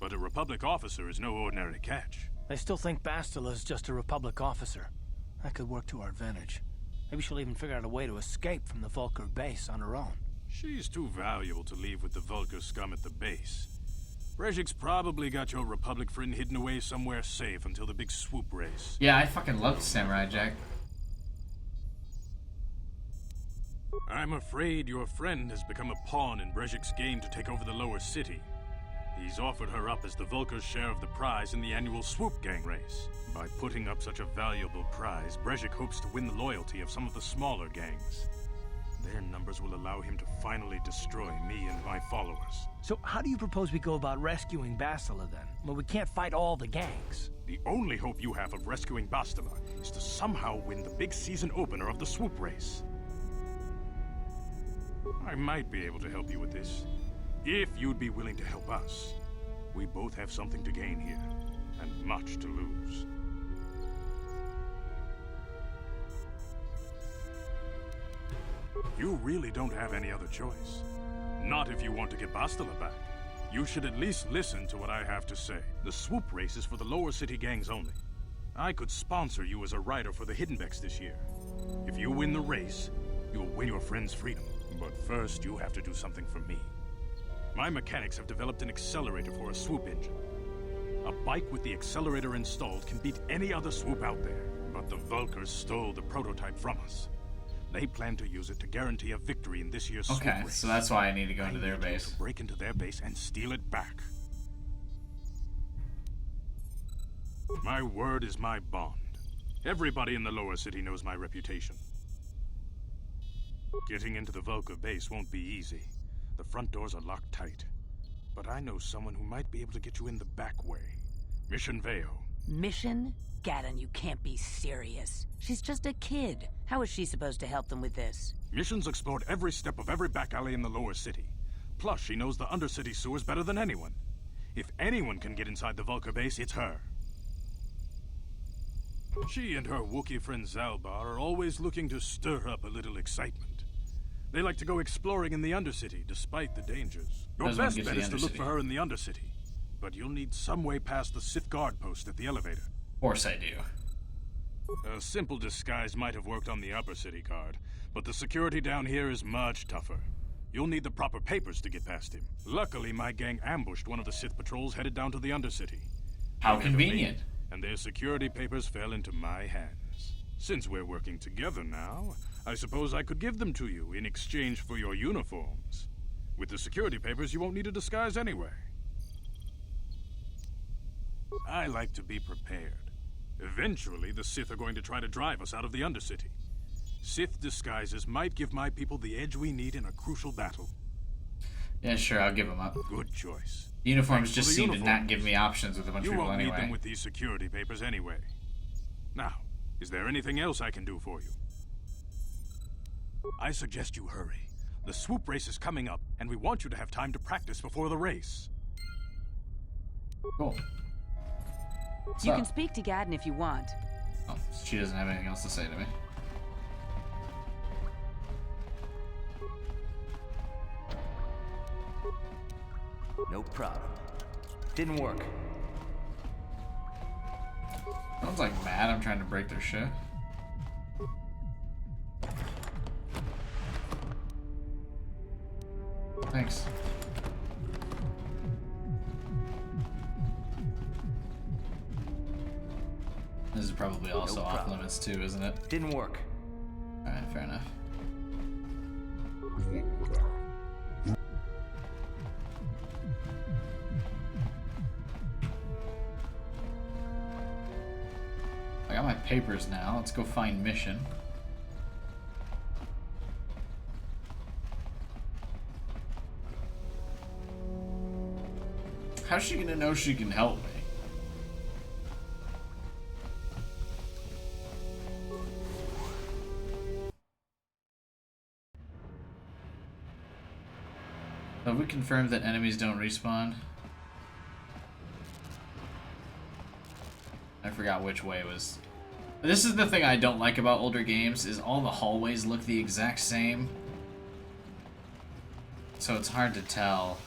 But a Republic officer is no ordinary catch. They still think Bastila's just a Republic officer. That could work to our advantage. Maybe she'll even figure out a way to escape from the Vulkar base on her own. She's too valuable to leave with the Vulkar scum at the base. Brejik's probably got your Republic friend hidden away somewhere safe until the big swoop race. Yeah, I fucking love Samurai Jack. I'm afraid your friend has become a pawn in Brejik's game to take over the lower city. He's offered her up as the Vulkar's share of the prize in the annual Swoop Gang race. By putting up such a valuable prize, Brejik hopes to win the loyalty of some of the smaller gangs. Their numbers will allow him to finally destroy me and my followers. So how do you propose we go about rescuing Bastila then? Well, we can't fight all the gangs. The only hope you have of rescuing Bastila is to somehow win the big season opener of the Swoop race. I might be able to help you with this, if you'd be willing to help us. We both have something to gain here, and much to lose. You really don't have any other choice. Not if you want to get Bastila back. You should at least listen to what I have to say. The Swoop race is for the lower city gangs only. I could sponsor you as a rider for the Hiddenbecks this year. If you win the race, you'll win your friend's freedom. But first, you have to do something for me. My mechanics have developed an accelerator for a swoop engine. A bike with the accelerator installed can beat any other swoop out there. But the Vulkars stole the prototype from us. They plan to use it to guarantee a victory in this year's swoop race. So that's why I need to go into their base. To break into their base and steal it back. My word is my bond. Everybody in the lower city knows my reputation. Getting into the Vulkar base won't be easy. The front doors are locked tight. But I know someone who might be able to get you in the back way. Mission Veo. Mission? Gaddon, you can't be serious. She's just a kid. How is she supposed to help them with this? Mission's explored every step of every back alley in the lower city. Plus, she knows the undercity sewers better than anyone. If anyone can get inside the Vulkar base, it's her. She and her Wookiee friend Zalbar are always looking to stir up a little excitement. They like to go exploring in the Undercity, despite the dangers. Your best bet is to look for her in the Undercity. But you'll need some way past the Sith guard post at the elevator. Of course I do. A simple disguise might have worked on the Upper City guard, but the security down here is much tougher. You'll need the proper papers to get past him. Luckily, my gang ambushed one of the Sith patrols headed down to the Undercity. How convenient. And their security papers fell into my hands. Since we're working together now, I suppose I could give them to you in exchange for your uniforms. With the security papers, you won't need a disguise anyway. I like to be prepared. Eventually, the Sith are going to try to drive us out of the Undercity. Sith disguises might give my people the edge we need in a crucial battle. Yeah, sure, I'll give them up. Good choice. Uniforms just seem to not give me options with a bunch of people anyway. You won't need them with these security papers anyway. Now, is there anything else I can do for you? I suggest you hurry. The swoop race is coming up, and we want you to have time to practice before the race. Cool. You can speak to Gaddon if you want. Oh, she doesn't have anything else to say to me. No problem. Didn't work. Sounds like mad I'm trying to break their shit. Thanks. This is probably also off limits too, isn't it? Didn't work. Alright, fair enough. I got my papers now. Let's go find Mission. How's she gonna know she can help me? Have we confirmed that enemies don't respawn? I forgot which way was This is the thing I don't like about older games, is all the hallways look the exact same. So it's hard to tell.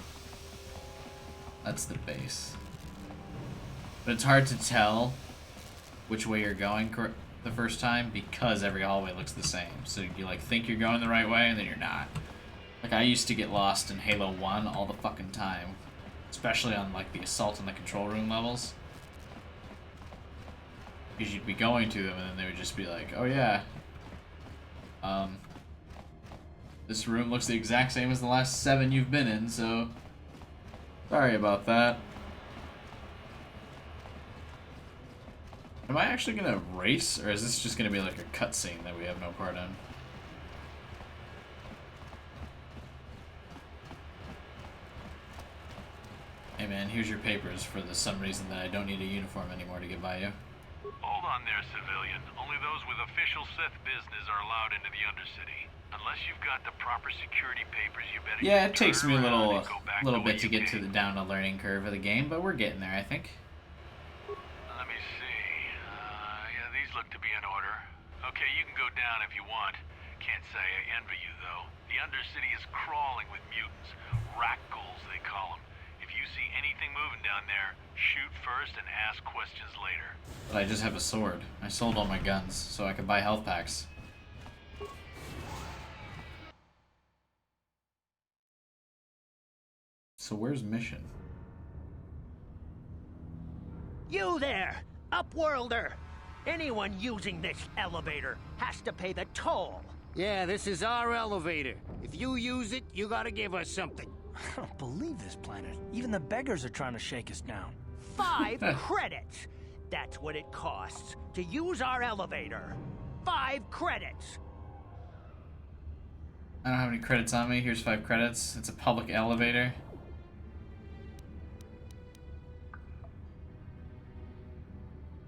That's the base. But it's hard to tell which way you're going the first time because every hallway looks the same. So you like think you're going the right way and then you're not. Like I used to get lost in Halo 1 all the fucking time. Especially on like the assault and the control room levels. Because you'd be going to them and then they would just be like, oh yeah. This room looks the exact same as the last 7 you've been in, so sorry about that. Am I actually gonna race, or is this just gonna be like a cutscene that we have no part in? Hey man, here's your papers for some reason that I don't need a uniform anymore to get by you. Hold on there, civilian. Only those with official Sith business are allowed into the Undercity. Unless you've got the proper security papers, you better. Yeah, it takes me a little bit to get to the down the learning curve of the game, but we're getting there, I think. Let me see. Yeah, these look to be in order. Okay, you can go down if you want. Can't say I envy you, though. The Undercity is crawling with mutants. Rat-ghouls, they call them. If you see anything moving down there, shoot first and ask questions later. But I just have a sword. I sold all my guns, so I could buy health packs. So where's mission? You there, Upworlder! Anyone using this elevator has to pay the toll. Yeah, this is our elevator. If you use it, you gotta give us something. I don't believe this planet. Even the beggars are trying to shake us down. 5 credits! That's what it costs to use our elevator. 5 credits! I don't have any credits on me. Here's 5 credits. It's a public elevator.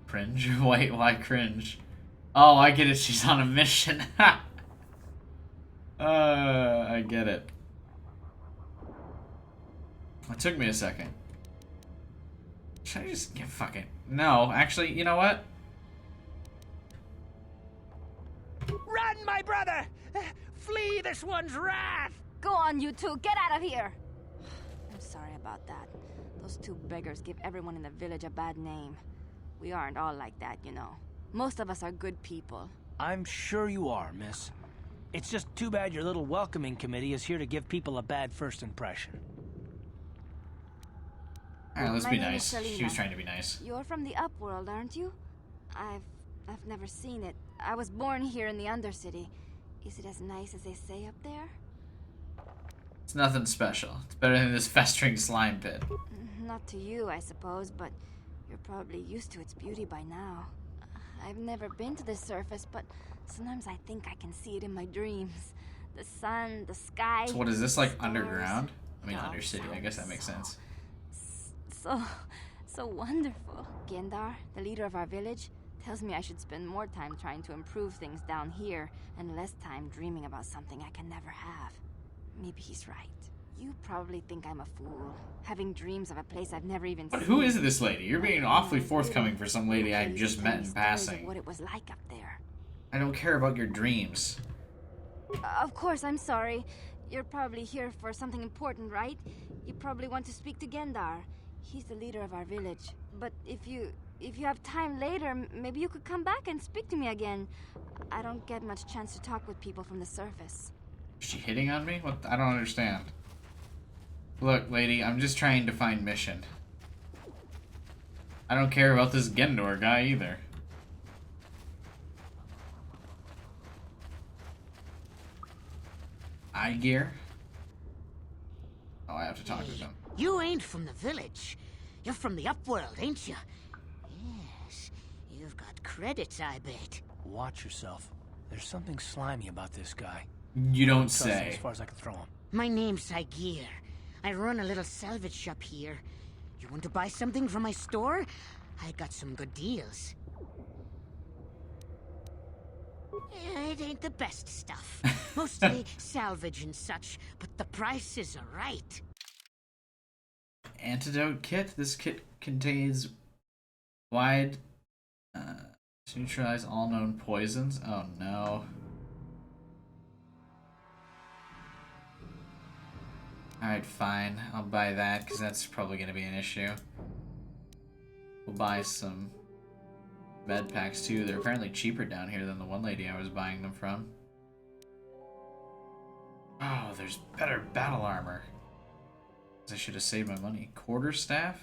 Cringe? Why cringe? Oh, I get it. She's on a mission. I get it. It took me a second. Should I just get fucking... No, actually, you know what? Run, my brother! Flee this one's wrath! Go on, you two. Get out of here! I'm sorry about that. Those 2 beggars give everyone in the village a bad name. We aren't all like that, you know. Most of us are good people. I'm sure you are, miss. It's just too bad your little welcoming committee is here to give people a bad first impression. Alright, let's My be name nice. is She was Selena. trying to be nice. You're from the Upworld, aren't you? I've never seen it. I was born here in the Undercity. Is it as nice as they say up there? It's nothing special. It's better than this festering slime pit. Not to you, I suppose, but you're probably used to its beauty by now. I've never been to the surface, but sometimes I think I can see it in my dreams. The sun, the sky. So what is this, like, stars. underground? I mean, It all Undercity. I guess that sounds makes sense. So wonderful. Gendar, the leader of our village, tells me I should spend more time trying to improve things down here and less time dreaming about something I can never have. Maybe he's right. You probably think I'm a fool, having dreams of a place I've never even But seen. who is this lady? You're being awfully forthcoming for some lady I just met in Stories of passing. what it was like up there. I don't care about your dreams. Of course, I'm sorry. You're probably here for something important, right? You probably want to speak to Gendar. He's the leader of our village. But if you have time later, maybe you could come back and speak to me again. I don't get much chance to talk with people from the surface. Is she hitting on me? What? I don't understand. Look, lady, I'm just trying to find mission. I don't care about this Gendor guy either. Eye gear? Oh, I have to talk to them. You ain't from the village. You're from the Upworld, ain't you? Yes. You've got credits, I bet. Watch yourself. There's something slimy about this guy. You don't Trust me say. as far as I can throw him. My name's Saigir. I run a little salvage shop here. You want to buy something from my store? I got some good deals. It ain't the best stuff. Mostly salvage and such, but the prices are right. Antidote kit? This kit contains wide To neutralize all known poisons? Oh no. Alright, fine. I'll buy that, because that's probably going to be an issue. We'll buy some med packs too. They're apparently cheaper down here than the one lady I was buying them from. Oh, there's better battle armor. I should have saved my money. Quarter staff?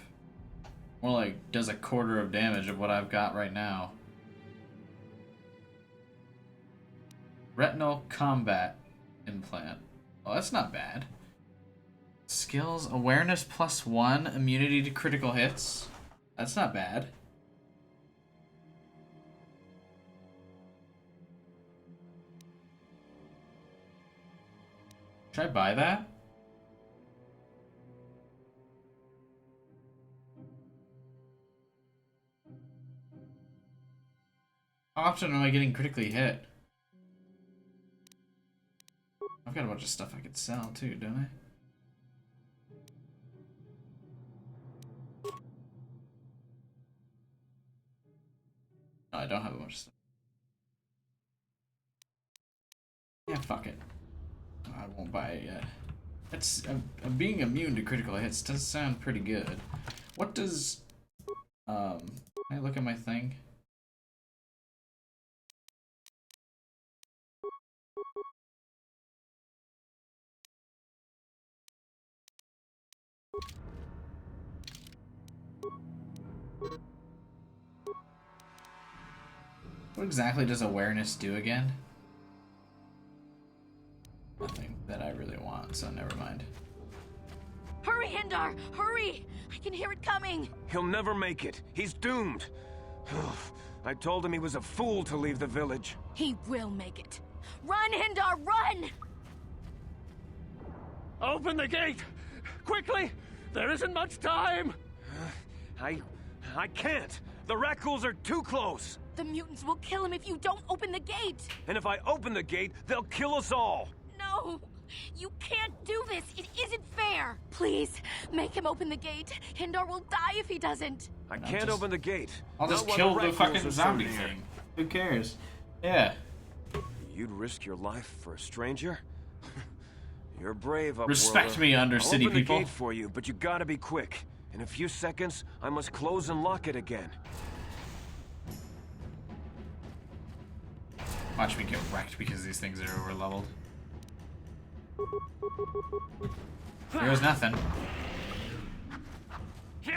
More like, does a quarter of damage of what I've got right now. Retinal combat implant. Oh, that's not bad. Skills, awareness +1, immunity to critical hits. That's not bad. Should I buy that? How often am I getting critically hit? I've got a bunch of stuff I could sell too, don't I? No, I don't have a bunch of stuff. Yeah, fuck it. I won't buy it yet. It's being immune to critical hits does sound pretty good. What does can I look at my thing? What exactly does awareness do again? Nothing that I really want, so never mind. Hurry, Hindar! Hurry! I can hear it coming! He'll never make it. He's doomed. I told him he was a fool to leave the village. He will make it. Run, Hindar, run! Open the gate! Quickly! There isn't much time! I can't. The Rakghouls are too close. The mutants will kill him if you don't open the gate! And if I open the gate, they'll kill us all. No! You can't do this! It isn't fair! Please, make him open the gate. Hindar will die if he doesn't. I can't open the gate. I'll just kill the fucking zombie thing. Who cares? Yeah. You'd risk your life for a stranger? You're brave, Upworlder. Respect me, Undercity I'll open people. the gate for you, but you gotta be quick. In a few seconds, I must close and lock it again. Watch me get wrecked because these things are over leveled. Here was nothing. Oh,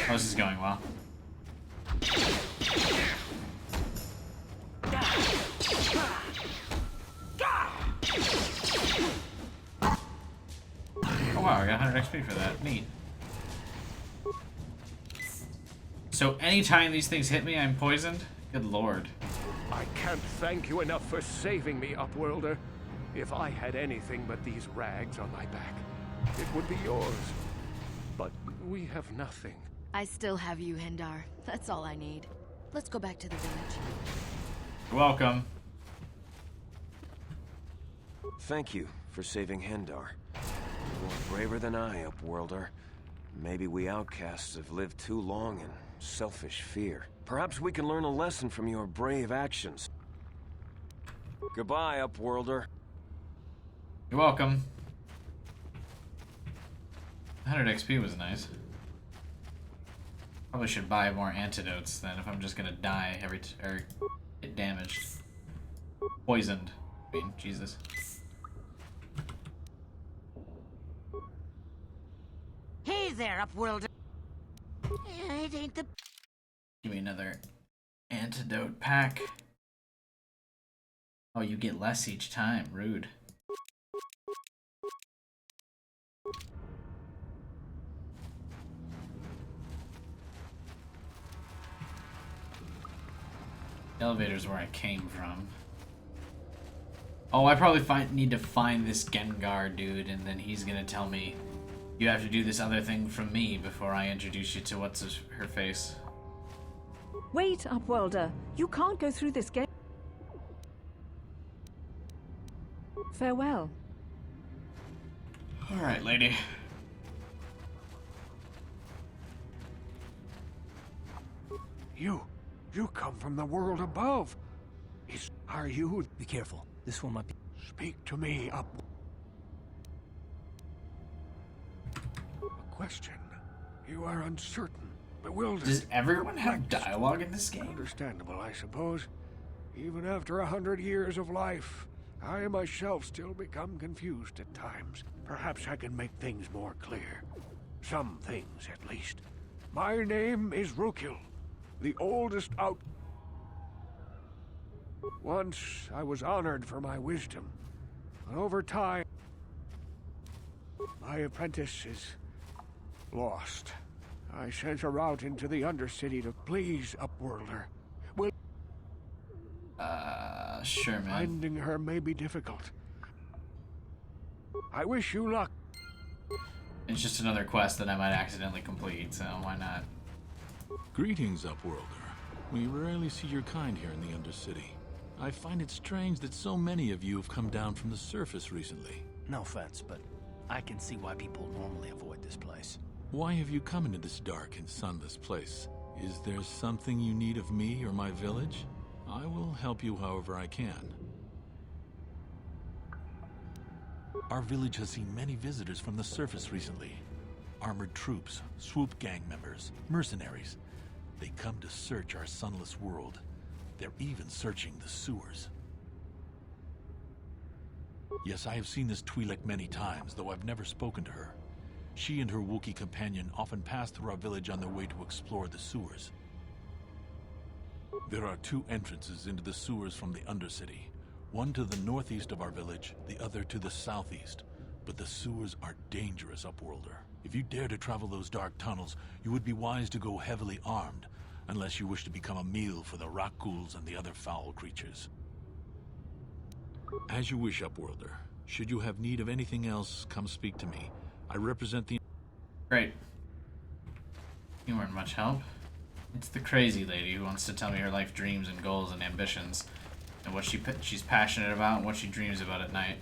this is going well. Oh wow, I got 100 XP for that. Neat. So anytime these things hit me, I'm poisoned? Good lord. I can't thank you enough for saving me, Upworlder. If I had anything but these rags on my back, it would be yours. But we have nothing. I still have you, Hindar. That's all I need. Let's go back to the village. You're welcome. Thank you for saving Hendar. You're braver than I, Upworlder. Maybe we outcasts have lived too long in selfish fear. Perhaps we can learn a lesson from your brave actions. Goodbye, Upworlder. You're welcome. 100 XP was nice. Probably should buy more antidotes then if I'm just gonna die every or get damaged. Poisoned. I mean, Jesus. Hey there, Upworlder. It ain't the... Give me another antidote pack. Oh, you get less each time. Rude. The elevator's where I came from. Oh, I probably need to find this Gengar dude, and then he's gonna tell me you have to do this other thing from me before I introduce you to what's her face. Wait, Upworlder. You can't go through this gate. Farewell. Alright, lady. You come from the world above. Are you? Be careful. This one might be... Speak to me up. A question. You are uncertain, bewildered. Does everyone have dialogue in this game? Understandable, I suppose. Even after 100 years of life, I myself still become confused at times. Perhaps I can make things more clear. Some things, at least. My name is Rukil, the oldest out... Once, I was honored for my wisdom. But over time, my apprentice is lost. I sent her out into the Undercity to please Upworlder. Will... Sure, man. Finding her may be difficult. I wish you luck. It's just another quest that I might accidentally complete, so why not? Greetings, Upworlder. We rarely see your kind here in the Undercity. I find it strange that so many of you have come down from the surface recently. No offense, but I can see why people normally avoid this place. Why have you come into this dark and sunless place? Is there something you need of me or my village? I will help you however I can. Our village has seen many visitors from the surface recently. Armored troops, swoop gang members, mercenaries. They come to search our sunless world. They're even searching the sewers. Yes, I have seen this Twi'lek many times, though I've never spoken to her. She and her Wookiee companion often pass through our village on their way to explore the sewers. There are two entrances into the sewers from the Undercity. One to the northeast of our village, the other to the southeast. But the sewers are dangerous, Upworlder. If you dare to travel those dark tunnels, you would be wise to go heavily armed, unless you wish to become a meal for the Rakghouls and the other foul creatures. As you wish, Upworlder. Should you have need of anything else, come speak to me. I represent the... Great. You weren't much help. It's the crazy lady who wants to tell me her life dreams and goals and ambitions, and what she's passionate about and what she dreams about at night.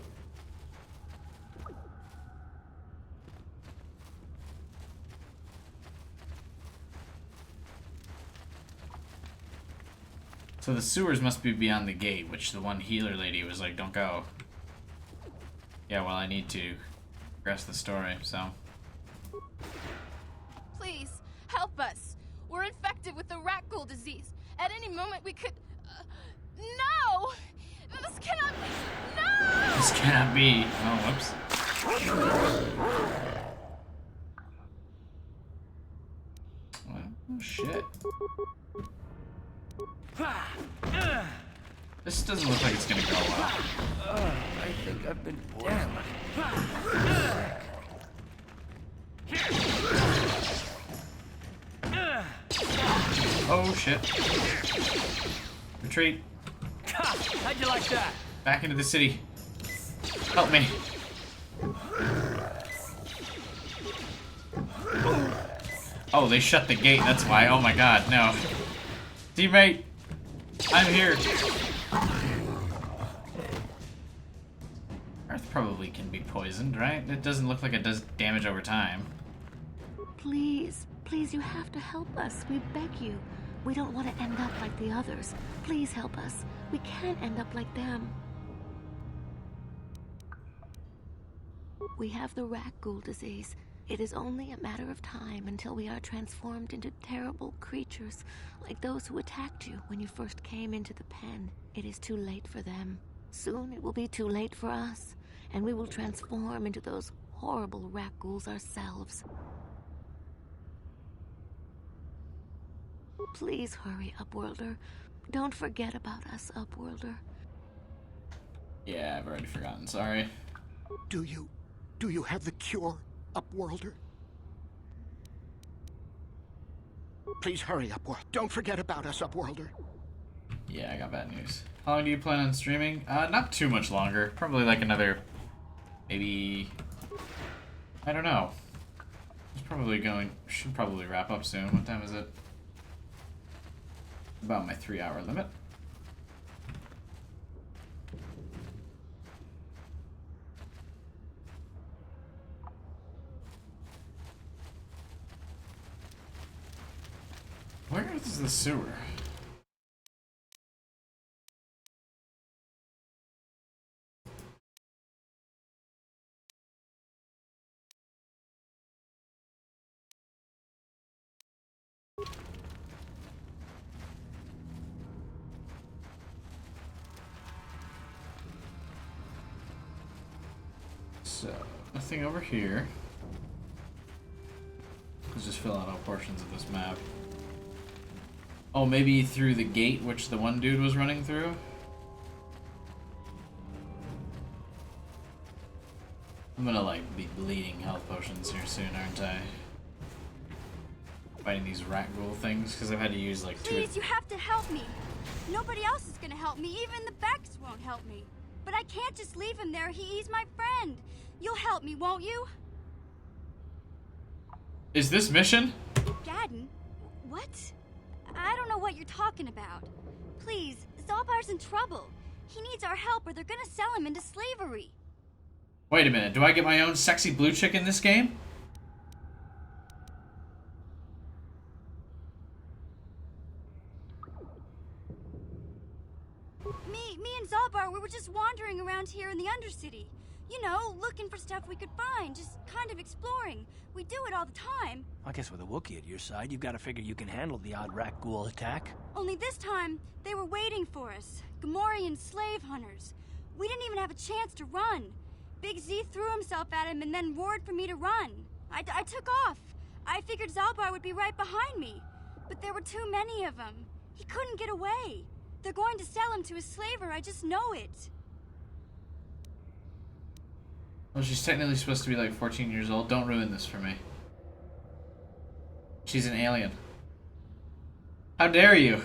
So the sewers must be beyond the gate, which the one healer lady was like, don't go. Yeah, well, I need to progress the story, so... Please, help us. We're infected with the Rakghoul disease. At any moment we could... no! This cannot be... No! This cannot be... Oh, whoops. Oh, shit. This doesn't look like it's gonna go well. I think I've been poisoned. Oh shit. Retreat. How'd you like that? Back into the city. Help me. Oh, they shut the gate, that's why. Oh my god, no. Teammate! I'm here. Earth probably can be poisoned, right? It doesn't look like it does damage over time. Please, please, you have to help us. We beg you. We don't want to end up like the others. Please help us. We can't end up like them. We have the Rakghoul disease. It is only a matter of time until we are transformed into terrible creatures, like those who attacked you when you first came into the pen. It is too late for them. Soon it will be too late for us, and we will transform into those horrible Rakghouls ourselves. Please hurry, Upworlder. Don't forget about us, Upworlder. Yeah, I've already forgotten, sorry. Do you have the cure, Upworlder? Please hurry, Upworld. Don't forget about us, Upworlder. Yeah, I got bad news. How long do you plan on streaming? Not too much longer. Probably like another... maybe... I don't know. It's probably going... should probably wrap up soon. What time is it? About my 3-hour limit. Where is the sewer? So, nothing over here. Let's just fill out all portions of this map. Oh, maybe through the gate which the one dude was running through? I'm gonna, like, be bleeding health potions here soon, aren't I? Fighting these rat ghoul things, because I've had to use, like, Please, you have to help me. Nobody else is gonna help me. Even the Becks won't help me. But I can't just leave him there. He's my friend. You'll help me, won't you? Is this mission? Gadden? What? I don't know what you're talking about. Please, Zalbar's in trouble. He needs our help or they're gonna sell him into slavery. Wait a minute, do I get my own sexy blue chick in this game? Me and Zalbar, we were just wandering around here in the Undercity. You know, looking for stuff we could find, just kind of exploring. We do it all the time. I guess with a Wookiee at your side, you've got to figure you can handle the odd rat ghoul attack. Only this time, they were waiting for us. Gamorrean slave hunters. We didn't even have a chance to run. Big Z threw himself at him and then roared for me to run. I took off. I figured Zalbar would be right behind me. But there were too many of them. He couldn't get away. They're going to sell him to a slaver, I just know it. Well, she's technically supposed to be like 14 years old. Don't ruin this for me. She's an alien. How dare you?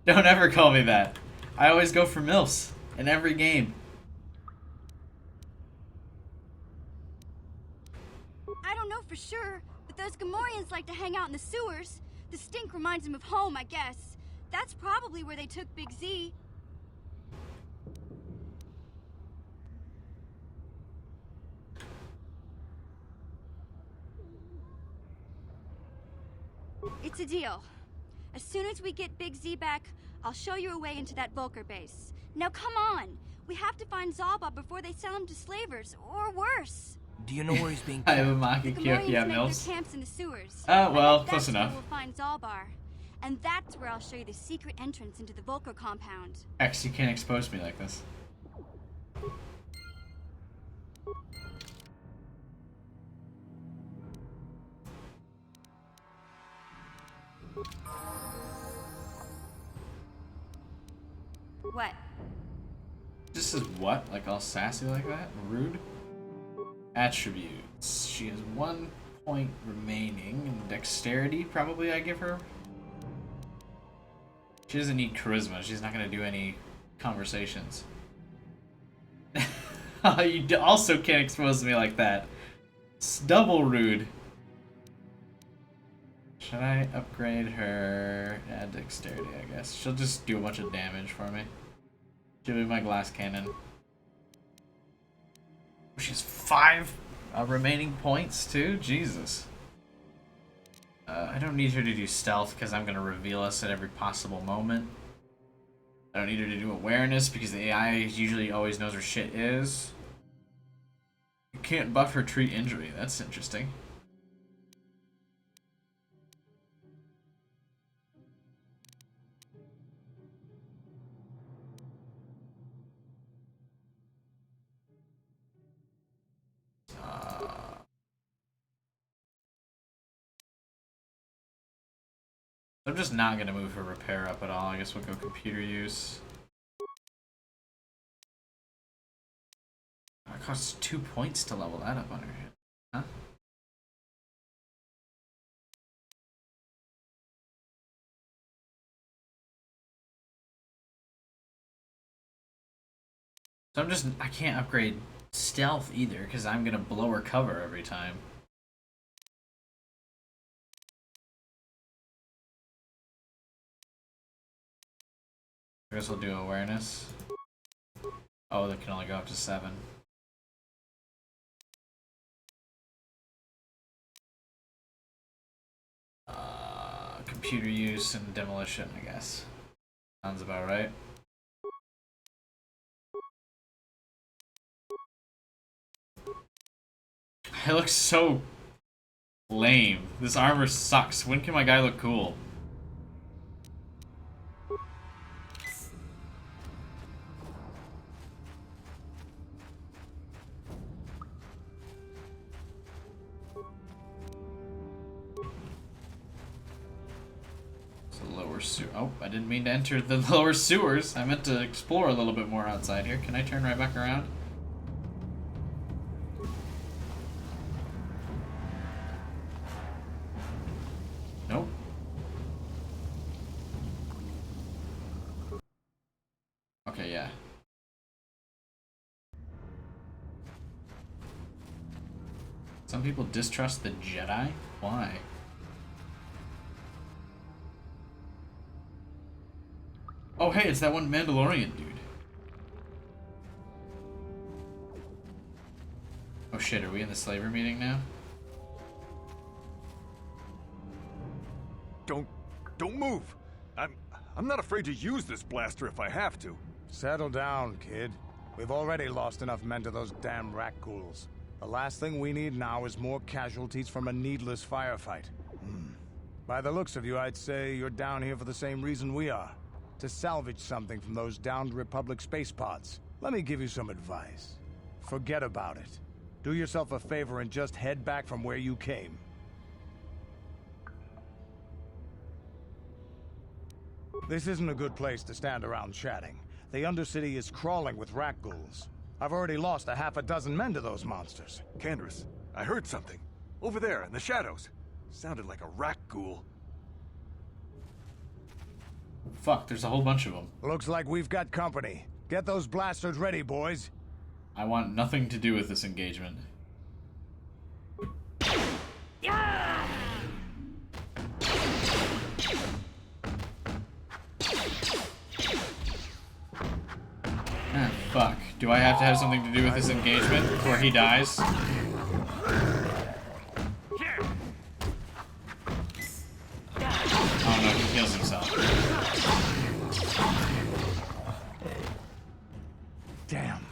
Don't ever call me that. I always go for MILFs in every game. I don't know for sure, but those Gamorreans like to hang out in the sewers. The stink reminds them of home, I guess. That's probably where they took Big Z. It's a deal. As soon as we get Big Z back, I'll show you a way into that Vulcar base. Now come on! We have to find Zalba before they sell him to slavers, or worse. Do you know where he's being I kept? have a Maki Kyokia Make MILFs. their camps in the sewers. Oh, well, That's close enough. where we'll find Zalbar. And that's where I'll show you the secret entrance into the Vulcar compound. X, you can't expose me like this. What? This is what? Like all sassy like that? Rude? Attributes. She has 1 point remaining in dexterity, probably I give her. She doesn't need charisma. She's not going to do any conversations. You also can't expose me like that. It's double rude. Should I upgrade her? Add dexterity, I guess. She'll just do a bunch of damage for me. She'll be my glass cannon. She has 5 remaining points too? Jesus. I don't need her to do stealth because I'm going to reveal us at every possible moment. I don't need her to do awareness because the AI usually always knows where shit is. You can't buff her treat injury. That's interesting. I'm just not going to move her repair up at all. I guess we'll go computer use. It costs 2 points to level that up on her. Huh? So I can't upgrade stealth either because I'm going to blow her cover every time. I guess we'll do awareness. Oh, that can only go up to 7. Computer use and demolition, I guess. Sounds about right. It looks so lame. This armor sucks. When can my guy look cool? lower sewer. Oh, I didn't mean to enter the lower sewers. I meant to explore a little bit more outside here. Can I turn right back around? Nope. Okay, yeah. Some people distrust the Jedi? Why? Oh, hey, it's that one Mandalorian dude. Oh shit, are we in the slaver meeting now? Don't move. I'm not afraid to use this blaster if I have to. Settle down, kid. We've already lost enough men to those damn rat ghouls. The last thing we need now is more casualties from a needless firefight. By the looks of you, I'd say you're down here for the same reason we are. To salvage something from those downed Republic space pods. Let me give you some advice. Forget about it. Do yourself a favor and just head back from where you came. This isn't a good place to stand around chatting. The Undercity is crawling with rat ghouls. I've already lost a half a dozen men to those monsters. Candace, I heard something. Over there, in the shadows. Sounded like a rat ghoul. Fuck, there's a whole bunch of them. Looks like we've got company. Get those blasters ready, boys. I want nothing to do with this engagement. Ah, fuck. Do I have to have something to do with this engagement before he dies? Oh no, he kills himself. Damn.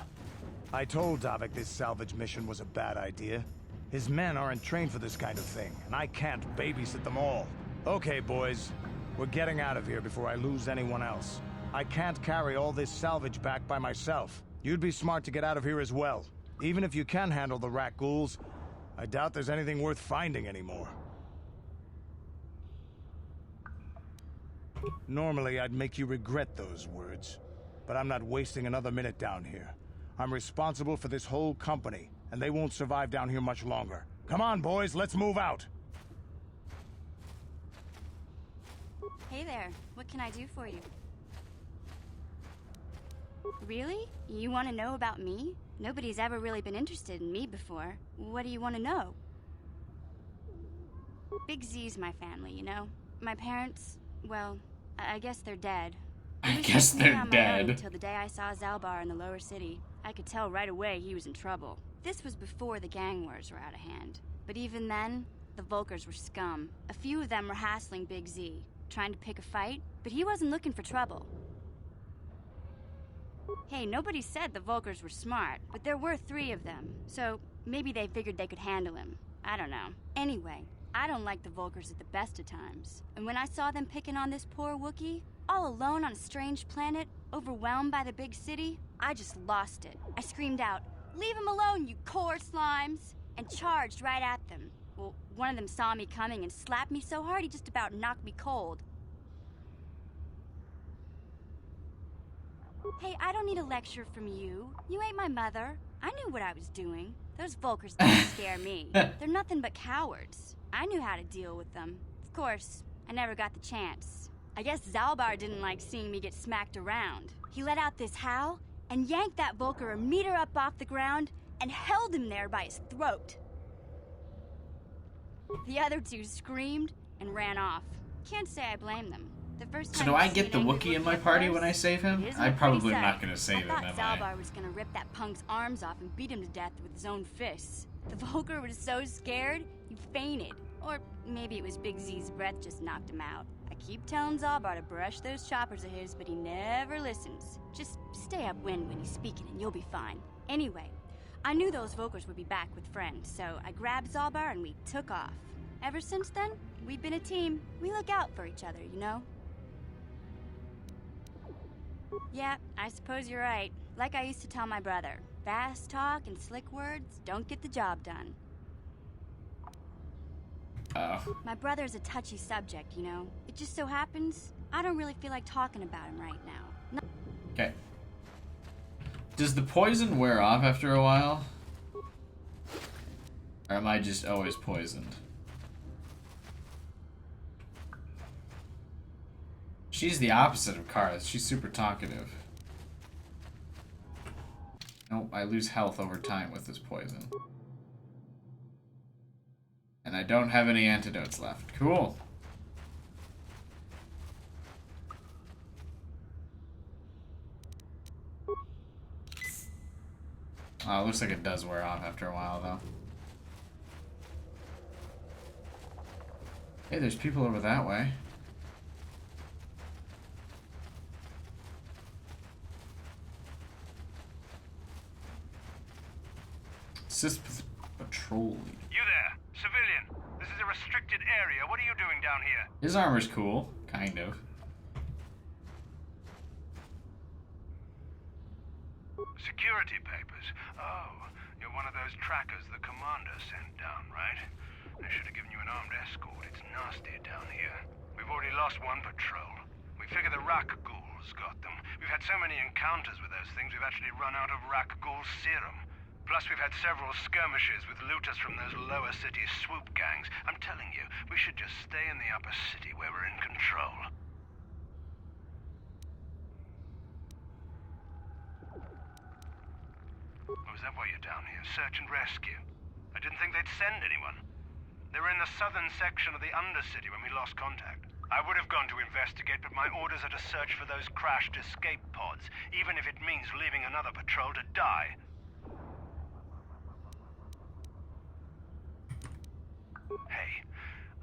I told Davik this salvage mission was a bad idea. His men aren't trained for this kind of thing, and I can't babysit them all. Okay, boys. We're getting out of here before I lose anyone else. I can't carry all this salvage back by myself. You'd be smart to get out of here as well. Even if you can handle the rat ghouls, I doubt there's anything worth finding anymore. Normally, I'd make you regret those words, but I'm not wasting another minute down here. I'm responsible for this whole company, and they won't survive down here much longer. Come on, boys, let's move out! Hey there, what can I do for you? Really? You want to know about me? Nobody's ever really been interested in me before. What do you want to know? Big Z's my family, you know? My parents, well, I guess they're dead. I guess they're dead. Until the day I saw Zalbar in the lower city. I could tell right away he was in trouble. This was before the gang wars were out of hand. But even then, the Vulkars were scum. A few of them were hassling Big Z, trying to pick a fight, but he wasn't looking for trouble. Hey, nobody said the Vulkars were smart, but there were 3 of them, so maybe they figured they could handle him. I don't know. Anyway, I don't like the Vulkars at the best of times. And when I saw them picking on this poor Wookiee, all alone on a strange planet, overwhelmed by the big city, I just lost it. I screamed out, "Leave him alone, you core slimes!" and charged right at them. Well, one of them saw me coming and slapped me so hard he just about knocked me cold. Hey, I don't need a lecture from you. You ain't my mother. I knew what I was doing. Those Vulkars didn't scare me. They're nothing but cowards. I knew how to deal with them. Of course, I never got the chance. I guess Zalbar didn't like seeing me get smacked around. He let out this howl and yanked that Vulkar a meter up off the ground and held him there by his throat. The other 2 screamed and ran off. Can't say I blame them. The first time So do I get the Wookiee in my party when I save him? I'm probably not going to save him, am I thought Zalbar was going to rip that punk's arms off and beat him to death with his own fists. The Vulkar was so scared, he fainted. Or maybe it was Big Z's breath just knocked him out. I keep telling Zalbar to brush those choppers of his, but he never listens. Just stay upwind when he's speaking and you'll be fine. Anyway, I knew those Vulkars would be back with friends, so I grabbed Zalbar and we took off. Ever since then, we've been a team. We look out for each other, you know? Yeah, I suppose you're right. Like I used to tell my brother, fast talk and slick words don't get the job done. Oh. My brother's a touchy subject, you know? It just so happens I don't really feel like talking about him right now. No. Okay. Does the poison wear off after a while? Or am I just always poisoned? She's the opposite of Karth. She's super talkative. Nope, I lose health over time with this poison. And I don't have any antidotes left. Cool. Oh, it looks like it does wear off after a while, though. Hey, there's people over that way. Assist patrol leader. You there, civilian. This is a restricted area. What are you doing down here? His armor's cool, kind of. Security papers. Oh, you're one of those trackers the commander sent down, right? They should have given you an armed escort. It's nasty down here. We've already lost one patrol. We figure the Rak ghouls got them. We've had so many encounters with those things, we've actually run out of Rak ghoul serum. Plus, we've had several skirmishes with looters from those lower city swoop gangs. I'm telling you, we should just stay in the upper city where we're in control. Or is that why you're down here? Search and rescue? I didn't think they'd send anyone. They were in the southern section of the Undercity when we lost contact. I would have gone to investigate, but my orders are to search for those crashed escape pods, even if it means leaving another patrol to die. Hey,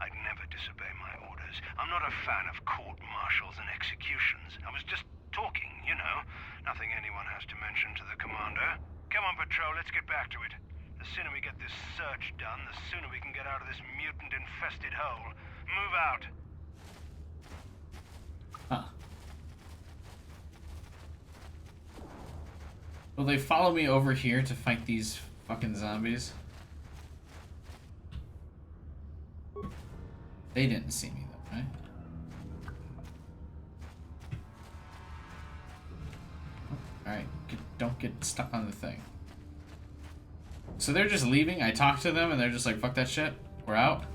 I'd never disobey my orders. I'm not a fan of court-martials and executions. I was just talking, you know. Nothing anyone has to mention to the commander. Come on, patrol, let's get back to it. The sooner we get this search done, the sooner we can get out of this mutant-infested hole. Move out. Huh. Will they follow me over here to fight these fucking zombies? They didn't see me though, right? Alright, don't get stuck on the thing. So they're just leaving? I talked to them and they're just like, fuck that shit, we're out?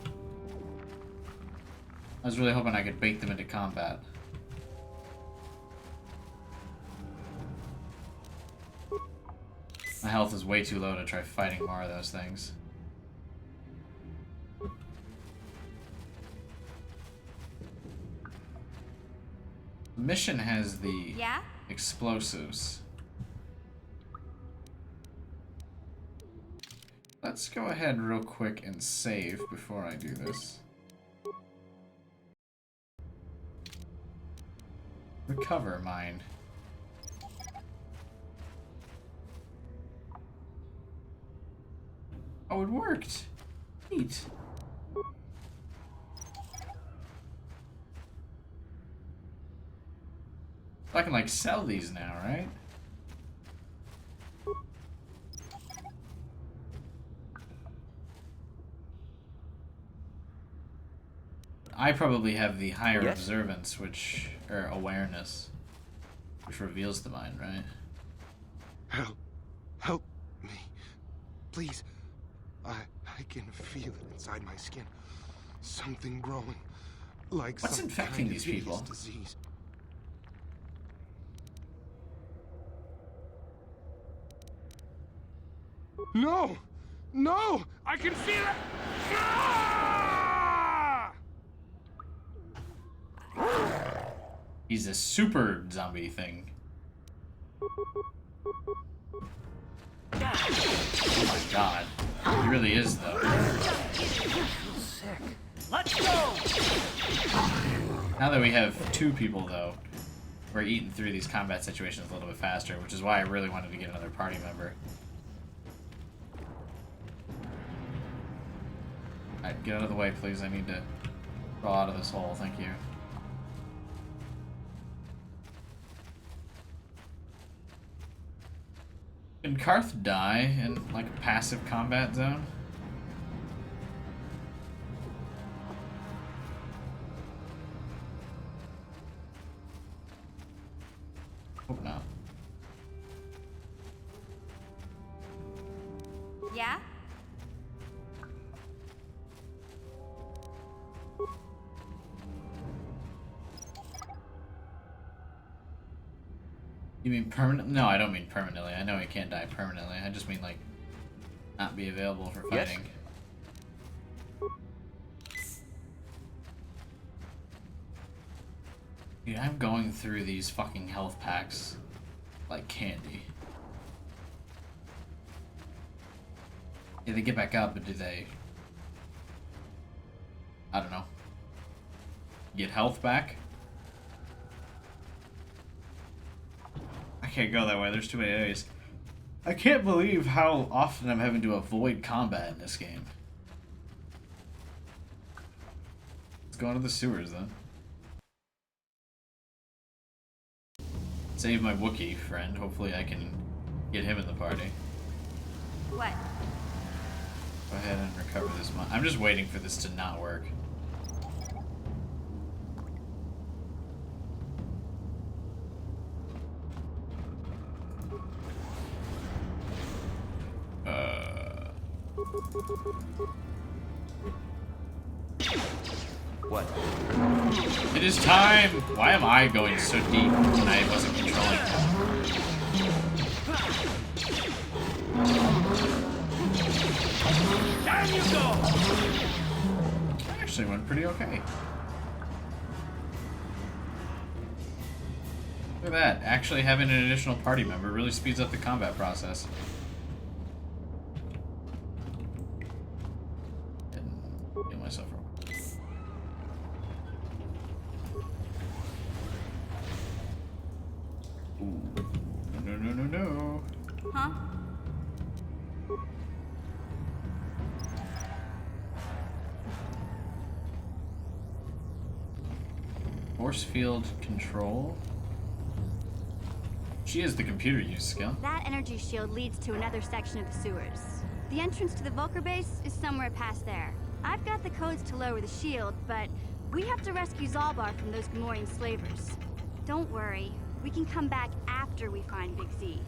I was really hoping I could bait them into combat. My health is way too low to try fighting more of those things. The mission has the explosives. Let's go ahead real quick and save before I do this. Recover mine. Oh, it worked. Neat. I can like sell these now, right? I probably have the higher observance, which or awareness, which reveals the mind, right? Help me, please. I can feel it inside my skin. Something growing, like what's some infecting kind these of people? Disease. No! No! I can feel it! Ah! He's a super zombie thing. Oh my god. He really is, though. Sick. Let's go! Now that we have two people, though, we're eating through these combat situations a little bit faster, which is why I really wanted to get another party member. Alright, get out of the way, please. I need to crawl out of this hole. Thank you. Can Karth die in, like, a passive combat zone? Hope not. Yeah? You mean permanent? No, I don't mean permanently. I know he can't die permanently. I just mean, like, not be available for fighting. Dude, I'm going through these fucking health packs like candy. Yeah, they get back up, but do they... I don't know. Get health back? I can't go that way, there's too many enemies. I can't believe how often I'm having to avoid combat in this game. Let's go into the sewers then. Save my Wookiee friend. Hopefully I can get him in the party. What? Go ahead and recover this money. I'm just waiting for this to not work. What? It is time! Why am I going so deep when I wasn't controlling? Down you go! That actually went pretty okay. Look at that. Actually having an additional party member really speeds up the combat process. And heal myself real quick. Ooh. No, no, no, no, no. Huh? Force field control. She has the computer use skill. That energy shield leads to another section of the sewers. The entrance to the Vulcar base is somewhere past there. I've got the codes to lower the shield, but we have to rescue Zalbar from those Gamorrean slavers. Don't worry, we can come back after we find Big Z.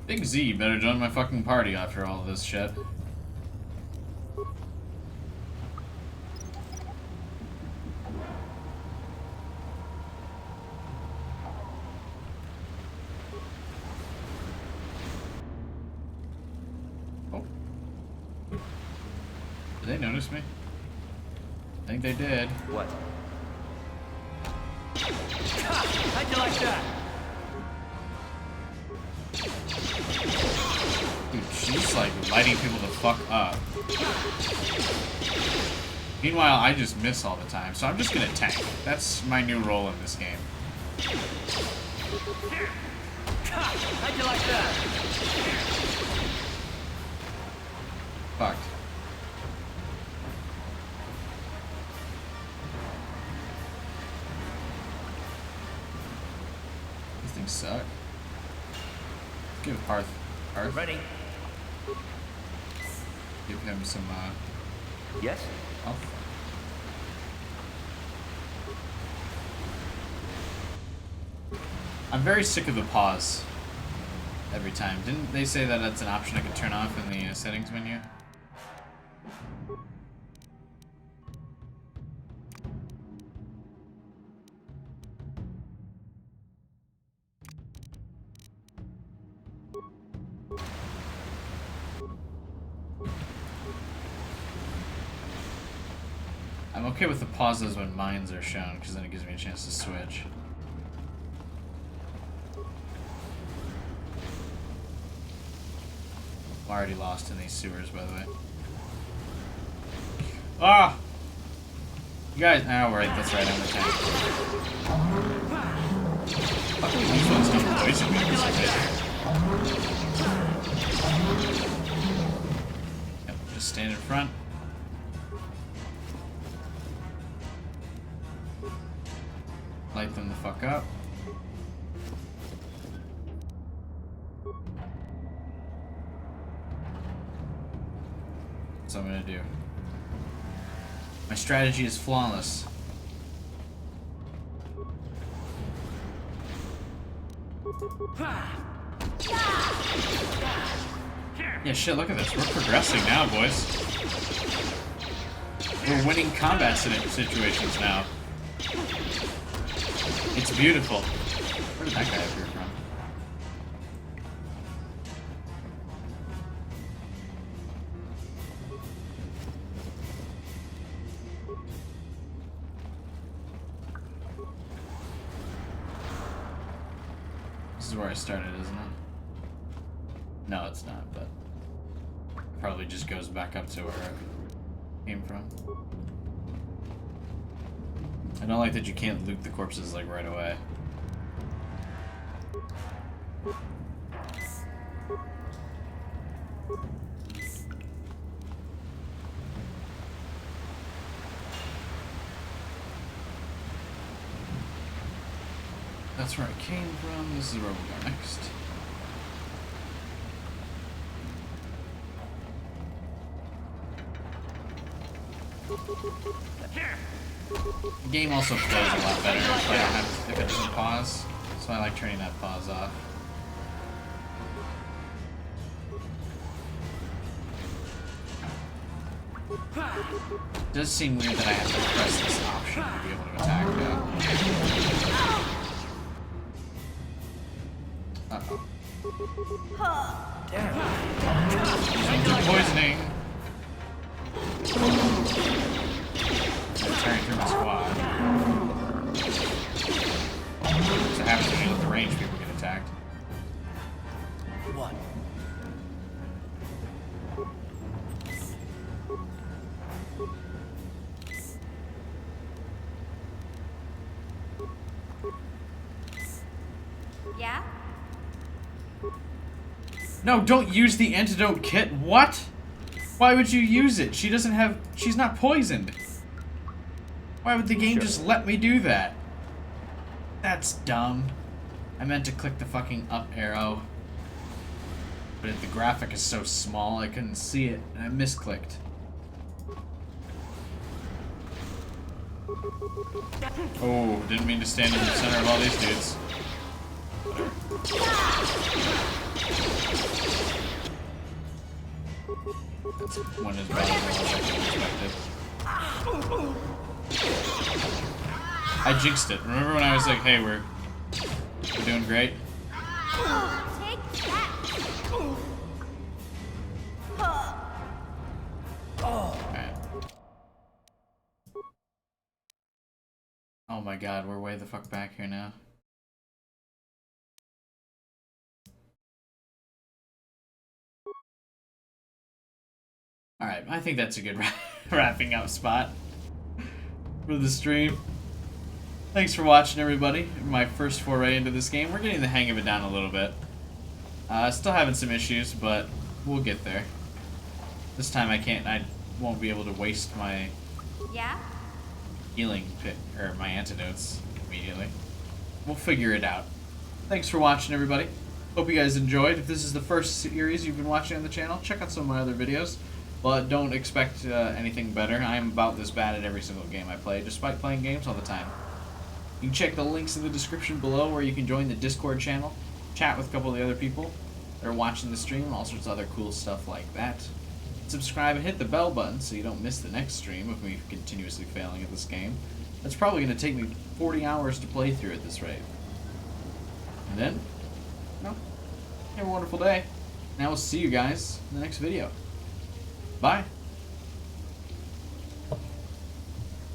Big Z better join my fucking party after all this shit. Oh. Did they notice me? I think they did. What? How'd you like that? Dude, she's like lighting people the fuck up. Meanwhile, I just miss all the time, so I'm just gonna tank. That's my new role in this game. How'd you like that? Fucked. These things suck. Let's give Hearth. Ready. Give him some, Yes? health. I'm very sick of the pause every time. Didn't they say that that's an option I could turn off in the settings menu? I'm okay with the pauses when mines are shown, because then it gives me a chance to switch. I'm already lost in these sewers, by the way. Ah! You guys, ah, right, that's right, I'm the tank. Luckily, these ones don't poison me. Yep, just stand in front. Light them the fuck up. That's what I'm gonna do. My strategy is flawless. Yeah, shit, look at this. We're progressing now, boys. We're winning combat situations now. It's beautiful. Where did that guy appear from? This is where I started, isn't it? No, it's not, but probably just goes back up to where I came from. I don't like that you can't loot the corpses like right away. That's where I came from. This is where we'll go next. The game also flows a lot better if it doesn't pause, so I like turning that pause off. It does seem weird that I have to press this option to be able to attack though. Uh-oh. Damn. Poisoning. Tearing through my squad. So it happens when you let the range people get attacked. What? Yeah? No, don't use the antidote kit. What? Why would you use it? She doesn't have... She's not poisoned. Why would the game just let me do that? That's dumb. I meant to click the fucking up arrow. But the graphic is so small I couldn't see it, and I misclicked. Oh, didn't mean to stand in the center of all these dudes. That's one as bad as I expected. I jinxed it. Remember when I was like, hey, we're doing great? Take that. Alright. Oh my god, we're way the fuck back here now. Alright, I think that's a good wrapping up spot for the stream. Thanks for watching, everybody. My first foray into this game. We're getting the hang of it down a little bit. Still having some issues, but we'll get there. This time I won't be able to waste my healing pit, or my antidotes immediately. We'll figure it out. Thanks for watching, everybody. Hope you guys enjoyed. If this is the first series you've been watching on the channel, check out some of my other videos. But don't expect anything better. I am about this bad at every single game I play, despite playing games all the time. You can check the links in the description below where you can join the Discord channel, chat with a couple of the other people that are watching the stream, all sorts of other cool stuff like that. Subscribe and hit the bell button so you don't miss the next stream of me continuously failing at this game. That's probably going to take me 40 hours to play through at this rate. And then, well, have a wonderful day. And I will see you guys in the next video. Bye.